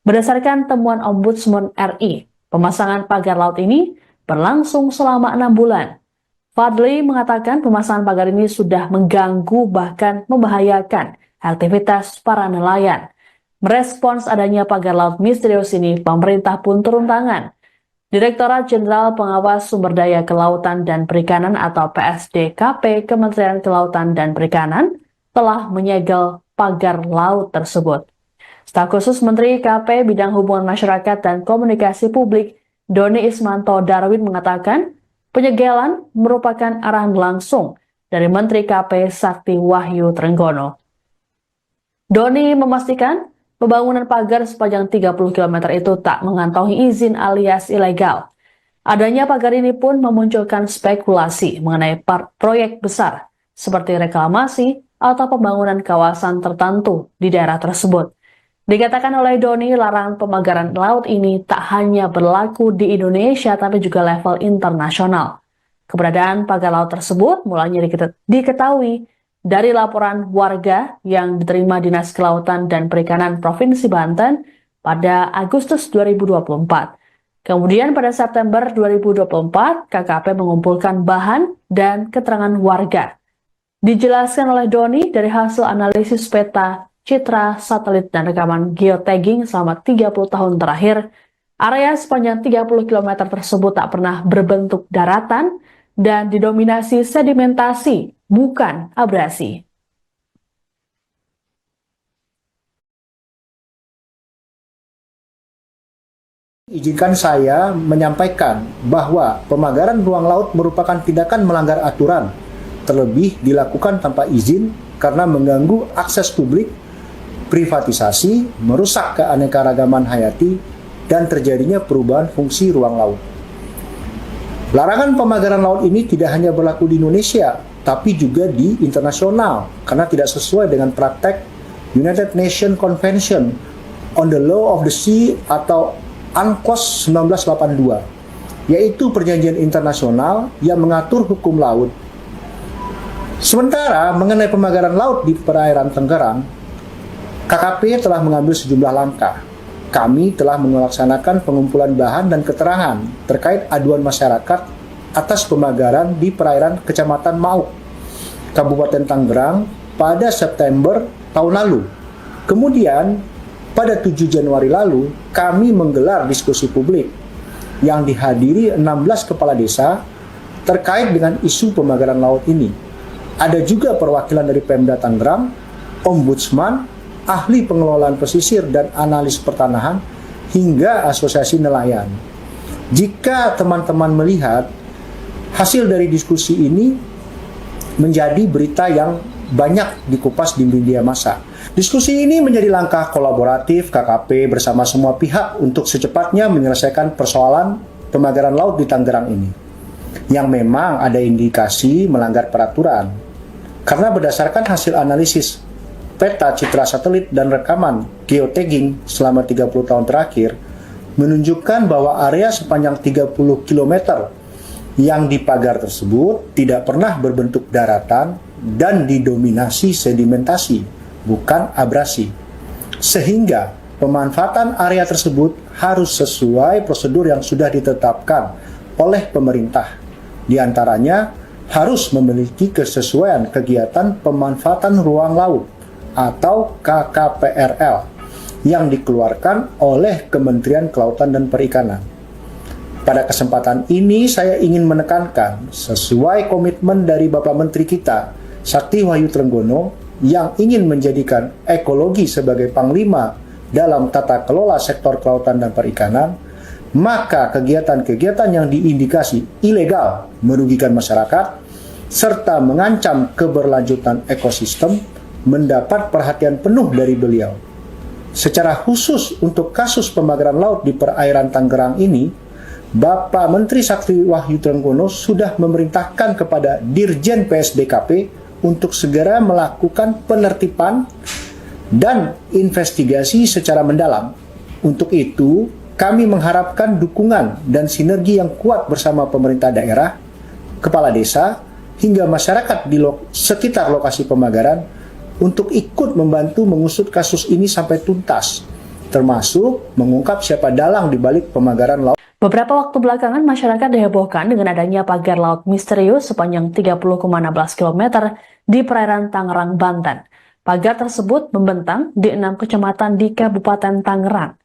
A: Berdasarkan temuan Ombudsman RI, pemasangan pagar laut ini berlangsung selama 6 bulan. Fadli mengatakan pemasangan pagar ini sudah mengganggu bahkan membahayakan aktivitas para nelayan. Merespons adanya pagar laut misterius ini, pemerintah pun turun tangan. Direktorat Jenderal Pengawas Sumber Daya Kelautan dan Perikanan atau PSDKP Kementerian Kelautan dan Perikanan telah menyegel pagar laut tersebut. Staf khusus Menteri KP Bidang Hubungan Masyarakat dan Komunikasi Publik, Doni Ismanto Darwin, mengatakan penyegelan merupakan arahan langsung dari Menteri KP Sakti Wahyu Trenggono. Doni memastikan pembangunan pagar sepanjang 30 km itu tak mengantongi izin alias ilegal. Adanya pagar ini pun memunculkan spekulasi mengenai proyek besar seperti reklamasi atau pembangunan kawasan tertentu di daerah tersebut. Dikatakan oleh Doni, larangan pemagaran laut ini tak hanya berlaku di Indonesia tapi juga level internasional. Keberadaan pagar laut tersebut mulanya diketahui dari laporan warga yang diterima Dinas Kelautan dan Perikanan Provinsi Banten pada Agustus 2024. Kemudian pada September 2024, KKP mengumpulkan bahan dan keterangan warga. Dijelaskan oleh Doni dari hasil analisis peta, citra, satelit, dan rekaman geotagging selama 30 tahun terakhir, area sepanjang 30 km tersebut tak pernah berbentuk daratan dan didominasi sedimentasi, bukan abrasi.
B: Izinkan saya menyampaikan bahwa pemagaran ruang laut merupakan tindakan melanggar aturan, terlebih dilakukan tanpa izin karena mengganggu akses publik, privatisasi, merusak keanekaragaman hayati, dan terjadinya perubahan fungsi ruang laut. Larangan pemagaran laut ini tidak hanya berlaku di Indonesia, tapi juga di internasional, karena tidak sesuai dengan praktek United Nations Convention on the Law of the Sea atau UNCLOS 1982, yaitu perjanjian internasional yang mengatur hukum laut. Sementara mengenai pemagaran laut di perairan Tangerang, KKP telah mengambil sejumlah langkah. Kami telah melaksanakan pengumpulan bahan dan keterangan terkait aduan masyarakat atas pemagaran di perairan Kecamatan Mauk, Kabupaten Tangerang pada September tahun lalu. Kemudian, pada 7 Januari lalu, kami menggelar diskusi publik yang dihadiri 16 kepala desa terkait dengan isu pemagaran laut ini. Ada juga perwakilan dari Pemda Tangerang, Ombudsman, ahli pengelolaan pesisir dan analis pertanahan, hingga asosiasi nelayan. Jika teman-teman melihat hasil dari diskusi ini menjadi berita yang banyak dikupas di media massa. Diskusi ini menjadi langkah kolaboratif KKP bersama semua pihak untuk secepatnya menyelesaikan persoalan pemagaran laut di Tangerang ini, yang memang ada indikasi melanggar peraturan. Karena berdasarkan hasil analisis peta, citra satelit, dan rekaman geotagging selama 30 tahun terakhir menunjukkan bahwa area sepanjang 30 km yang dipagar tersebut tidak pernah berbentuk daratan dan didominasi sedimentasi, bukan abrasi. Sehingga pemanfaatan area tersebut harus sesuai prosedur yang sudah ditetapkan oleh pemerintah. Di antaranya harus memiliki kesesuaian kegiatan pemanfaatan ruang laut atau KKPRL yang dikeluarkan oleh Kementerian Kelautan dan Perikanan. Pada kesempatan ini saya ingin menekankan sesuai komitmen dari Bapak Menteri kita, Sakti Wahyu Trenggono, yang ingin menjadikan ekologi sebagai panglima dalam tata kelola sektor kelautan dan perikanan, maka kegiatan-kegiatan yang diindikasi ilegal merugikan masyarakat serta mengancam keberlanjutan ekosistem mendapat perhatian penuh dari beliau. Secara khusus untuk kasus pembakaran laut di perairan Tangerang ini, Bapak Menteri Sakti Wahyu Trenggono sudah memerintahkan kepada Dirjen PSDKP untuk segera melakukan penertiban dan investigasi secara mendalam. Untuk itu, kami mengharapkan dukungan dan sinergi yang kuat bersama pemerintah daerah, kepala desa, hingga masyarakat di sekitar lokasi pembakaran untuk ikut membantu mengusut kasus ini sampai tuntas, termasuk mengungkap siapa dalang di balik pembakaran laut.
A: Beberapa waktu belakangan, masyarakat dihebohkan dengan adanya pagar laut misterius sepanjang 30,16 km di perairan Tangerang, Banten. Pagar tersebut membentang di 6 kecamatan di Kabupaten Tangerang.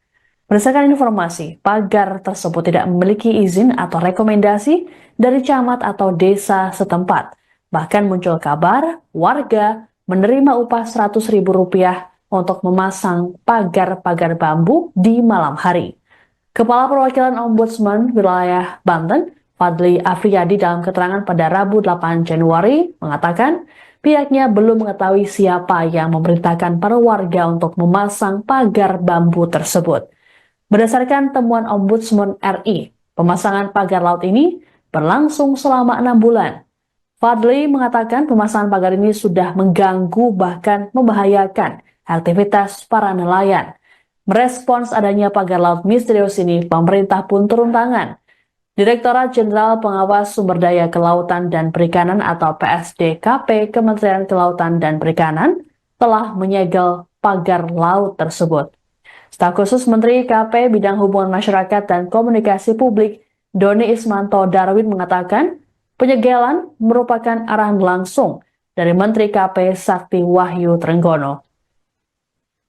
A: Berdasarkan informasi, pagar tersebut tidak memiliki izin atau rekomendasi dari camat atau desa setempat. Bahkan muncul kabar warga menerima upah Rp100.000 untuk memasang pagar-pagar bambu di malam hari. Kepala Perwakilan Ombudsman Wilayah Banten, Fadli Afriyadi, dalam keterangan pada Rabu 8 Januari mengatakan pihaknya belum mengetahui siapa yang memerintahkan para warga untuk memasang pagar bambu tersebut. Berdasarkan temuan Ombudsman RI, pemasangan pagar laut ini berlangsung selama 6 bulan. Fadli mengatakan pemasangan pagar ini sudah mengganggu bahkan membahayakan aktivitas para nelayan. Merespons adanya pagar laut misterius ini, pemerintah pun turun tangan. Direktorat Jenderal Pengawas Sumber Daya Kelautan dan Perikanan atau PSDKP Kementerian Kelautan dan Perikanan telah menyegel pagar laut tersebut. Staf khusus Menteri KP Bidang Hubungan Masyarakat dan Komunikasi Publik Doni Ismanto Darwin mengatakan penyegelan merupakan arahan langsung dari Menteri KP Sakti Wahyu Trenggono.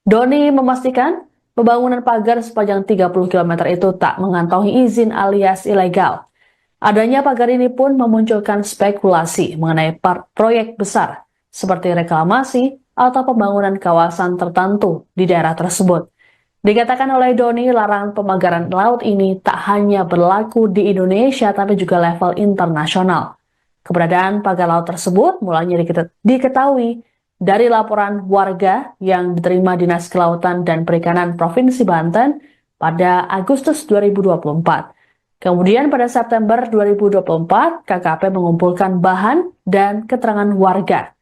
A: Doni memastikan pembangunan pagar sepanjang 30 km itu tak mengantongi izin alias ilegal. Adanya pagar ini pun memunculkan spekulasi mengenai proyek besar seperti reklamasi atau pembangunan kawasan tertentu di daerah tersebut. Dikatakan oleh Doni, larangan pemagaran laut ini tak hanya berlaku di Indonesia tapi juga level internasional. Keberadaan pagar laut tersebut mulanya diketahui dari laporan warga yang diterima Dinas Kelautan dan Perikanan Provinsi Banten pada Agustus 2024. Kemudian pada September 2024, KKP mengumpulkan bahan dan keterangan warga.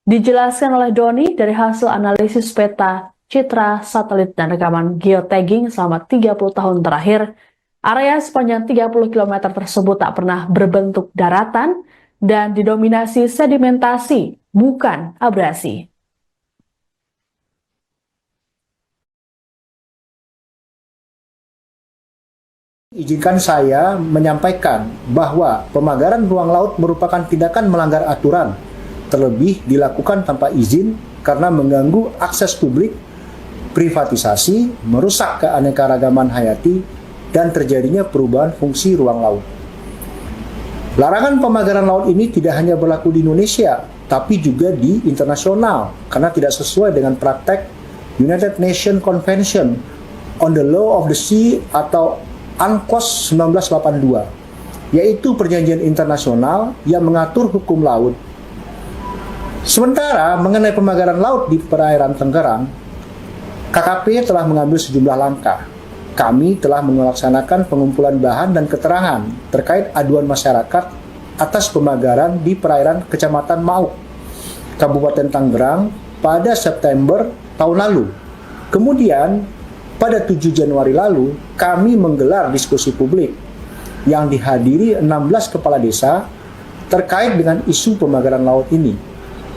A: Dijelaskan oleh Doni dari hasil analisis peta citra satelit dan rekaman geotagging selama 30 tahun terakhir, area sepanjang 30 km tersebut tak pernah berbentuk daratan dan didominasi sedimentasi, bukan abrasi.
B: Izinkan saya menyampaikan bahwa pemagaran ruang laut merupakan tindakan melanggar aturan, terlebih dilakukan tanpa izin karena mengganggu akses publik, privatisasi, merusak keanekaragaman hayati, dan terjadinya perubahan fungsi ruang laut. Larangan pemagaran laut ini tidak hanya berlaku di Indonesia, tapi juga di internasional, karena tidak sesuai dengan praktek United Nations Convention on the Law of the Sea atau UNCLOS 1982, yaitu perjanjian internasional yang mengatur hukum laut. Sementara mengenai pemagaran laut di perairan Tangerang, KKP telah mengambil sejumlah langkah. Kami telah melaksanakan pengumpulan bahan dan keterangan terkait aduan masyarakat atas pemagaran di perairan Kecamatan Mauk, Kabupaten Tangerang pada September tahun lalu. Kemudian, pada 7 Januari lalu, kami menggelar diskusi publik yang dihadiri 16 kepala desa terkait dengan isu pemagaran laut ini.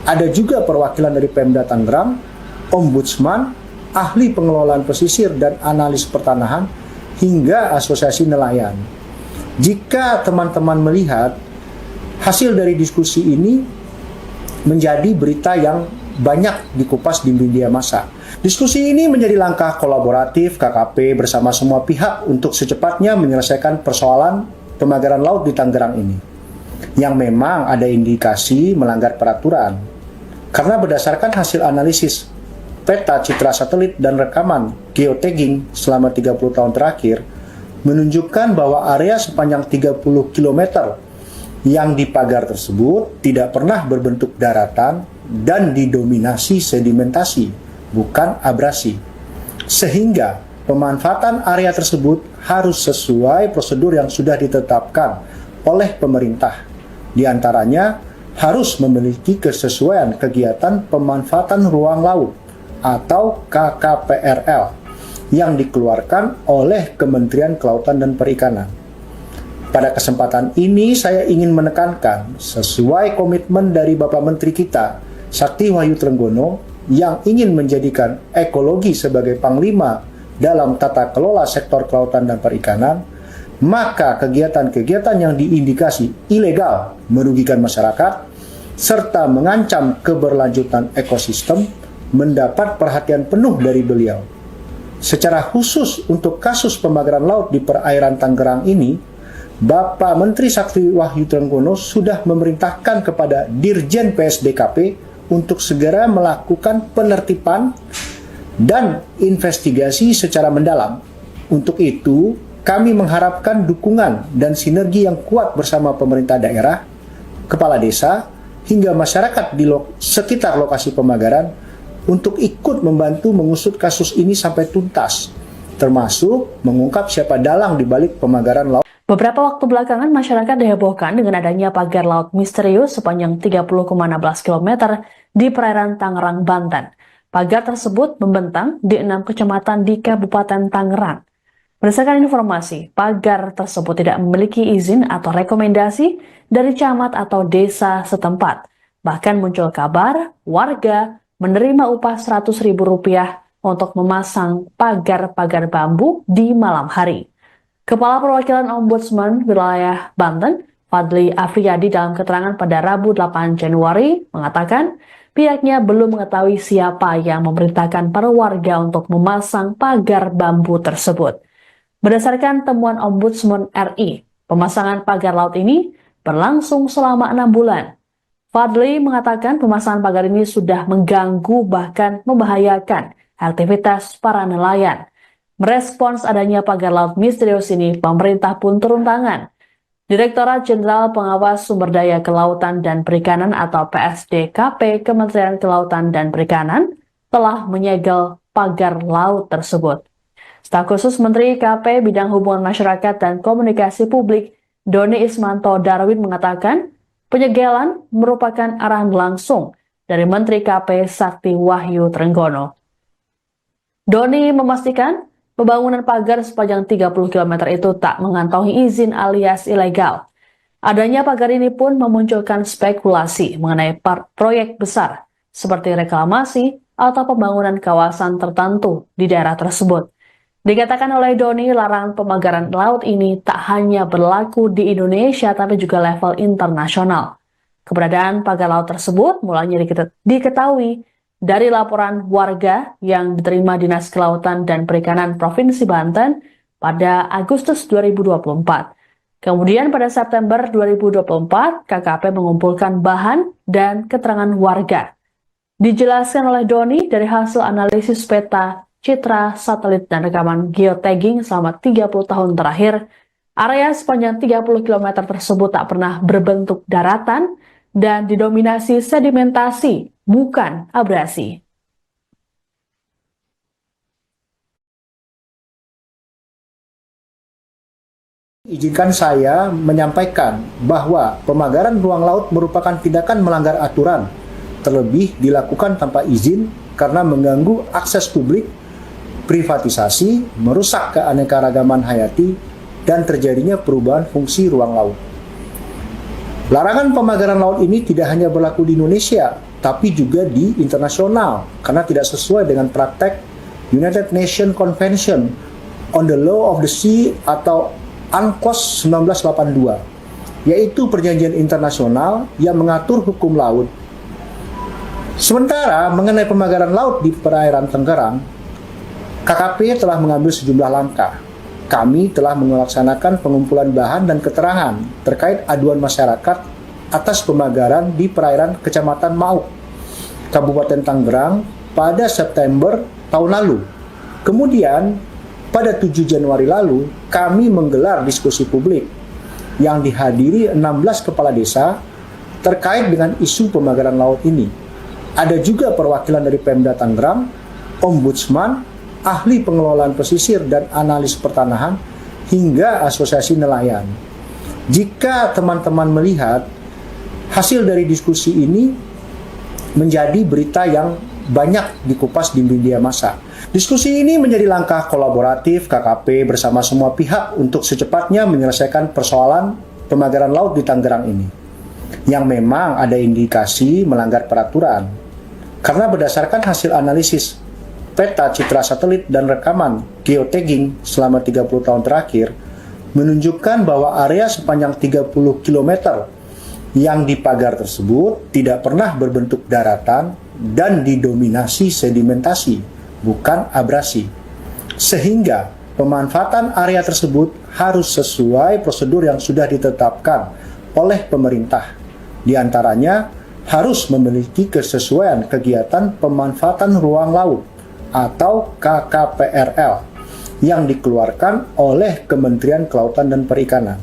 B: Ada juga perwakilan dari Pemda Tangerang, Ombudsman, ahli pengelolaan pesisir dan analis pertanahan, hingga asosiasi nelayan. Jika teman-teman melihat hasil dari diskusi ini menjadi berita yang banyak dikupas di media massa. Diskusi ini menjadi langkah kolaboratif KKP bersama semua pihak untuk secepatnya menyelesaikan persoalan pemagaran laut di Tangerang ini, yang memang ada indikasi melanggar peraturan. Karena berdasarkan hasil analisis peta citra satelit dan rekaman geotagging selama 30 tahun terakhir, menunjukkan bahwa area sepanjang 30 km yang dipagar tersebut tidak pernah berbentuk daratan dan didominasi sedimentasi, bukan abrasi. Sehingga pemanfaatan area tersebut harus sesuai prosedur yang sudah ditetapkan oleh pemerintah. Di antaranya harus memiliki kesesuaian kegiatan pemanfaatan ruang laut atau KKPRL yang dikeluarkan oleh Kementerian Kelautan dan Perikanan. Pada kesempatan ini saya ingin menekankan sesuai komitmen dari Bapak Menteri kita, Sakti Wahyu Trenggono, yang ingin menjadikan ekologi sebagai panglima dalam tata kelola sektor kelautan dan perikanan, maka kegiatan-kegiatan yang diindikasi ilegal merugikan masyarakat serta mengancam keberlanjutan ekosistem mendapat perhatian penuh dari beliau. Secara khusus untuk kasus pembakaran laut di perairan Tangerang ini, Bapak Menteri Sakti Wahyu Trenggono sudah memerintahkan kepada Dirjen PSDKP untuk segera melakukan penertiban dan investigasi secara mendalam. Untuk itu, kami mengharapkan dukungan dan sinergi yang kuat bersama pemerintah daerah, kepala desa, hingga masyarakat di sekitar lokasi pembakaran untuk ikut membantu mengusut kasus ini sampai tuntas, termasuk mengungkap siapa dalang di balik pembakaran laut.
A: Beberapa waktu belakangan, masyarakat dihebohkan dengan adanya pagar laut misterius sepanjang 30,16 km di perairan Tangerang, Banten. Pagar tersebut membentang di 6 kecamatan di Kabupaten Tangerang. Berdasarkan informasi, pagar tersebut tidak memiliki izin atau rekomendasi dari camat atau desa setempat. Bahkan muncul kabar warga menerima upah Rp100.000 untuk memasang pagar-pagar bambu di malam hari. Kepala Perwakilan Ombudsman Wilayah Banten, Fadli Afriyadi, dalam keterangan pada Rabu 8 Januari mengatakan pihaknya belum mengetahui siapa yang memerintahkan para warga untuk memasang pagar bambu tersebut. Berdasarkan temuan Ombudsman RI, pemasangan pagar laut ini berlangsung selama 6 bulan. Fadli mengatakan pemasangan pagar ini sudah mengganggu bahkan membahayakan aktivitas para nelayan. Merespons adanya pagar laut misterius ini, pemerintah pun turun tangan. Direktorat Jenderal Pengawas Sumber Daya Kelautan dan Perikanan atau PSDKP Kementerian Kelautan dan Perikanan telah menyegel pagar laut tersebut. Staf khusus Menteri KP Bidang Hubungan Masyarakat dan Komunikasi Publik, Doni Ismanto Darwin, mengatakan penyegelan merupakan arahan langsung dari Menteri KP Sakti Wahyu Trenggono. Doni memastikan pembangunan pagar sepanjang 30 km itu tak mengantongi izin alias ilegal. Adanya pagar ini pun memunculkan spekulasi mengenai proyek besar seperti reklamasi atau pembangunan kawasan tertentu di daerah tersebut. Dikatakan oleh Doni, larangan pemagaran laut ini tak hanya berlaku di Indonesia tapi juga level internasional. Keberadaan pagar laut tersebut mulanya diketahui dari laporan warga yang diterima Dinas Kelautan dan Perikanan Provinsi Banten pada Agustus 2024. Kemudian pada September 2024, KKP mengumpulkan bahan dan keterangan warga. Dijelaskan oleh Doni dari hasil analisis peta, citra, satelit, dan rekaman geotagging selama 30 tahun terakhir, area sepanjang 30 km tersebut tak pernah berbentuk daratan dan didominasi sedimentasi, bukan abrasi.
B: Izinkan saya menyampaikan bahwa pemagaran ruang laut merupakan tindakan melanggar aturan, terlebih dilakukan tanpa izin karena mengganggu akses publik, privatisasi, merusak keanekaragaman hayati, dan terjadinya perubahan fungsi ruang laut. Larangan pemagaran laut ini tidak hanya berlaku di Indonesia, tapi juga di internasional, karena tidak sesuai dengan praktek United Nations Convention on the Law of the Sea atau UNCLOS 1982, yaitu perjanjian internasional yang mengatur hukum laut. Sementara mengenai pemagaran laut di perairan Tangerang, KKP telah mengambil sejumlah langkah. Kami telah melaksanakan pengumpulan bahan dan keterangan terkait aduan masyarakat atas pemagaran di perairan Kecamatan Mauk, Kabupaten Tangerang pada September tahun lalu. Kemudian, pada 7 Januari lalu, kami menggelar diskusi publik yang dihadiri 16 kepala desa terkait dengan isu pemagaran laut ini. Ada juga perwakilan dari Pemda Tangerang, Ombudsman, ahli pengelolaan pesisir dan analis pertanahan, hingga asosiasi nelayan. Jika teman-teman melihat hasil dari diskusi ini menjadi berita yang banyak dikupas di media massa. Diskusi ini menjadi langkah kolaboratif KKP bersama semua pihak untuk secepatnya menyelesaikan persoalan pemagaran laut di Tangerang ini, yang memang ada indikasi melanggar peraturan. Karena berdasarkan hasil analisis peta citra satelit dan rekaman geotagging selama 30 tahun terakhir, menunjukkan bahwa area sepanjang 30 km yang dipagar tersebut tidak pernah berbentuk daratan dan didominasi sedimentasi, bukan abrasi. Sehingga pemanfaatan area tersebut harus sesuai prosedur yang sudah ditetapkan oleh pemerintah. Di antaranya harus memiliki kesesuaian kegiatan pemanfaatan ruang laut atau KKPRL yang dikeluarkan oleh Kementerian Kelautan dan Perikanan.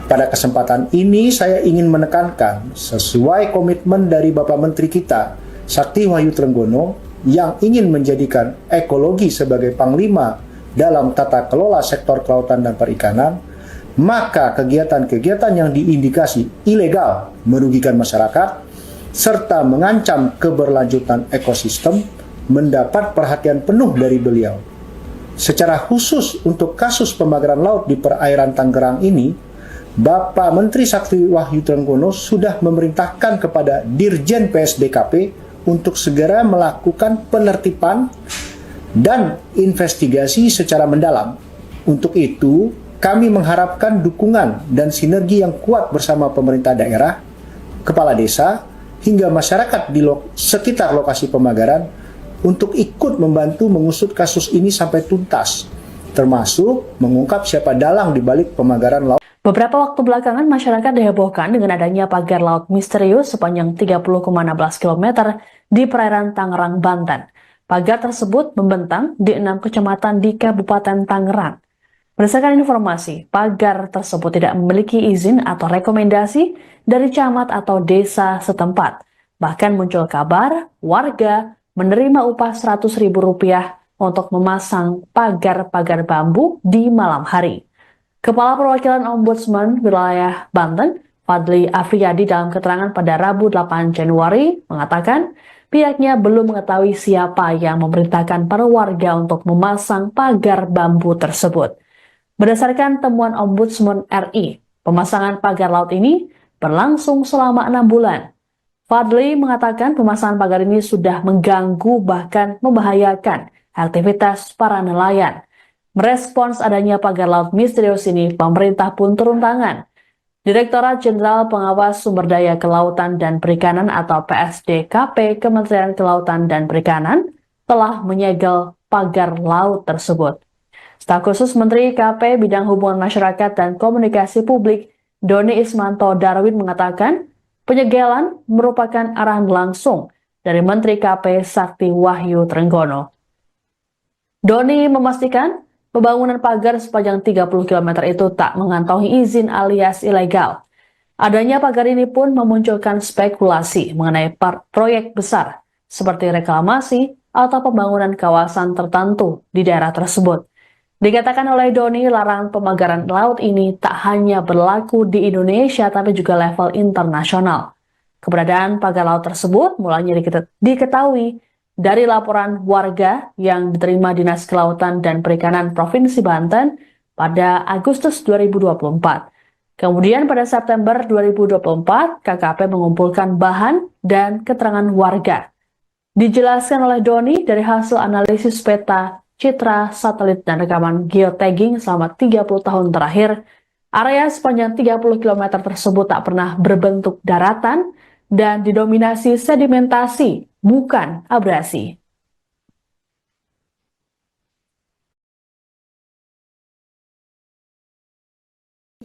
B: Pada kesempatan ini saya ingin menekankan sesuai komitmen dari Bapak Menteri kita, Sakti Wahyu Trenggono, yang ingin menjadikan ekologi sebagai panglima dalam tata kelola sektor kelautan dan perikanan, maka kegiatan-kegiatan yang diindikasi ilegal merugikan masyarakat serta mengancam keberlanjutan ekosistem mendapat perhatian penuh dari beliau. Secara khusus untuk kasus pemagaran laut di perairan Tangerang ini, Bapak Menteri Sakti Wahyu Trenggono sudah memerintahkan kepada Dirjen PSDKP untuk segera melakukan penertiban dan investigasi secara mendalam. Untuk itu, kami mengharapkan dukungan dan sinergi yang kuat bersama pemerintah daerah, kepala desa, hingga masyarakat di sekitar lokasi pemagaran untuk ikut membantu mengusut kasus ini sampai tuntas, termasuk mengungkap siapa dalang di balik pemagaran laut.
A: Beberapa waktu belakangan, masyarakat dihebohkan dengan adanya pagar laut misterius sepanjang 30,16 km di perairan Tangerang, Banten. Pagar tersebut membentang di 6 kecamatan di Kabupaten Tangerang. Berdasarkan informasi, pagar tersebut tidak memiliki izin atau rekomendasi dari camat atau desa setempat. Bahkan muncul kabar warga menerima upah Rp100.000 untuk memasang pagar-pagar bambu di malam hari. Kepala Perwakilan Ombudsman Wilayah Banten, Fadli Afriyadi, dalam keterangan pada Rabu 8 Januari mengatakan pihaknya belum mengetahui siapa yang memerintahkan para warga untuk memasang pagar bambu tersebut. Berdasarkan temuan Ombudsman RI, pemasangan pagar laut ini berlangsung selama 6 bulan. Fadli mengatakan pemasangan pagar ini sudah mengganggu bahkan membahayakan aktivitas para nelayan. Merespons adanya pagar laut misterius ini, pemerintah pun turun tangan. Direktorat Jenderal Pengawas Sumber Daya Kelautan dan Perikanan atau PSDKP Kementerian Kelautan dan Perikanan telah menyegel pagar laut tersebut. Staf khusus Menteri KP Bidang Hubungan Masyarakat dan Komunikasi Publik, Doni Ismanto Darwin, mengatakan penyegelan merupakan arahan langsung dari Menteri KP Sakti Wahyu Trenggono. Doni memastikan pembangunan pagar sepanjang 30 km itu tak mengantongi izin alias ilegal. Adanya pagar ini pun memunculkan spekulasi mengenai proyek besar seperti reklamasi atau pembangunan kawasan tertentu di daerah tersebut. Dikatakan oleh Doni, larangan pemagaran laut ini tak hanya berlaku di Indonesia tapi juga level internasional. Keberadaan pagar laut tersebut mulanya diketahui dari laporan warga yang diterima Dinas Kelautan dan Perikanan Provinsi Banten pada Agustus 2024. Kemudian pada September 2024, KKP mengumpulkan bahan dan keterangan warga. Dijelaskan oleh Doni dari hasil analisis peta, citra, satelit, dan rekaman geotagging selama 30 tahun terakhir, area sepanjang 30 km tersebut tak pernah berbentuk daratan dan didominasi sedimentasi, bukan abrasi.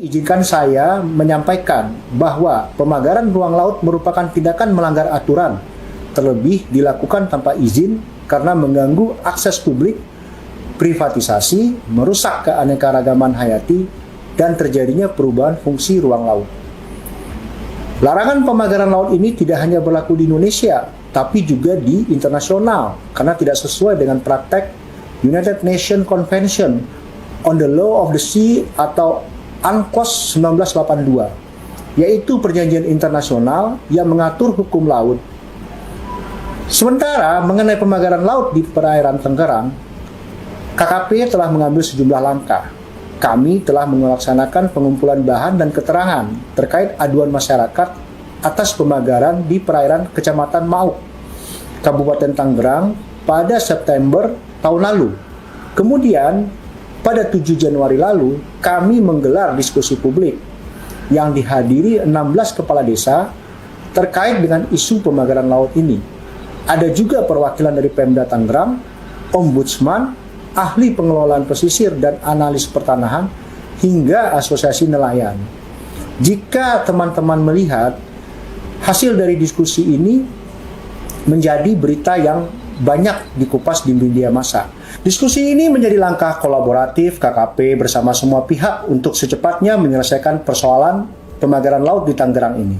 B: Izinkan saya menyampaikan bahwa pemagaran ruang laut merupakan tindakan melanggar aturan, terlebih dilakukan tanpa izin karena mengganggu akses publik privatisasi, merusak keanekaragaman hayati, dan terjadinya perubahan fungsi ruang laut. Larangan pemagaran laut ini tidak hanya berlaku di Indonesia, tapi juga di internasional, karena tidak sesuai dengan praktek United Nations Convention on the Law of the Sea atau UNCLOS 1982, yaitu perjanjian internasional yang mengatur hukum laut. Sementara mengenai pemagaran laut di perairan Tangerang, KKP telah mengambil sejumlah langkah. Kami telah melaksanakan pengumpulan bahan dan keterangan terkait aduan masyarakat atas pemagaran di perairan Kecamatan Mauk, Kabupaten Tangerang pada September tahun lalu. Kemudian, pada 7 Januari lalu, kami menggelar diskusi publik yang dihadiri 16 kepala desa terkait dengan isu pemagaran laut ini. Ada juga perwakilan dari Pemda Tangerang, Ombudsman, ahli pengelolaan pesisir dan analis pertanahan, hingga asosiasi nelayan. Jika teman-teman melihat hasil dari diskusi ini menjadi berita yang banyak dikupas di media massa. Diskusi ini menjadi langkah kolaboratif KKP bersama semua pihak untuk secepatnya menyelesaikan persoalan pemagaran laut di Tangerang ini,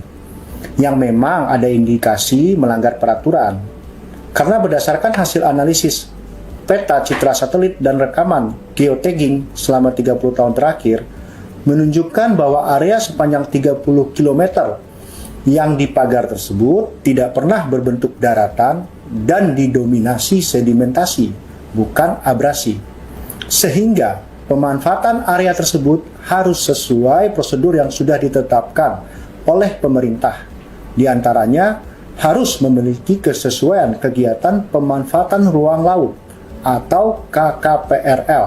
B: yang memang ada indikasi melanggar peraturan. Karena berdasarkan hasil analisis peta citra satelit dan rekaman geotagging selama 30 tahun terakhir, menunjukkan bahwa area sepanjang 30 km yang dipagar tersebut tidak pernah berbentuk daratan dan didominasi sedimentasi, bukan abrasi. Sehingga pemanfaatan area tersebut harus sesuai prosedur yang sudah ditetapkan oleh pemerintah. Di antaranya harus memiliki kesesuaian kegiatan pemanfaatan ruang laut atau KKPRL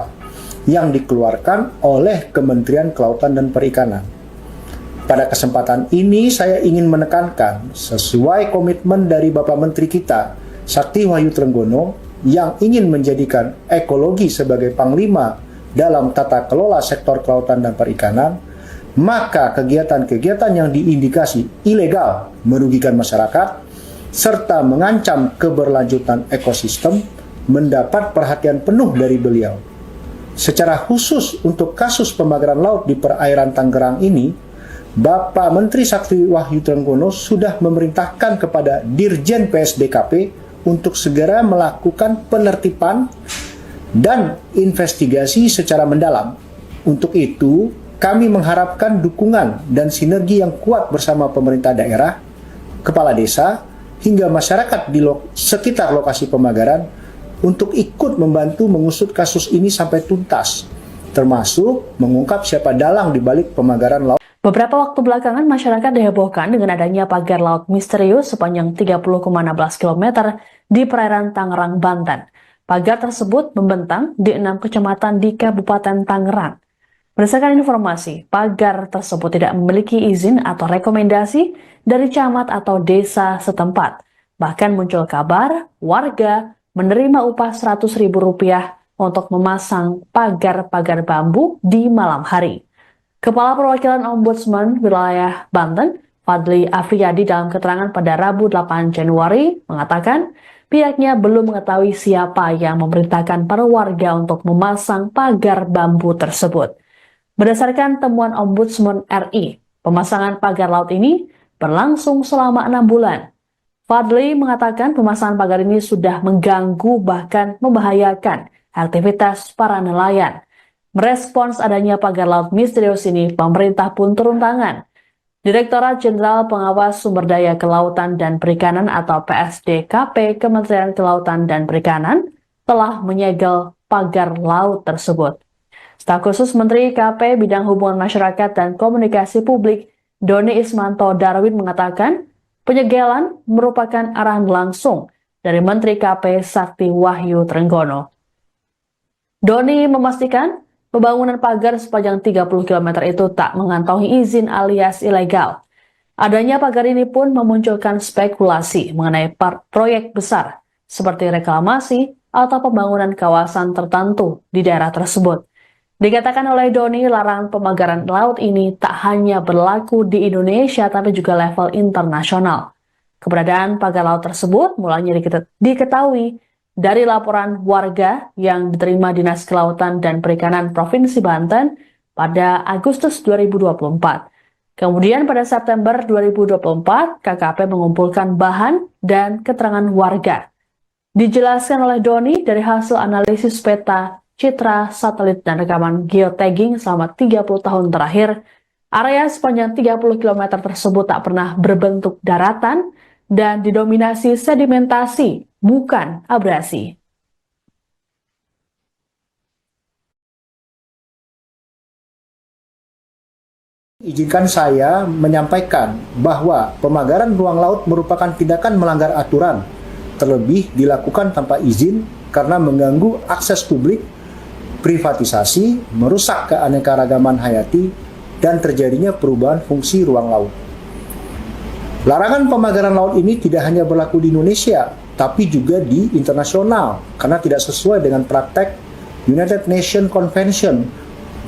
B: yang dikeluarkan oleh Kementerian Kelautan dan Perikanan. Pada kesempatan ini saya ingin menekankan sesuai komitmen dari Bapak Menteri kita, Sakti Wahyu Trenggono, yang ingin menjadikan ekologi sebagai panglima dalam tata kelola sektor kelautan dan perikanan, maka kegiatan-kegiatan yang diindikasi ilegal merugikan masyarakat serta mengancam keberlanjutan ekosistem mendapat perhatian penuh dari beliau. Secara khusus untuk kasus pemagaran laut di perairan Tangerang ini, Bapak Menteri Sakti Wahyu Trenggono sudah memerintahkan kepada Dirjen PSDKP untuk segera melakukan penertiban dan investigasi secara mendalam. Untuk itu, kami mengharapkan dukungan dan sinergi yang kuat bersama pemerintah daerah, kepala desa, hingga masyarakat di sekitar lokasi pemagaran untuk ikut membantu mengusut kasus ini sampai tuntas, termasuk mengungkap siapa dalang di balik pemagaran laut.
A: Beberapa waktu belakangan, masyarakat dihebohkan dengan adanya pagar laut misterius sepanjang 30,16 km di perairan Tangerang, Banten. Pagar tersebut membentang di 6 kecamatan di Kabupaten Tangerang. Berdasarkan informasi, pagar tersebut tidak memiliki izin atau rekomendasi dari camat atau desa setempat. Bahkan muncul kabar warga menerima upah Rp100.000 untuk memasang pagar-pagar bambu di malam hari. Kepala Perwakilan Ombudsman Wilayah Banten, Fadli Afriyadi, dalam keterangan pada Rabu 8 Januari mengatakan pihaknya belum mengetahui siapa yang memerintahkan para warga untuk memasang pagar bambu tersebut. Berdasarkan temuan Ombudsman RI, pemasangan pagar laut ini berlangsung selama 6 bulan. Fadli mengatakan pemasangan pagar ini sudah mengganggu bahkan membahayakan aktivitas para nelayan. Merespons adanya pagar laut misterius ini, pemerintah pun turun tangan. Direktorat Jenderal Pengawas Sumber Daya Kelautan dan Perikanan atau PSDKP Kementerian Kelautan dan Perikanan telah menyegel pagar laut tersebut. Staf khusus Menteri KP Bidang Hubungan Masyarakat dan Komunikasi Publik, Doni Ismanto Darwin, mengatakan penyegelan merupakan arahan langsung dari Menteri KP Sakti Wahyu Trenggono. Doni memastikan pembangunan pagar sepanjang 30 km itu tak mengantongi izin alias ilegal. Adanya pagar ini pun memunculkan spekulasi mengenai proyek besar seperti reklamasi atau pembangunan kawasan tertentu di daerah tersebut. Dikatakan oleh Doni, larangan pemagaran laut ini tak hanya berlaku di Indonesia tapi juga level internasional. Keberadaan pagar laut tersebut mulanya diketahui dari laporan warga yang diterima Dinas Kelautan dan Perikanan Provinsi Banten pada Agustus 2024. Kemudian pada September 2024, KKP mengumpulkan bahan dan keterangan warga. Dijelaskan oleh Doni dari hasil analisis peta, citra, satelit, dan rekaman geotagging selama 30 tahun terakhir, area sepanjang 30 km tersebut tak pernah berbentuk daratan dan didominasi sedimentasi, bukan abrasi.
B: Izinkan saya menyampaikan bahwa pemagaran ruang laut merupakan tindakan melanggar aturan, terlebih dilakukan tanpa izin karena mengganggu akses publik, privatisasi, merusak keanekaragaman hayati, dan terjadinya perubahan fungsi ruang laut. Larangan pemagaran laut ini tidak hanya berlaku di Indonesia, tapi juga di internasional karena tidak sesuai dengan praktek United Nations Convention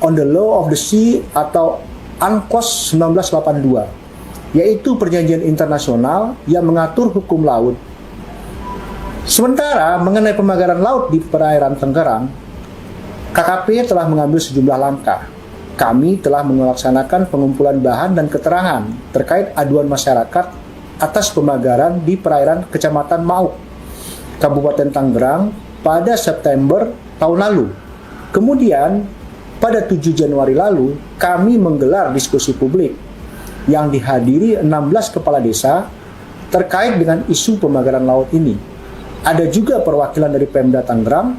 B: on the Law of the Sea atau UNCLOS 1982, yaitu perjanjian internasional yang mengatur hukum laut. Sementara mengenai pemagaran laut di perairan Tangerang, KKP telah mengambil sejumlah langkah. Kami telah melaksanakan pengumpulan bahan dan keterangan terkait aduan masyarakat atas pemagaran di perairan Kecamatan Mauk, Kabupaten Tangerang pada September tahun lalu. Kemudian, pada 7 Januari lalu, kami menggelar diskusi publik yang dihadiri 16 kepala desa terkait dengan isu pemagaran laut ini. Ada juga perwakilan dari Pemda Tangerang,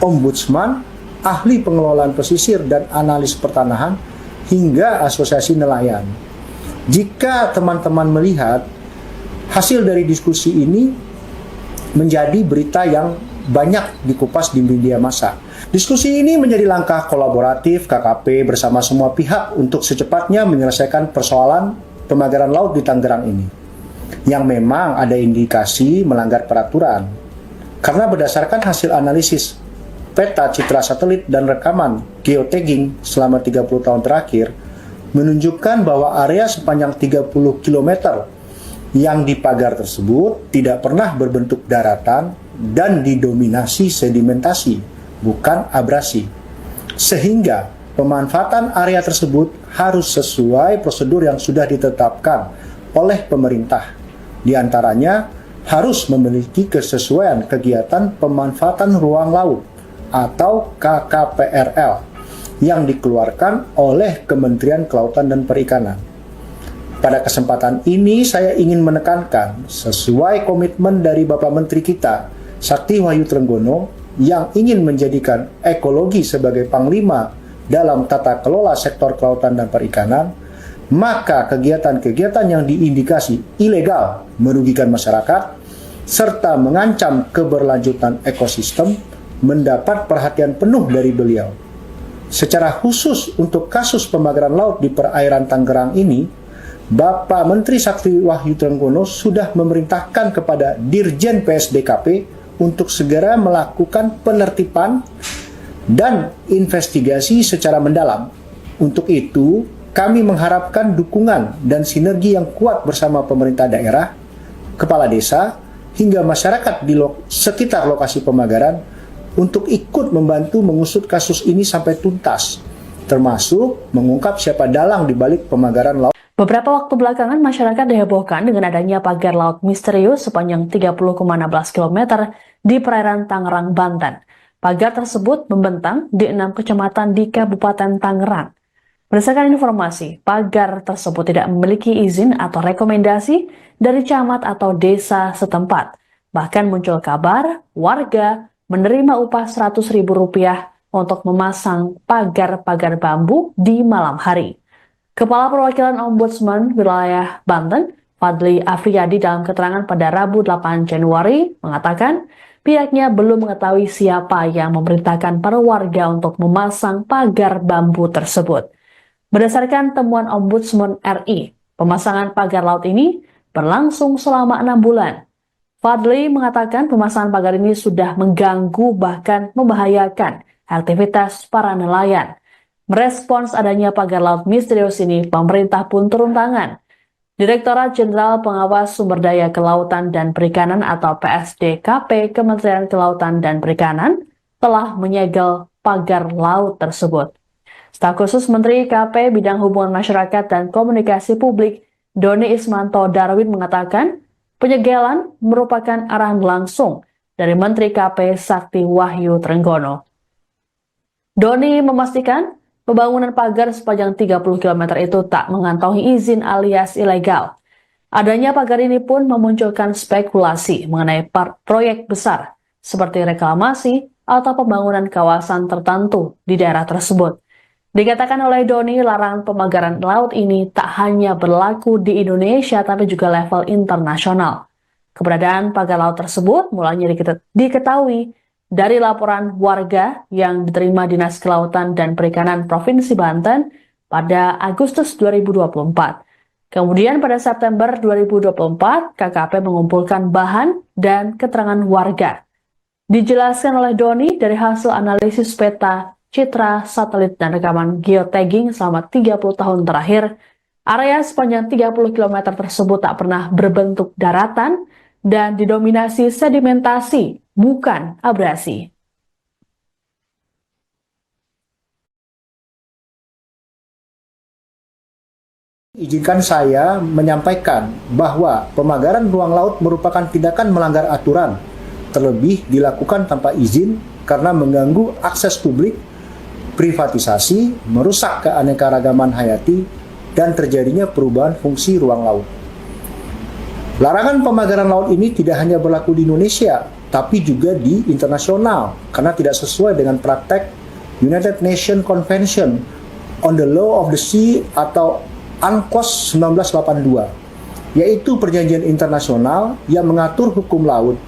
B: Ombudsman, ahli pengelolaan pesisir dan analis pertanahan, hingga asosiasi nelayan. Jika teman-teman melihat hasil dari diskusi ini menjadi berita yang banyak dikupas di media massa. Diskusi ini menjadi langkah kolaboratif KKP bersama semua pihak untuk secepatnya menyelesaikan persoalan pemagaran laut di Tangerang ini, yang memang ada indikasi melanggar peraturan. Karena berdasarkan hasil analisis peta, citra satelit, dan rekaman geotagging selama 30 tahun terakhir, menunjukkan bahwa area sepanjang 30 km yang dipagar tersebut tidak pernah berbentuk daratan dan didominasi sedimentasi, bukan abrasi. Sehingga pemanfaatan area tersebut harus sesuai prosedur yang sudah ditetapkan oleh pemerintah. Di antaranya harus memiliki kesesuaian kegiatan pemanfaatan ruang laut atau KKPRL yang dikeluarkan oleh Kementerian Kelautan dan Perikanan. Pada kesempatan ini saya ingin menekankan sesuai komitmen dari Bapak Menteri kita, Sakti Wahyu Trenggono, yang ingin menjadikan ekologi sebagai panglima dalam tata kelola sektor kelautan dan perikanan, maka kegiatan-kegiatan yang diindikasi ilegal merugikan masyarakat serta mengancam keberlanjutan ekosistem mendapat perhatian penuh dari beliau. Secara khusus untuk kasus pemagaran laut di perairan Tangerang ini, Bapak Menteri Sakti Wahyu Trenggono sudah memerintahkan kepada Dirjen PSDKP untuk segera melakukan penertiban dan investigasi secara mendalam. Untuk itu, kami mengharapkan dukungan dan sinergi yang kuat bersama pemerintah daerah, kepala desa, hingga masyarakat di sekitar lokasi pemagaran untuk ikut membantu mengusut kasus ini sampai tuntas, termasuk mengungkap siapa dalang di balik pemagaran laut.
A: Beberapa waktu belakangan, masyarakat dihebohkan dengan adanya pagar laut misterius sepanjang 30,16 km di perairan Tangerang, Banten. Pagar tersebut membentang di 6 kecamatan di Kabupaten Tangerang. Berdasarkan informasi, pagar tersebut tidak memiliki izin atau rekomendasi dari camat atau desa setempat. Bahkan muncul kabar warga menerima upah Rp100.000 untuk memasang pagar-pagar bambu di malam hari. Kepala Perwakilan Ombudsman Wilayah Banten, Fadli Afriyadi, dalam keterangan pada Rabu 8 Januari mengatakan pihaknya belum mengetahui siapa yang memerintahkan para warga untuk memasang pagar bambu tersebut. Berdasarkan temuan Ombudsman RI, pemasangan pagar laut ini berlangsung selama 6 bulan. Fadli mengatakan pemasangan pagar ini sudah mengganggu bahkan membahayakan aktivitas para nelayan. Merespons adanya pagar laut misterius ini, pemerintah pun turun tangan. Direktorat Jenderal Pengawas Sumber Daya Kelautan dan Perikanan atau PSDKP Kementerian Kelautan dan Perikanan telah menyegel pagar laut tersebut. Staf khusus Menteri KP Bidang Hubungan Masyarakat dan Komunikasi Publik Doni Ismanto Darwin mengatakan penyegelan merupakan arahan langsung dari Menteri KP Sakti Wahyu Trenggono. Doni memastikan pembangunan pagar sepanjang 30 km itu tak mengantongi izin alias ilegal. Adanya pagar ini pun memunculkan spekulasi mengenai proyek besar seperti reklamasi atau pembangunan kawasan tertentu di daerah tersebut. Dikatakan oleh Doni, larangan pemagaran laut ini tak hanya berlaku di Indonesia tapi juga level internasional. Keberadaan pagar laut tersebut mulanya diketahui dari laporan warga yang diterima Dinas Kelautan dan Perikanan Provinsi Banten pada Agustus 2024. Kemudian pada September 2024, KKP mengumpulkan bahan dan keterangan warga. Dijelaskan oleh Doni dari hasil analisis peta, citra, satelit, dan rekaman geotagging selama 30 tahun terakhir, area sepanjang 30 km tersebut tak pernah berbentuk daratan dan didominasi sedimentasi, bukan abrasi.
B: Izinkan saya menyampaikan bahwa pemagaran ruang laut merupakan tindakan melanggar aturan, terlebih dilakukan tanpa izin karena mengganggu akses publik, privatisasi, merusak keanekaragaman hayati, dan terjadinya perubahan fungsi ruang laut. Larangan pemagaran laut ini tidak hanya berlaku di Indonesia, tapi juga di internasional, karena tidak sesuai dengan praktek United Nations Convention on the Law of the Sea atau UNCLOS 1982, yaitu perjanjian internasional yang mengatur hukum laut.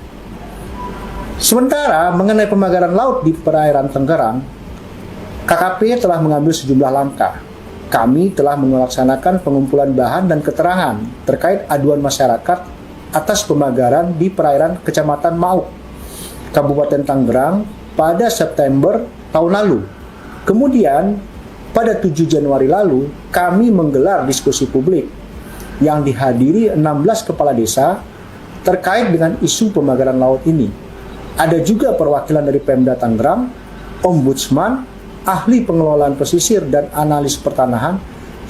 B: Sementara mengenai pemagaran laut di perairan Tangerang, KKP telah mengambil sejumlah langkah. Kami telah melaksanakan pengumpulan bahan dan keterangan terkait aduan masyarakat atas pemagaran di perairan Kecamatan Mauk, Kabupaten Tangerang pada September tahun lalu. Kemudian, pada 7 Januari lalu, kami menggelar diskusi publik yang dihadiri 16 kepala desa terkait dengan isu pemagaran laut ini. Ada juga perwakilan dari Pemda Tangerang, Ombudsman, ahli pengelolaan pesisir dan analis pertanahan,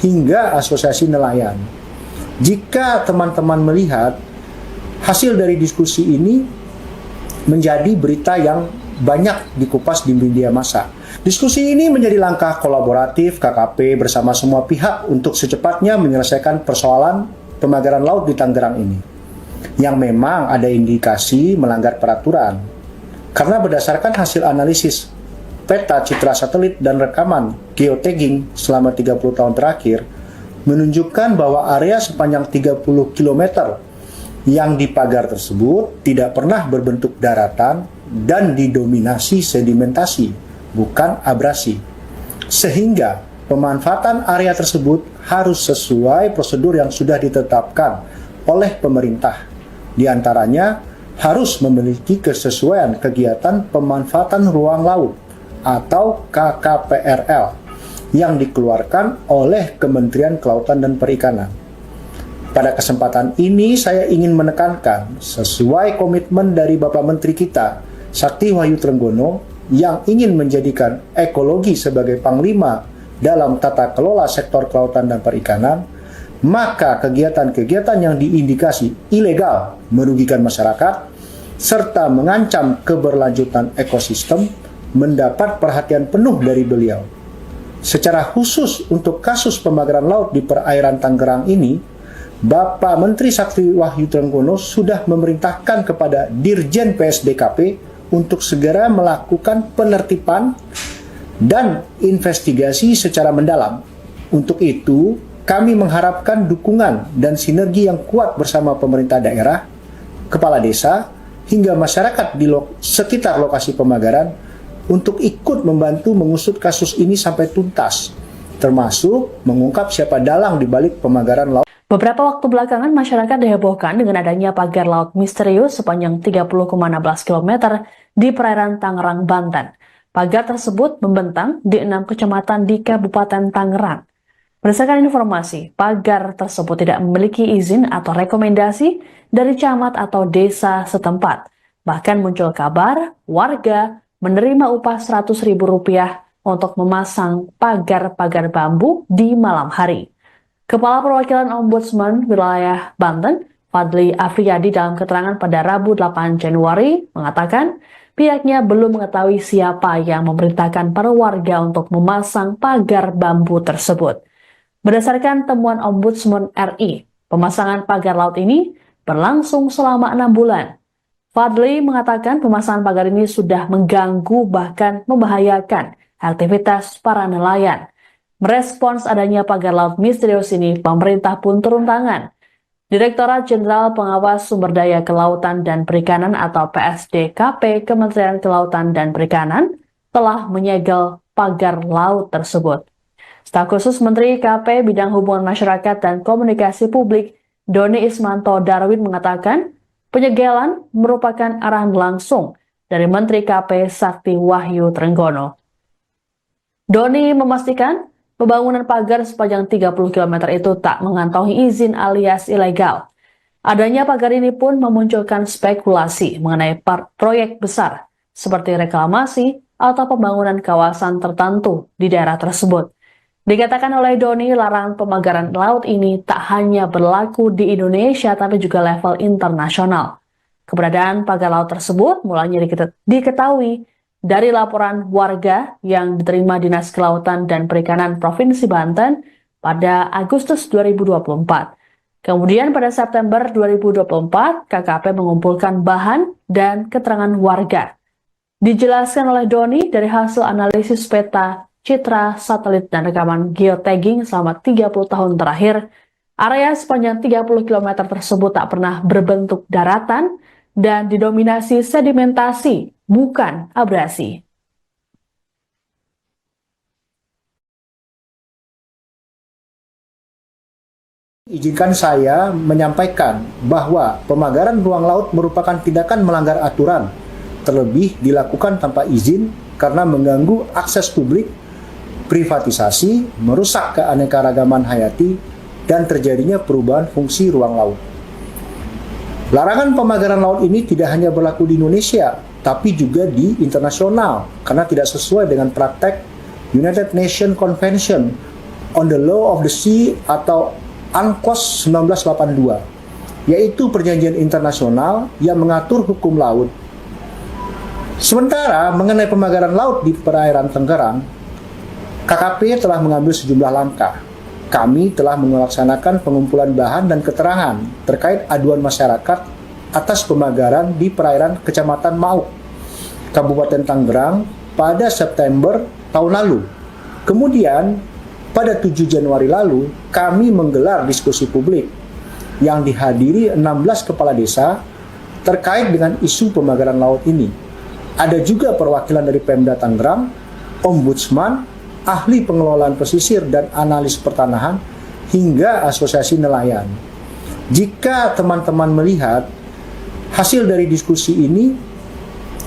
B: hingga asosiasi nelayan. Jika teman-teman melihat hasil dari diskusi ini menjadi berita yang banyak dikupas di media massa. Diskusi ini menjadi langkah kolaboratif KKP bersama semua pihak untuk secepatnya menyelesaikan persoalan pemagaran laut di Tangerang ini, yang memang ada indikasi melanggar peraturan. Karena berdasarkan hasil analisis peta, citra satelit, dan rekaman geotagging selama 30 tahun terakhir menunjukkan bahwa area sepanjang 30 km yang dipagar tersebut tidak pernah berbentuk daratan dan didominasi sedimentasi, bukan abrasi. Sehingga pemanfaatan area tersebut harus sesuai prosedur yang sudah ditetapkan oleh pemerintah. Di antaranya harus memiliki kesesuaian kegiatan pemanfaatan ruang laut atau KKPRL yang dikeluarkan oleh Kementerian Kelautan dan Perikanan. Pada kesempatan ini saya ingin menekankan sesuai komitmen dari Bapak Menteri kita, Sakti Wahyu Trenggono, yang ingin menjadikan ekologi sebagai panglima dalam tata kelola sektor kelautan dan perikanan, maka kegiatan-kegiatan yang diindikasi ilegal merugikan masyarakat serta mengancam keberlanjutan ekosistem mendapat perhatian penuh dari beliau. Secara khusus untuk kasus pemagaran laut di perairan Tangerang ini, Bapak Menteri Sakti Wahyu Trenggono sudah memerintahkan kepada Dirjen PSDKP untuk segera melakukan penertiban dan investigasi secara mendalam. Untuk itu, kami mengharapkan dukungan dan sinergi yang kuat bersama pemerintah daerah, kepala desa, hingga masyarakat di sekitar lokasi pemagaran untuk ikut membantu mengusut kasus ini sampai tuntas, termasuk mengungkap siapa dalang di balik pemagaran laut.
A: Beberapa waktu belakangan, masyarakat dihebohkan dengan adanya pagar laut misterius sepanjang 30,16 km di perairan Tangerang, Banten. Pagar tersebut membentang di 6 kecamatan di Kabupaten Tangerang. Berdasarkan informasi, pagar tersebut tidak memiliki izin atau rekomendasi dari camat atau desa setempat. Bahkan muncul kabar warga menerima upah Rp100.000 untuk memasang pagar-pagar bambu di malam hari. Kepala Perwakilan Ombudsman Wilayah Banten, Fadli Afriyadi, dalam keterangan pada Rabu 8 Januari mengatakan pihaknya belum mengetahui siapa yang memerintahkan para warga untuk memasang pagar bambu tersebut. Berdasarkan temuan Ombudsman RI, pemasangan pagar laut ini berlangsung selama 6 bulan. Fadli mengatakan pemasangan pagar ini sudah mengganggu bahkan membahayakan aktivitas para nelayan. Merespons adanya pagar laut misterius ini, pemerintah pun turun tangan. Direktorat Jenderal Pengawas Sumber Daya Kelautan dan Perikanan atau PSDKP Kementerian Kelautan dan Perikanan telah menyegel pagar laut tersebut. Staf khusus Menteri KP Bidang Hubungan Masyarakat dan Komunikasi Publik Doni Ismanto Darwin mengatakan penyegelan merupakan arahan langsung dari Menteri KP Sakti Wahyu Trenggono. Doni memastikan pembangunan pagar sepanjang 30 km itu tak mengantongi izin alias ilegal. Adanya pagar ini pun memunculkan spekulasi mengenai proyek besar seperti reklamasi atau pembangunan kawasan tertentu di daerah tersebut. Dikatakan oleh Doni, larangan pemagaran laut ini tak hanya berlaku di Indonesia tapi juga level internasional. Keberadaan pagar laut tersebut mulanya diketahui dari laporan warga yang diterima Dinas Kelautan dan Perikanan Provinsi Banten pada Agustus 2024. Kemudian pada September 2024, KKP mengumpulkan bahan dan keterangan warga. Dijelaskan oleh Doni dari hasil analisis peta, citra, satelit, dan rekaman geotagging selama 30 tahun terakhir, area sepanjang 30 km tersebut tak pernah berbentuk daratan dan didominasi sedimentasi, bukan abrasi.
B: Izinkan saya menyampaikan bahwa pemagaran ruang laut merupakan tindakan melanggar aturan, terlebih dilakukan tanpa izin karena mengganggu akses publik, privatisasi, merusak keanekaragaman hayati, dan terjadinya perubahan fungsi ruang laut. Larangan pemagaran laut ini tidak hanya berlaku di Indonesia, tapi juga di internasional, karena tidak sesuai dengan praktek United Nations Convention on the Law of the Sea atau UNCLOS 1982, yaitu perjanjian internasional yang mengatur hukum laut. Sementara mengenai pemagaran laut di perairan Tangerang, KKP telah mengambil sejumlah langkah. Kami telah melaksanakan pengumpulan bahan dan keterangan terkait aduan masyarakat atas pemagaran di perairan Kecamatan Mauk, Kabupaten Tangerang pada September tahun lalu. Kemudian, pada 7 Januari lalu, kami menggelar diskusi publik yang dihadiri 16 kepala desa terkait dengan isu pemagaran laut ini. Ada juga perwakilan dari Pemda Tangerang, Ombudsman, ahli pengelolaan pesisir dan analis pertanahan, hingga asosiasi nelayan. Jika teman-teman melihat hasil dari diskusi ini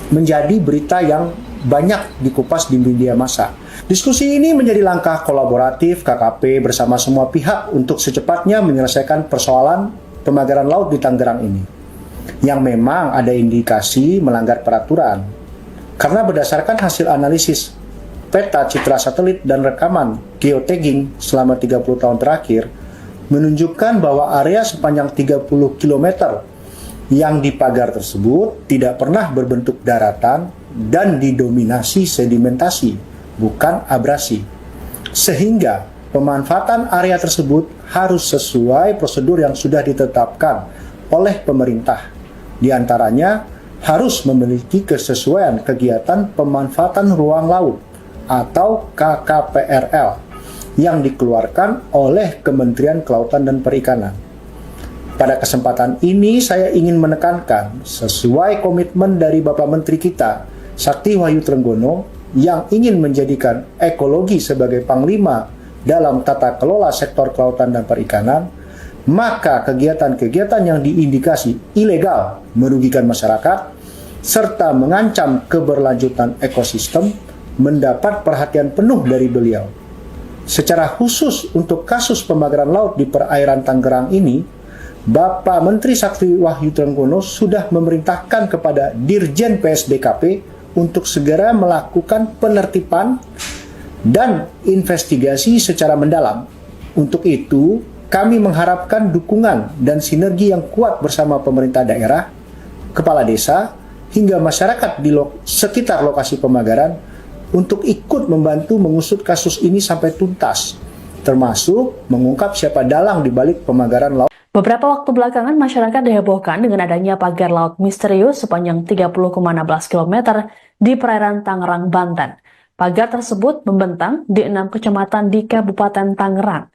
B: menjadi berita yang banyak dikupas di media massa. Diskusi ini menjadi langkah kolaboratif KKP bersama semua pihak untuk secepatnya menyelesaikan persoalan pemagaran laut di Tangerang ini, yang memang ada indikasi melanggar peraturan. Karena berdasarkan hasil analisis peta, citra satelit, dan rekaman geotagging selama 30 tahun terakhir menunjukkan bahwa area sepanjang 30 km yang dipagar tersebut tidak pernah berbentuk daratan dan didominasi sedimentasi, bukan abrasi. Sehingga pemanfaatan area tersebut harus sesuai prosedur yang sudah ditetapkan oleh pemerintah. Di antaranya harus memiliki kesesuaian kegiatan pemanfaatan ruang laut atau KKPRL yang dikeluarkan oleh Kementerian Kelautan dan Perikanan. Pada kesempatan ini saya ingin menekankan sesuai komitmen dari Bapak Menteri kita, Sakti Wahyu Trenggono, yang ingin menjadikan ekologi sebagai panglima dalam tata kelola sektor kelautan dan perikanan, maka kegiatan-kegiatan yang diindikasi ilegal merugikan masyarakat serta mengancam keberlanjutan ekosistem mendapat perhatian penuh dari beliau. secara khusus untuk kasus pembakaran laut di perairan Tangerang ini, Bapak Menteri Sakti Wahyu Trenggono sudah memerintahkan kepada Dirjen PSDKP untuk segera melakukan penertiban dan investigasi secara mendalam. Untuk itu, kami mengharapkan dukungan dan sinergi yang kuat bersama pemerintah daerah, kepala desa, hingga masyarakat di sekitar lokasi pembakaran untuk ikut membantu mengusut kasus ini sampai tuntas, termasuk mengungkap siapa dalang di balik pembakaran laut.
A: Beberapa waktu belakangan, masyarakat dihebohkan dengan adanya pagar laut misterius sepanjang 30,16 km di perairan Tangerang, Banten. Pagar tersebut membentang di 6 kecamatan di Kabupaten Tangerang.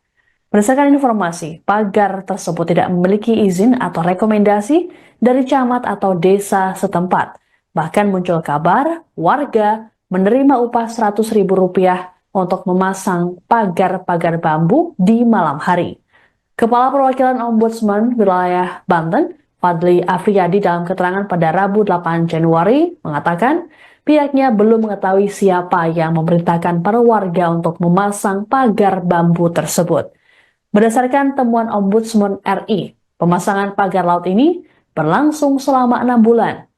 A: Berdasarkan informasi, pagar tersebut tidak memiliki izin atau rekomendasi dari camat atau desa setempat. Bahkan muncul kabar warga menerima upah Rp100.000 untuk memasang pagar-pagar bambu di malam hari. Kepala Perwakilan Ombudsman Wilayah Banten, Fadli Afriyadi, dalam keterangan pada Rabu 8 Januari mengatakan pihaknya belum mengetahui siapa yang memerintahkan para warga untuk memasang pagar bambu tersebut. Berdasarkan temuan Ombudsman RI, pemasangan pagar laut ini berlangsung selama 6 bulan.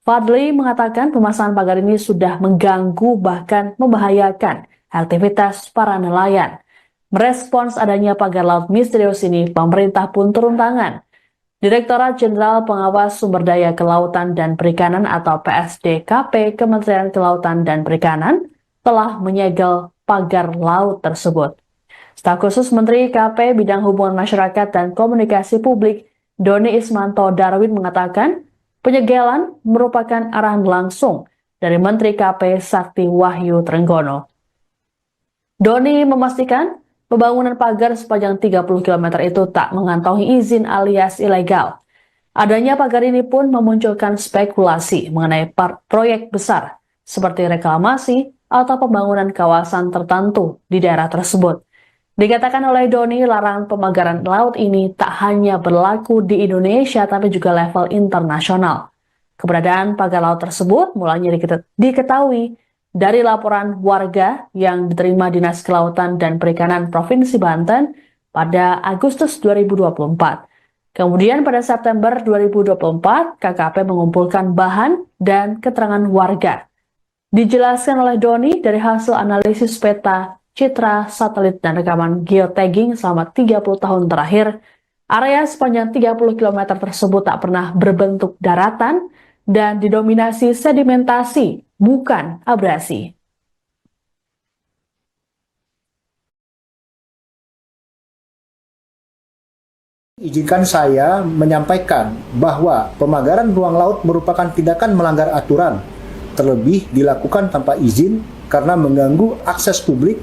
A: Fadli mengatakan pemasangan pagar ini sudah mengganggu bahkan membahayakan aktivitas para nelayan. Merespons adanya pagar laut misterius ini, pemerintah pun turun tangan. Direktorat Jenderal Pengawas Sumber Daya Kelautan dan Perikanan atau PSDKP Kementerian Kelautan dan Perikanan telah menyegel pagar laut tersebut. Staf khusus Menteri KP Bidang Hubungan Masyarakat dan Komunikasi Publik Doni Ismanto Darwin mengatakan penyegelan merupakan arahan langsung dari Menteri KP Sakti Wahyu Trenggono. Doni memastikan pembangunan pagar sepanjang 30 km itu tak mengantongi izin alias ilegal. Adanya pagar ini pun memunculkan spekulasi mengenai proyek besar seperti reklamasi atau pembangunan kawasan tertentu di daerah tersebut. Dikatakan oleh Doni, larangan pemagaran laut ini tak hanya berlaku di Indonesia tapi juga level internasional. Keberadaan pagar laut tersebut mulanya diketahui dari laporan warga yang diterima Dinas Kelautan dan Perikanan Provinsi Banten pada Agustus 2024. Kemudian pada September 2024, KKP mengumpulkan bahan dan keterangan warga. Dijelaskan oleh Doni dari hasil analisis peta, citra, satelit, dan rekaman geotagging selama 30 tahun terakhir, area sepanjang 30 km tersebut tak pernah berbentuk daratan dan didominasi sedimentasi, bukan abrasi.
B: Izinkan saya menyampaikan bahwa pemagaran ruang laut merupakan tindakan melanggar aturan, terlebih dilakukan tanpa izin karena mengganggu akses publik,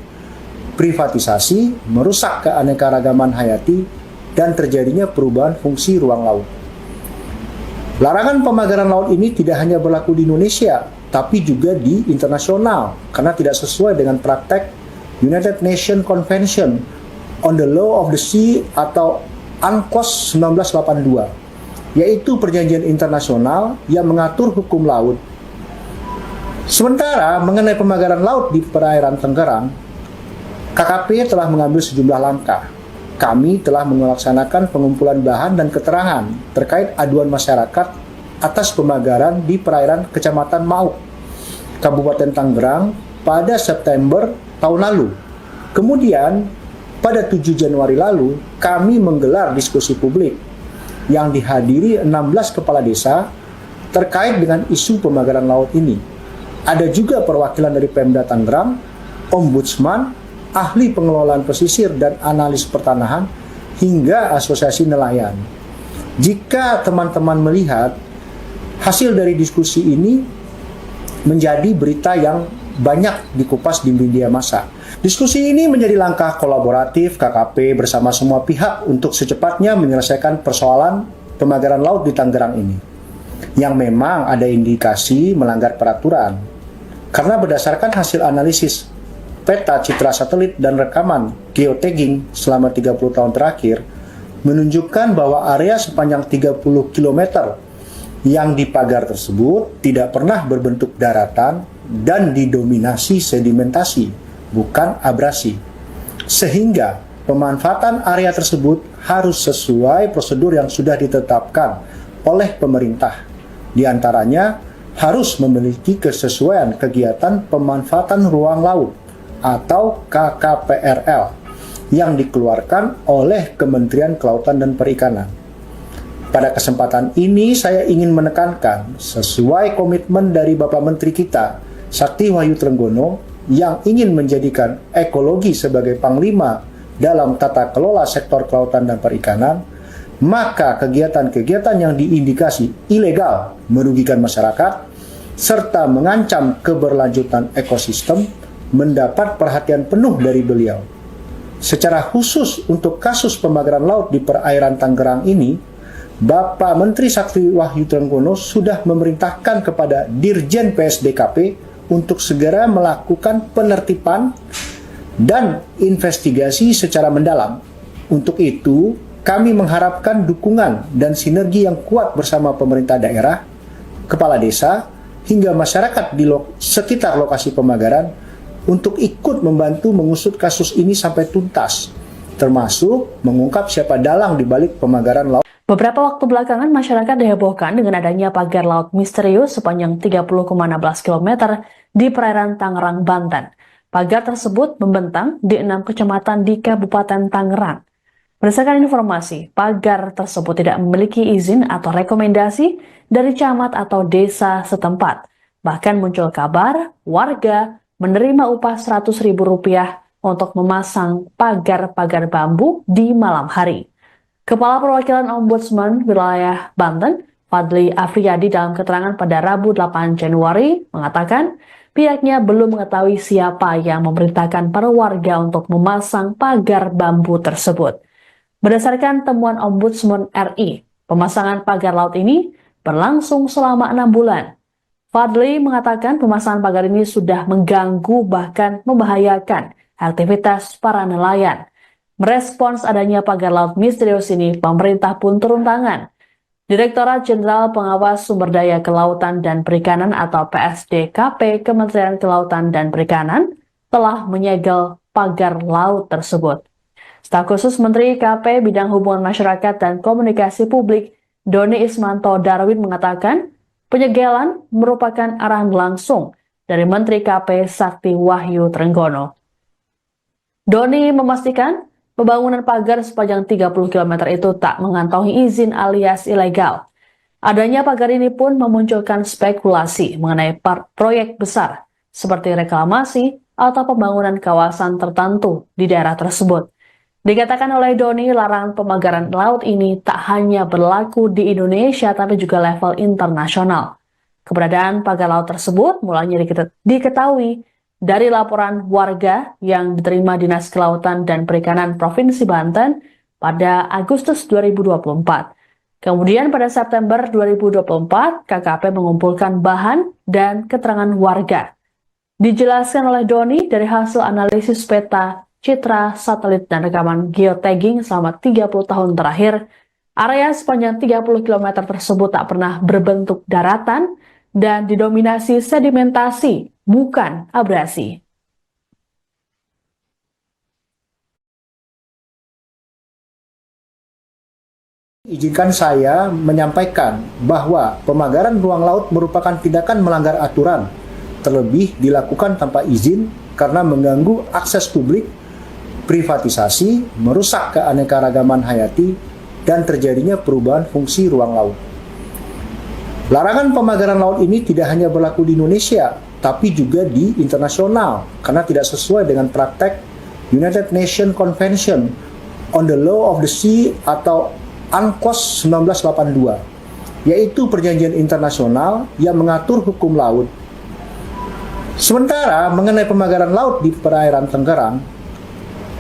B: privatisasi, merusak keanekaragaman hayati, dan terjadinya perubahan fungsi ruang laut. Larangan pemagaran laut ini tidak hanya berlaku di Indonesia, tapi juga di internasional, karena tidak sesuai dengan praktek United Nations Convention on the Law of the Sea atau UNCLOS 1982, yaitu perjanjian internasional yang mengatur hukum laut. Sementara mengenai pemagaran laut di perairan Tangerang, KKP telah mengambil sejumlah langkah. Kami telah melaksanakan pengumpulan bahan dan keterangan terkait aduan masyarakat atas pemagaran di perairan Kecamatan Mauk, Kabupaten Tangerang pada September tahun lalu. Kemudian, pada 7 Januari lalu, kami menggelar diskusi publik yang dihadiri 16 kepala desa terkait dengan isu pemagaran laut ini. Ada juga perwakilan dari Pemda Tangerang, Ombudsman, ahli pengelolaan pesisir dan analis pertanahan, hingga asosiasi nelayan. Jika teman-teman melihat hasil dari diskusi ini menjadi berita yang banyak dikupas di media massa. Diskusi ini menjadi langkah kolaboratif KKP bersama semua pihak untuk secepatnya menyelesaikan persoalan pemagaran laut di Tangerang ini, yang memang ada indikasi melanggar peraturan. Karena berdasarkan hasil analisis peta, citra satelit, dan rekaman geotagging selama 30 tahun terakhir menunjukkan bahwa area sepanjang 30 km yang dipagar tersebut tidak pernah berbentuk daratan dan didominasi sedimentasi, bukan abrasi. sehingga pemanfaatan area tersebut harus sesuai prosedur yang sudah ditetapkan oleh pemerintah. Di antaranya harus memiliki kesesuaian kegiatan pemanfaatan ruang laut atau KKPRL yang dikeluarkan oleh Kementerian Kelautan dan Perikanan. Pada kesempatan ini saya ingin menekankan sesuai komitmen dari Bapak Menteri kita, Sakti Wahyu Trenggono, yang ingin menjadikan ekologi sebagai panglima dalam tata kelola sektor kelautan dan perikanan, maka kegiatan-kegiatan yang diindikasi ilegal merugikan masyarakat serta mengancam keberlanjutan ekosistem mendapat perhatian penuh dari beliau. Secara khusus untuk kasus pembakaran laut di perairan Tangerang ini, Bapak Menteri Sakti Wahyu Trenggono sudah memerintahkan kepada Dirjen PSDKP untuk segera melakukan penertiban dan investigasi secara mendalam. Untuk itu, kami mengharapkan dukungan dan sinergi yang kuat bersama pemerintah daerah, kepala desa, hingga masyarakat di sekitar lokasi pembakaran untuk ikut membantu mengusut kasus ini sampai tuntas, termasuk mengungkap siapa dalang di balik pembakaran laut.
A: Beberapa waktu belakangan, masyarakat dihebohkan dengan adanya pagar laut misterius sepanjang 30,16 km di perairan Tangerang, Banten. Pagar tersebut membentang di 6 kecamatan di Kabupaten Tangerang. Berdasarkan informasi, pagar tersebut tidak memiliki izin atau rekomendasi dari camat atau desa setempat. Bahkan muncul kabar warga menerima upah Rp100.000 untuk memasang pagar-pagar bambu di malam hari. Kepala Perwakilan Ombudsman Wilayah Banten, Fadli Afriyadi, dalam keterangan pada Rabu 8 Januari mengatakan pihaknya belum mengetahui siapa yang memerintahkan para warga untuk memasang pagar bambu tersebut. Berdasarkan temuan Ombudsman RI, pemasangan pagar laut ini berlangsung selama 6 bulan. Fadli mengatakan pemasangan pagar ini sudah mengganggu bahkan membahayakan aktivitas para nelayan. Merespons adanya pagar laut misterius ini, pemerintah pun turun tangan. Direktorat Jenderal Pengawas Sumber Daya Kelautan dan Perikanan atau PSDKP Kementerian Kelautan dan Perikanan telah menyegel pagar laut tersebut. Staf khusus Menteri KP Bidang Hubungan Masyarakat dan Komunikasi Publik, Doni Ismanto Darwin, mengatakan penyegelan merupakan arahan langsung dari Menteri KP Sakti Wahyu Trenggono. Doni memastikan pembangunan pagar sepanjang 30 km itu tak mengantongi izin alias ilegal. Adanya pagar ini pun memunculkan spekulasi mengenai proyek besar seperti reklamasi atau pembangunan kawasan tertentu di daerah tersebut. Dikatakan oleh Doni, larangan pemagaran laut ini tak hanya berlaku di Indonesia tapi juga level internasional. Keberadaan pagar laut tersebut mulanya diketahui dari laporan warga yang diterima Dinas Kelautan dan Perikanan Provinsi Banten pada Agustus 2024. Kemudian pada September 2024, KKP mengumpulkan bahan dan keterangan warga. Dijelaskan oleh Doni dari hasil analisis peta, citra, satelit, dan rekaman geotagging selama 30 tahun terakhir, area sepanjang 30 km tersebut tak pernah berbentuk daratan dan didominasi sedimentasi, bukan abrasi.
B: Izinkan saya menyampaikan bahwa pemagaran ruang laut merupakan tindakan melanggar aturan, terlebih dilakukan tanpa izin karena mengganggu akses publik, privatisasi, merusak keanekaragaman hayati, dan terjadinya perubahan fungsi ruang laut. Larangan pemagaran laut ini tidak hanya berlaku di Indonesia, tapi juga di internasional, karena tidak sesuai dengan praktek United Nations Convention on the Law of the Sea atau UNCLOS 1982, yaitu perjanjian internasional yang mengatur hukum laut. Sementara mengenai pemagaran laut di perairan Tangerang,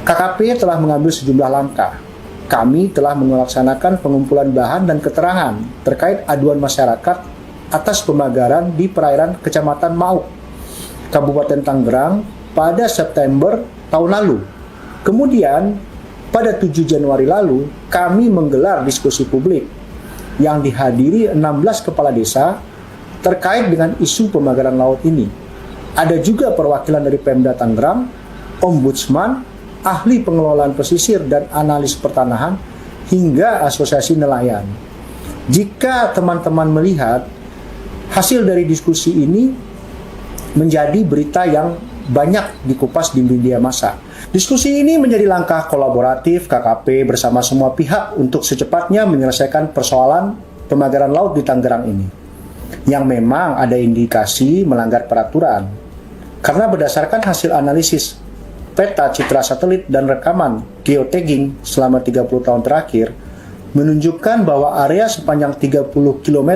B: KKP telah mengambil sejumlah langkah. Kami telah melaksanakan pengumpulan bahan dan keterangan terkait aduan masyarakat atas pemagaran di perairan Kecamatan Mauk, Kabupaten Tangerang pada September tahun lalu. Kemudian, pada 7 Januari lalu, kami menggelar diskusi publik yang dihadiri 16 kepala desa terkait dengan isu pemagaran laut ini. Ada juga perwakilan dari Pemda Tangerang, Ombudsman, ahli pengelolaan pesisir dan analis pertanahan, hingga asosiasi nelayan. Jika teman-teman melihat hasil dari diskusi ini menjadi berita yang banyak dikupas di media massa. Diskusi ini menjadi langkah kolaboratif KKP bersama semua pihak untuk secepatnya menyelesaikan persoalan pemagaran laut di Tangerang ini, yang memang ada indikasi melanggar peraturan. Karena berdasarkan hasil analisis peta citra satelit dan rekaman geotagging selama 30 tahun terakhir, menunjukkan bahwa area sepanjang 30 km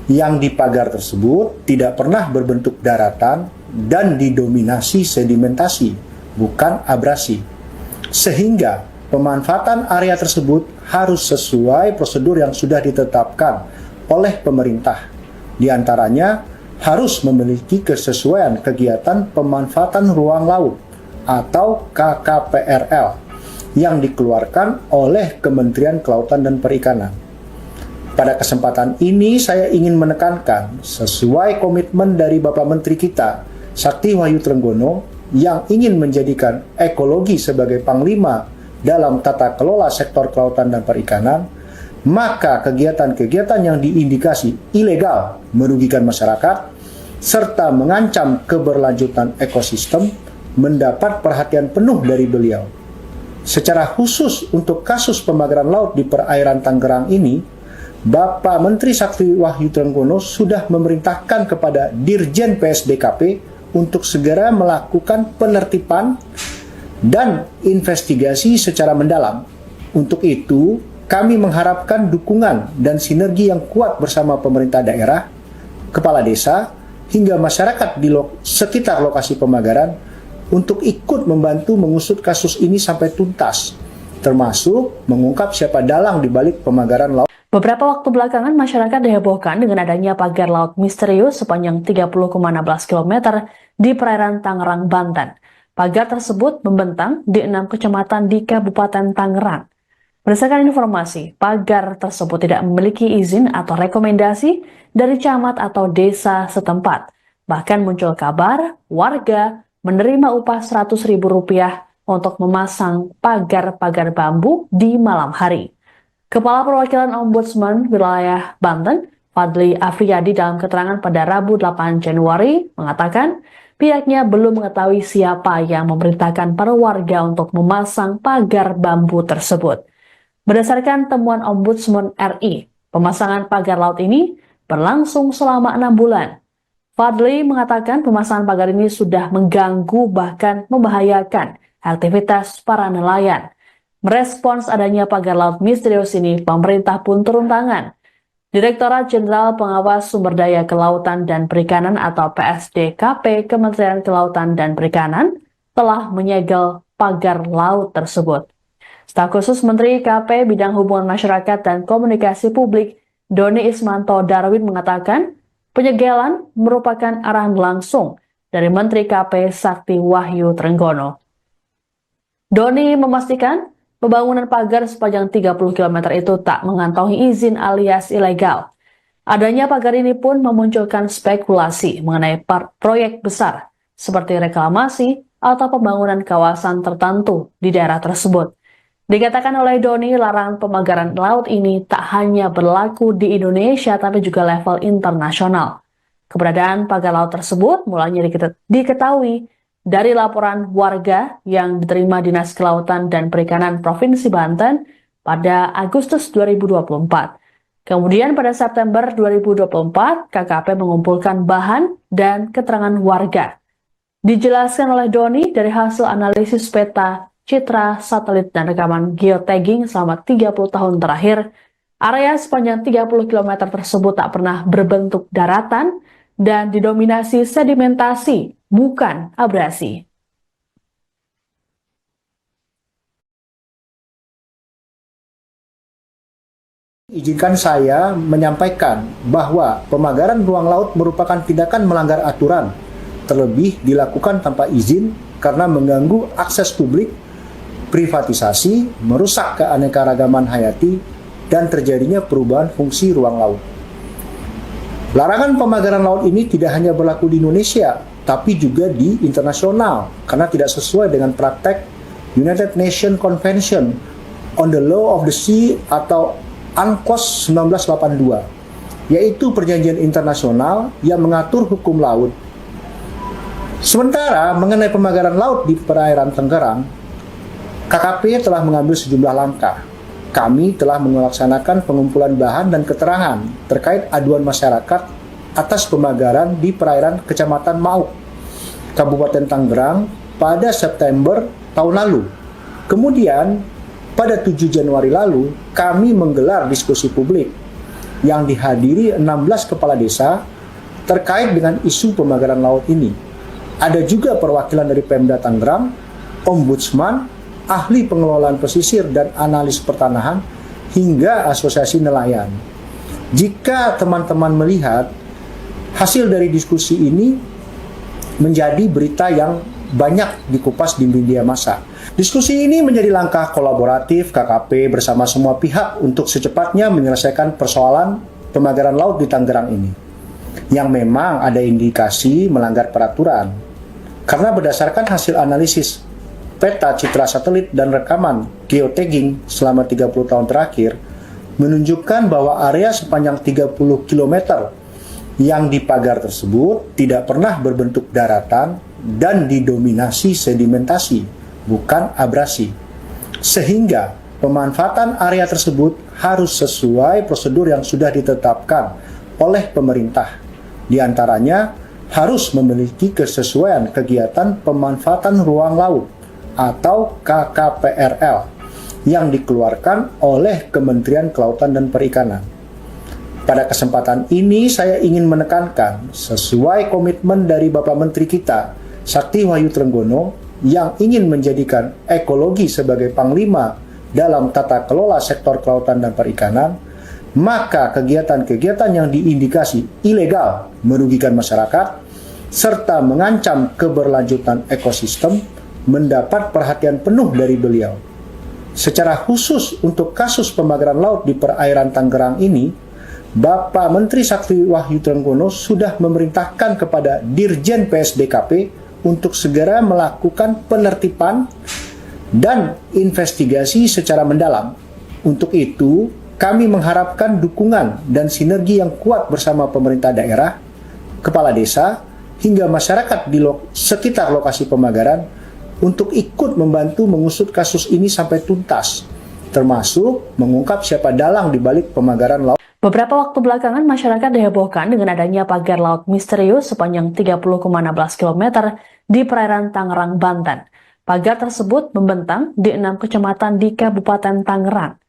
B: yang dipagar tersebut tidak pernah berbentuk daratan dan didominasi sedimentasi, bukan abrasi. Sehingga pemanfaatan area tersebut harus sesuai prosedur yang sudah ditetapkan oleh pemerintah. Di antaranya harus memiliki kesesuaian kegiatan pemanfaatan ruang laut atau KKPRL yang dikeluarkan oleh Kementerian Kelautan dan Perikanan. Pada kesempatan ini saya ingin menekankan sesuai komitmen dari Bapak Menteri kita, Sakti Wahyu Trenggono, yang ingin menjadikan ekologi sebagai panglima dalam tata kelola sektor kelautan dan perikanan, maka kegiatan-kegiatan yang diindikasi ilegal merugikan masyarakat serta mengancam keberlanjutan ekosistem mendapat perhatian penuh dari beliau. Secara khusus untuk kasus pemagaran laut di perairan Tangerang ini, Bapak Menteri Sakti Wahyu Trenggono sudah memerintahkan kepada Dirjen PSDKP untuk segera melakukan penertiban dan investigasi secara mendalam. Untuk itu, kami mengharapkan dukungan dan sinergi yang kuat bersama pemerintah daerah, kepala desa, hingga masyarakat di sekitar lokasi pemagaran untuk ikut membantu mengusut kasus ini sampai tuntas, termasuk mengungkap siapa dalang di balik pemagaran laut.
A: Beberapa waktu belakangan, masyarakat dihebohkan dengan adanya pagar laut misterius sepanjang 30,16 km di perairan Tangerang, Banten. Pagar tersebut membentang di 6 kecamatan di Kabupaten Tangerang. Berdasarkan informasi, pagar tersebut tidak memiliki izin atau rekomendasi dari camat atau desa setempat. Bahkan muncul kabar warga menerima upah Rp100.000 untuk memasang pagar-pagar bambu di malam hari. Kepala Perwakilan Ombudsman Wilayah Banten, Fadli Afriyadi, dalam keterangan pada Rabu 8 Januari mengatakan pihaknya belum mengetahui siapa yang memerintahkan para warga untuk memasang pagar bambu tersebut. Berdasarkan temuan Ombudsman RI, pemasangan pagar laut ini berlangsung selama 6 bulan. Fadli mengatakan pemasangan pagar ini sudah mengganggu bahkan membahayakan aktivitas para nelayan. Merespons adanya pagar laut misterius ini, pemerintah pun turun tangan. Direktorat Jenderal Pengawas Sumber Daya Kelautan dan Perikanan atau PSDKP Kementerian Kelautan dan Perikanan telah menyegel pagar laut tersebut. Staf khusus Menteri KP Bidang Hubungan Masyarakat dan Komunikasi Publik, Doni Ismanto Darwin, mengatakan penyegelan merupakan arahan langsung dari Menteri KP Sakti Wahyu Trenggono. Doni memastikan pembangunan pagar sepanjang 30 km itu tak mengantongi izin alias ilegal. Adanya pagar ini pun memunculkan spekulasi mengenai proyek besar seperti reklamasi atau pembangunan kawasan tertentu di daerah tersebut. Dikatakan oleh Doni, larangan pemagaran laut ini tak hanya berlaku di Indonesia tapi juga level internasional. Keberadaan pagar laut tersebut mulanya diketahui dari laporan warga yang diterima Dinas Kelautan dan Perikanan Provinsi Banten pada Agustus 2024. Kemudian pada September 2024, KKP mengumpulkan bahan dan keterangan warga. Dijelaskan oleh Doni dari hasil analisis peta, citra, satelit, dan rekaman geotagging selama 30 tahun terakhir, area sepanjang 30 km tersebut tak pernah berbentuk daratan dan didominasi sedimentasi, bukan abrasi.
B: Izinkan saya menyampaikan bahwa pemagaran ruang laut merupakan tindakan melanggar aturan, terlebih dilakukan tanpa izin karena mengganggu akses publik, privatisasi, merusak keanekaragaman hayati, dan terjadinya perubahan fungsi ruang laut. Larangan pemagaran laut ini tidak hanya berlaku di Indonesia, tapi juga di internasional, karena tidak sesuai dengan praktek United Nations Convention on the Law of the Sea atau UNCLOS 1982, yaitu perjanjian internasional yang mengatur hukum laut. Sementara mengenai pemagaran laut di perairan Tangerang, KKP telah mengambil sejumlah langkah. Kami telah melaksanakan pengumpulan bahan dan keterangan terkait aduan masyarakat atas pemagaran di perairan Kecamatan Mauk, Kabupaten Tangerang pada September tahun lalu. Kemudian, pada 7 Januari lalu, kami menggelar diskusi publik yang dihadiri 16 kepala desa terkait dengan isu pemagaran laut ini. Ada juga perwakilan dari Pemda Tangerang, Ombudsman, ahli pengelolaan pesisir dan analis pertanahan, hingga asosiasi nelayan. Jika teman-teman melihat hasil dari diskusi ini menjadi berita yang banyak dikupas di media massa. Diskusi ini menjadi langkah kolaboratif KKP bersama semua pihak untuk secepatnya menyelesaikan persoalan pemagaran laut di Tangerang ini, yang memang ada indikasi melanggar peraturan. Karena berdasarkan hasil analisis peta citra satelit dan rekaman geotagging selama 30 tahun terakhir, menunjukkan bahwa area sepanjang 30 km yang dipagar tersebut tidak pernah berbentuk daratan dan didominasi sedimentasi, bukan abrasi. Sehingga pemanfaatan area tersebut harus sesuai prosedur yang sudah ditetapkan oleh pemerintah. Di antaranya harus memiliki kesesuaian kegiatan pemanfaatan ruang laut atau KKPRL yang dikeluarkan oleh Kementerian Kelautan dan Perikanan. Pada kesempatan ini saya ingin menekankan sesuai komitmen dari Bapak Menteri kita, Sakti Wahyu Trenggono, yang ingin menjadikan ekologi sebagai panglima dalam tata kelola sektor kelautan dan perikanan, maka kegiatan-kegiatan yang diindikasi ilegal merugikan masyarakat serta mengancam keberlanjutan ekosistem mendapat perhatian penuh dari beliau. Secara khusus untuk kasus pemagaran laut di perairan Tangerang ini, Bapak Menteri Sakti Wahyu Trenggono sudah memerintahkan kepada Dirjen PSDKP untuk segera melakukan penertiban dan investigasi secara mendalam. Untuk itu, kami mengharapkan dukungan dan sinergi yang kuat bersama pemerintah daerah, kepala desa, hingga masyarakat di sekitar lokasi pemagaran untuk ikut membantu mengusut kasus ini sampai tuntas, termasuk mengungkap siapa dalang di balik pemagaran laut.
A: Beberapa waktu belakangan, masyarakat dihebohkan dengan adanya pagar laut misterius sepanjang 30,16 km di perairan Tangerang, Banten. Pagar tersebut membentang di 6 kecamatan di Kabupaten Tangerang.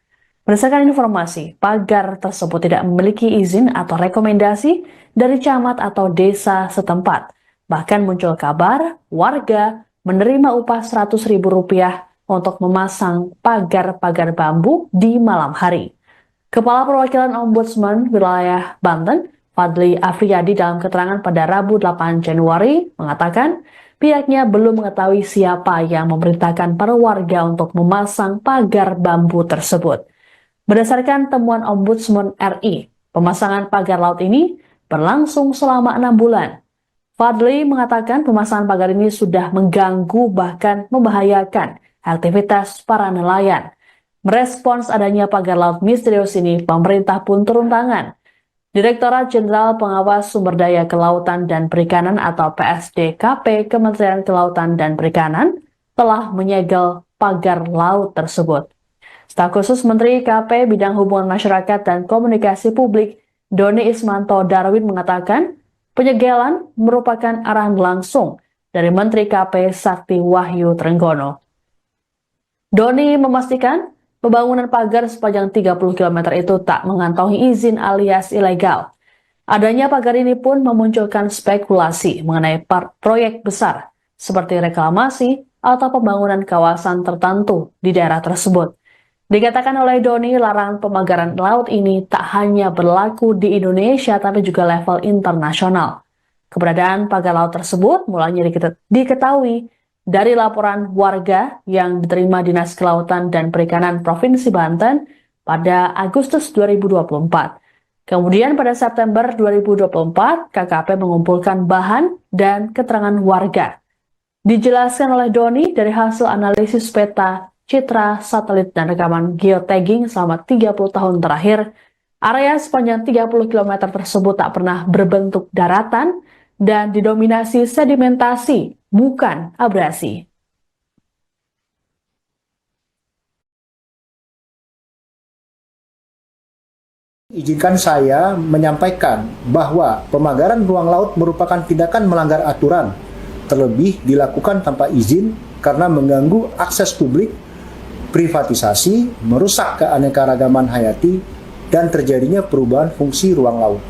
A: Berdasarkan informasi, pagar tersebut tidak memiliki izin atau rekomendasi dari camat atau desa setempat. Bahkan muncul kabar warga menerima upah Rp100.000 untuk memasang pagar-pagar bambu di malam hari. Kepala Perwakilan Ombudsman Wilayah Banten, Fadli Afriyadi, dalam keterangan pada Rabu 8 Januari mengatakan pihaknya belum mengetahui siapa yang memerintahkan para warga untuk memasang pagar bambu tersebut. Berdasarkan temuan Ombudsman RI, pemasangan pagar laut ini berlangsung selama 6 bulan. Fadli mengatakan pemasangan pagar ini sudah mengganggu bahkan membahayakan aktivitas para nelayan. Merespons adanya pagar laut misterius ini, pemerintah pun turun tangan. Direktorat Jenderal Pengawas Sumber Daya Kelautan dan Perikanan atau PSDKP Kementerian Kelautan dan Perikanan telah menyegel pagar laut tersebut. Staf khusus Menteri KP Bidang Hubungan Masyarakat dan Komunikasi Publik, Doni Ismanto Darwin, mengatakan penyegelan merupakan arahan langsung dari Menteri KP Sakti Wahyu Trenggono. Doni memastikan pembangunan pagar sepanjang 30 km itu tak mengantongi izin alias ilegal. Adanya pagar ini pun memunculkan spekulasi mengenai proyek besar seperti reklamasi atau pembangunan kawasan tertentu di daerah tersebut. Dikatakan oleh Doni, larangan pemagaran laut ini tak hanya berlaku di Indonesia tapi juga level internasional. Keberadaan pagar laut tersebut mulanya diketahui dari laporan warga yang diterima Dinas Kelautan dan Perikanan Provinsi Banten pada Agustus 2024. Kemudian pada September 2024, KKP mengumpulkan bahan dan keterangan warga. Dijelaskan oleh Doni, dari hasil analisis peta, citra, satelit, dan rekaman geotagging selama 30 tahun terakhir, area sepanjang 30 km tersebut tak pernah berbentuk daratan dan didominasi sedimentasi, bukan abrasi.
B: Izinkan saya menyampaikan bahwa pemagaran ruang laut merupakan tindakan melanggar aturan, terlebih dilakukan tanpa izin karena mengganggu akses publik, privatisasi, merusak keanekaragaman hayati, dan terjadinya perubahan fungsi ruang laut.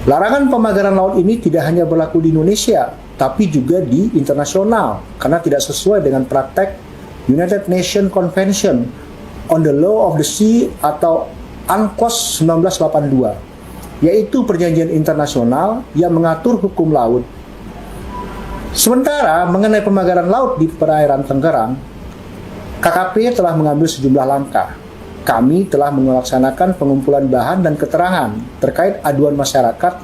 B: Larangan pemagaran laut ini tidak hanya berlaku di Indonesia, tapi juga di internasional, karena tidak sesuai dengan praktek United Nations Convention on the Law of the Sea atau UNCLOS 1982, yaitu perjanjian internasional yang mengatur hukum laut. Sementara mengenai pemagaran laut di perairan Tangerang, KKP telah mengambil sejumlah langkah. Kami telah melaksanakan pengumpulan bahan dan keterangan terkait aduan masyarakat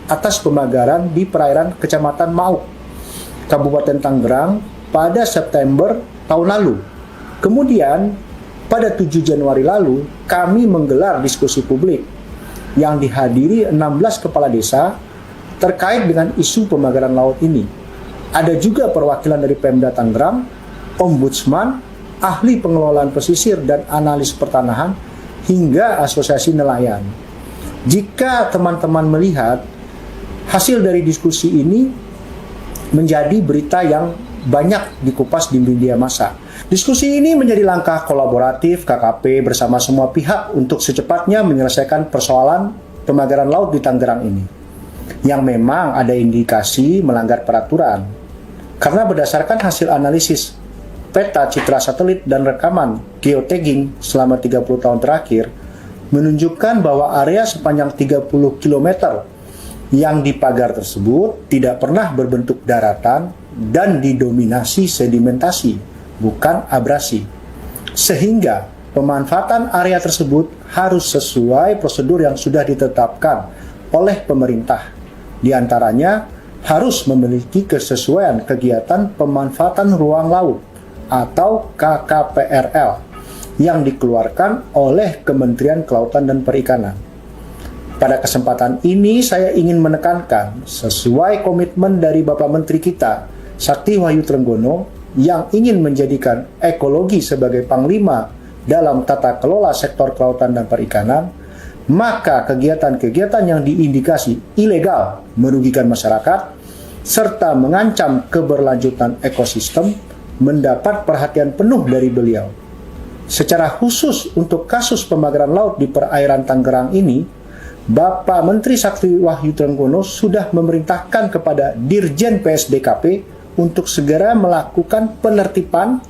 B: atas pemagaran di perairan Kecamatan Mauk, Kabupaten Tangerang pada September tahun lalu. Kemudian, pada 7 Januari lalu, kami menggelar diskusi publik yang dihadiri 16 kepala desa terkait dengan isu pemagaran laut ini. Ada juga perwakilan dari Pemda Tangerang, Ombudsman, ahli pengelolaan pesisir dan analis pertanahan, hingga asosiasi nelayan. Jika teman-teman melihat hasil dari diskusi ini menjadi berita yang banyak dikupas di media massa. Diskusi ini menjadi langkah kolaboratif KKP bersama semua pihak untuk secepatnya menyelesaikan persoalan pemagaran laut di Tangerang ini, yang memang ada indikasi melanggar peraturan. Karena berdasarkan hasil analisis peta citra satelit dan rekaman geotagging selama 30 tahun terakhir, menunjukkan bahwa area sepanjang 30 km yang dipagar tersebut tidak pernah berbentuk daratan dan didominasi sedimentasi, bukan abrasi. Sehingga pemanfaatan area tersebut harus sesuai prosedur yang sudah ditetapkan oleh pemerintah. Di antaranya harus memiliki kesesuaian kegiatan pemanfaatan ruang laut atau KKPRL yang dikeluarkan oleh Kementerian Kelautan dan Perikanan. Pada kesempatan ini saya ingin menekankan sesuai komitmen dari Bapak Menteri kita, Sakti Wahyu Trenggono, yang ingin menjadikan ekologi sebagai panglima dalam tata kelola sektor kelautan dan perikanan, maka kegiatan-kegiatan yang diindikasi ilegal merugikan masyarakat serta mengancam keberlanjutan ekosistem mendapat perhatian penuh dari beliau. Secara khusus untuk kasus pemagaran laut di perairan Tangerang ini, Bapak Menteri Sakti Wahyu Trenggono sudah memerintahkan kepada Dirjen PSDKP untuk segera melakukan penertiban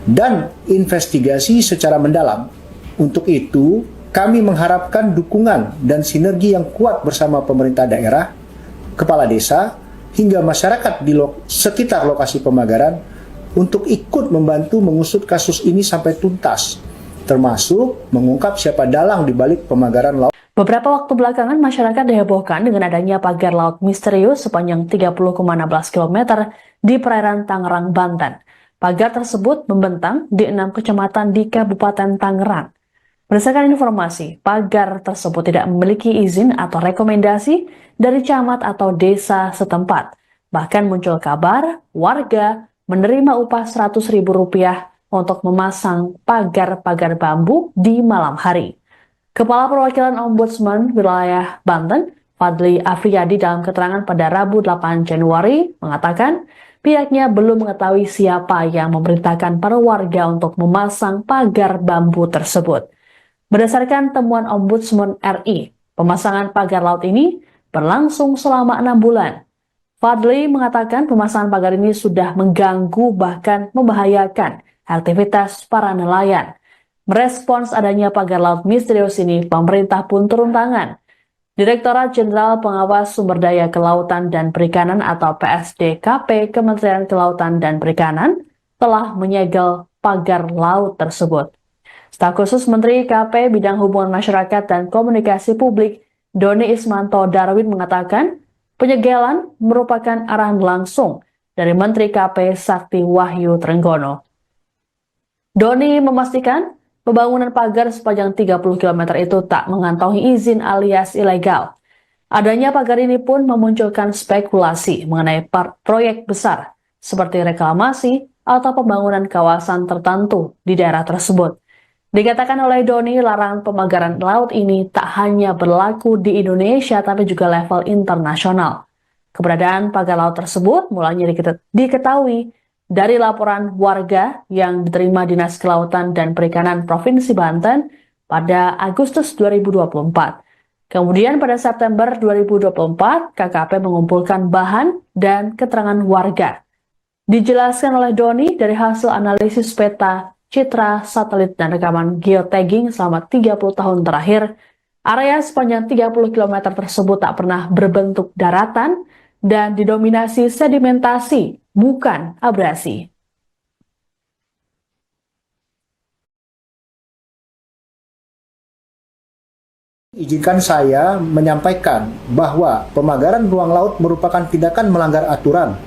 B: dan investigasi secara mendalam. Untuk itu, kami mengharapkan dukungan dan sinergi yang kuat bersama pemerintah daerah, kepala desa, hingga masyarakat di sekitar lokasi pemagaran untuk ikut membantu mengusut kasus ini sampai tuntas, termasuk mengungkap siapa dalang di balik pemagaran laut.
A: Beberapa waktu belakangan, masyarakat dihebohkan dengan adanya pagar laut misterius sepanjang 30,16 km di perairan Tangerang, Banten. Pagar tersebut membentang di 6 kecamatan di Kabupaten Tangerang. Berdasarkan informasi, pagar tersebut tidak memiliki izin atau rekomendasi dari camat atau desa setempat. Bahkan muncul kabar warga menerima upah Rp100.000 untuk memasang pagar-pagar bambu di malam hari. Kepala Perwakilan Ombudsman Wilayah Banten, Fadli Afriyadi, dalam keterangan pada Rabu 8 Januari mengatakan pihaknya belum mengetahui siapa yang memerintahkan para warga untuk memasang pagar bambu tersebut. Berdasarkan temuan Ombudsman RI, pemasangan pagar laut ini berlangsung selama 6 bulan. Fadli mengatakan pemasangan pagar ini sudah mengganggu bahkan membahayakan aktivitas para nelayan. Merespons adanya pagar laut misterius ini, pemerintah pun turun tangan. Direktorat Jenderal Pengawas Sumber Daya Kelautan dan Perikanan atau PSDKP Kementerian Kelautan dan Perikanan telah menyegel pagar laut tersebut. Staf khusus Menteri KP Bidang Hubungan Masyarakat dan Komunikasi Publik, Doni Ismanto Darwin, mengatakan penyegelan merupakan arahan langsung dari Menteri KP Sakti Wahyu Trenggono. Doni memastikan pembangunan pagar sepanjang 30 km itu tak mengantongi izin alias ilegal. Adanya pagar ini pun memunculkan spekulasi mengenai proyek besar seperti reklamasi atau pembangunan kawasan tertentu di daerah tersebut. Dikatakan oleh Doni, larangan pemagaran laut ini tak hanya berlaku di Indonesia tapi juga level internasional. Keberadaan pagar laut tersebut mulanya diketahui dari laporan warga yang diterima Dinas Kelautan dan Perikanan Provinsi Banten pada Agustus 2024. Kemudian pada September 2024, KKP mengumpulkan bahan dan keterangan warga. Dijelaskan oleh Doni dari hasil analisis peta, citra, satelit, dan rekaman geotagging selama 30 tahun terakhir, area sepanjang 30 km tersebut tak pernah berbentuk daratan dan didominasi sedimentasi, bukan abrasi.
B: Izinkan saya menyampaikan bahwa pemagaran ruang laut merupakan tindakan melanggar aturan,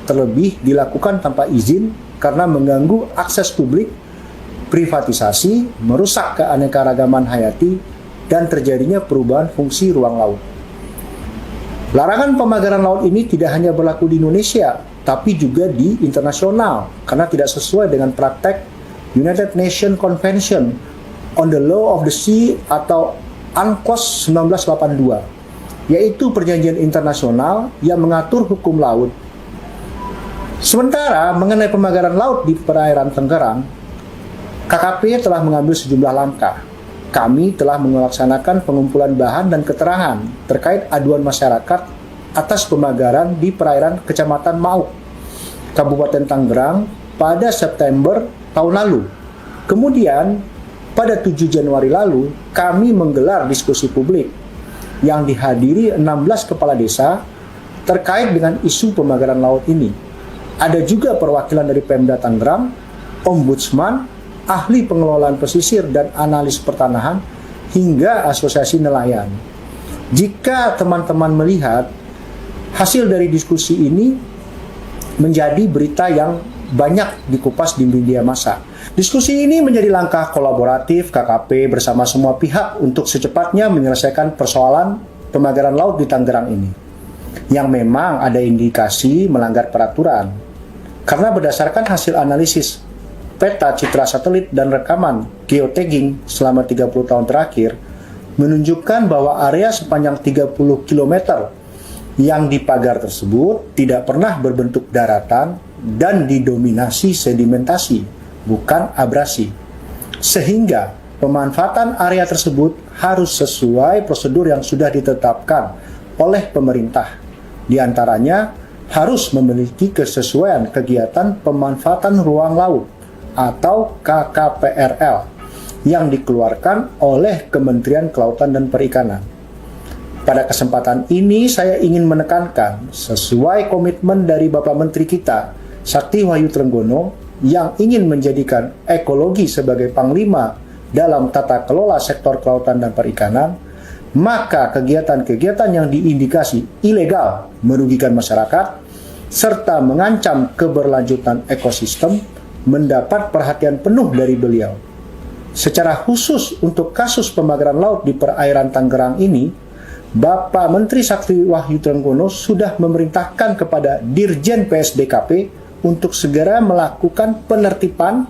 B: terlebih dilakukan tanpa izin karena mengganggu akses publik, privatisasi, merusak keanekaragaman hayati, dan terjadinya perubahan fungsi ruang laut. Larangan pemagaran laut ini tidak hanya berlaku di Indonesia, tapi juga di internasional, karena tidak sesuai dengan praktek United Nations Convention on the Law of the Sea atau UNCLOS 1982, yaitu perjanjian internasional yang mengatur hukum laut. Sementara mengenai pemagaran laut di perairan Tangerang, KKP telah mengambil sejumlah langkah. Kami telah melaksanakan pengumpulan bahan dan keterangan terkait aduan masyarakat atas pemagaran di perairan Kecamatan Mauk, Kabupaten Tangerang pada September tahun lalu. Kemudian, pada 7 Januari lalu, kami menggelar diskusi publik yang dihadiri 16 kepala desa terkait dengan isu pemagaran laut ini. Ada juga perwakilan dari Pemda Tangerang, Ombudsman, ahli pengelolaan pesisir dan analis pertanahan, hingga asosiasi nelayan. Jika teman-teman melihat hasil dari diskusi ini menjadi berita yang banyak dikupas di media massa. Diskusi ini menjadi langkah kolaboratif KKP bersama semua pihak untuk secepatnya menyelesaikan persoalan pemagaran laut di Tangerang ini, yang memang ada indikasi melanggar peraturan. Karena berdasarkan hasil analisis peta, citra satelit, dan rekaman geotagging selama 30 tahun terakhir, menunjukkan bahwa area sepanjang 30 km yang dipagar tersebut tidak pernah berbentuk daratan dan didominasi sedimentasi, bukan abrasi. Sehingga pemanfaatan area tersebut harus sesuai prosedur yang sudah ditetapkan oleh pemerintah. Di antaranya harus memiliki kesesuaian kegiatan pemanfaatan ruang laut atau KKPRL yang dikeluarkan oleh Kementerian Kelautan dan Perikanan. Pada kesempatan ini saya ingin menekankan sesuai komitmen dari Bapak Menteri kita, Sakti Wahyu Trenggono, yang ingin menjadikan ekologi sebagai panglima dalam tata kelola sektor kelautan dan perikanan, maka kegiatan-kegiatan yang diindikasi ilegal merugikan masyarakat serta mengancam keberlanjutan ekosistem mendapat perhatian penuh dari beliau. Secara khusus untuk kasus pemagaran laut di perairan Tangerang ini, Bapak Menteri Sakti Wahyu Trenggono sudah memerintahkan kepada Dirjen PSDKP untuk segera melakukan penertiban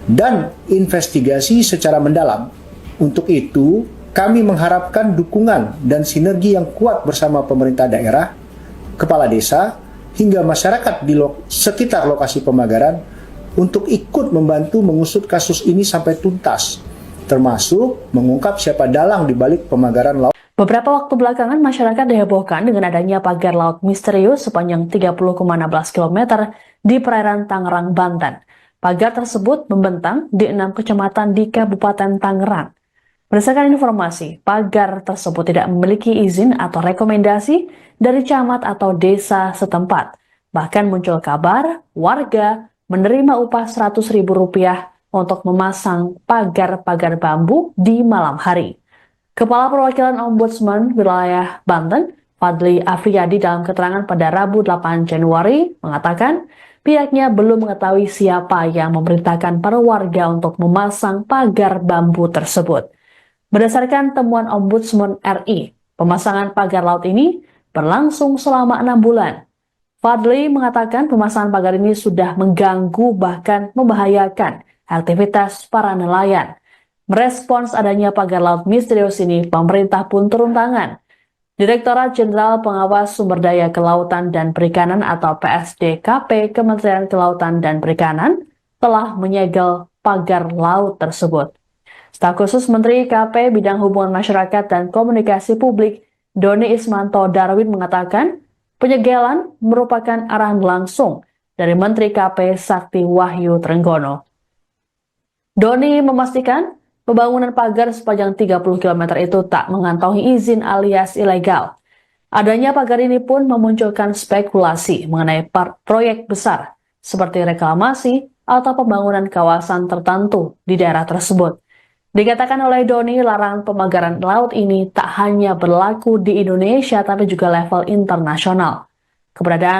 B: dan investigasi secara mendalam. Untuk itu, kami mengharapkan dukungan dan sinergi yang kuat bersama pemerintah daerah, kepala desa, hingga masyarakat di sekitar lokasi pemagaran untuk ikut membantu mengusut kasus ini sampai tuntas, termasuk mengungkap siapa dalang di balik pemagaran laut.
A: Beberapa waktu belakangan, masyarakat dihebohkan dengan adanya pagar laut misterius sepanjang 30,16 km di perairan Tangerang, Banten. Pagar tersebut membentang di 6 kecamatan di Kabupaten Tangerang. Berdasarkan informasi, pagar tersebut tidak memiliki izin atau rekomendasi dari camat atau desa setempat. Bahkan muncul kabar warga menerima upah Rp100.000 untuk memasang pagar-pagar bambu di malam hari. Kepala Perwakilan Ombudsman Wilayah Banten, Fadli Afriyadi dalam keterangan pada Rabu 8 Januari mengatakan pihaknya belum mengetahui siapa yang memerintahkan para warga untuk memasang pagar bambu tersebut. Berdasarkan temuan Ombudsman RI, pemasangan pagar laut ini berlangsung selama 6 bulan. Fadli mengatakan pemasangan pagar ini sudah mengganggu bahkan membahayakan aktivitas para nelayan. Merespons adanya pagar laut misterius ini, pemerintah pun turun tangan. Direktorat Jenderal Pengawas Sumber Daya Kelautan dan Perikanan atau PSDKP Kementerian Kelautan dan Perikanan telah menyegel pagar laut tersebut. Staf khusus Menteri KP Bidang Hubungan Masyarakat dan Komunikasi Publik Doni Ismanto Darwin mengatakan penyegelan merupakan arahan langsung dari Menteri KP Sakti Wahyu Trenggono. Doni memastikan pembangunan pagar sepanjang 30 km itu tak mengantongi izin alias ilegal. Adanya pagar ini pun memunculkan spekulasi mengenai proyek besar seperti reklamasi atau pembangunan kawasan tertentu di daerah tersebut. Dikatakan oleh Doni, larangan pemagaran laut ini tak hanya berlaku di Indonesia tapi juga level internasional. Keberadaan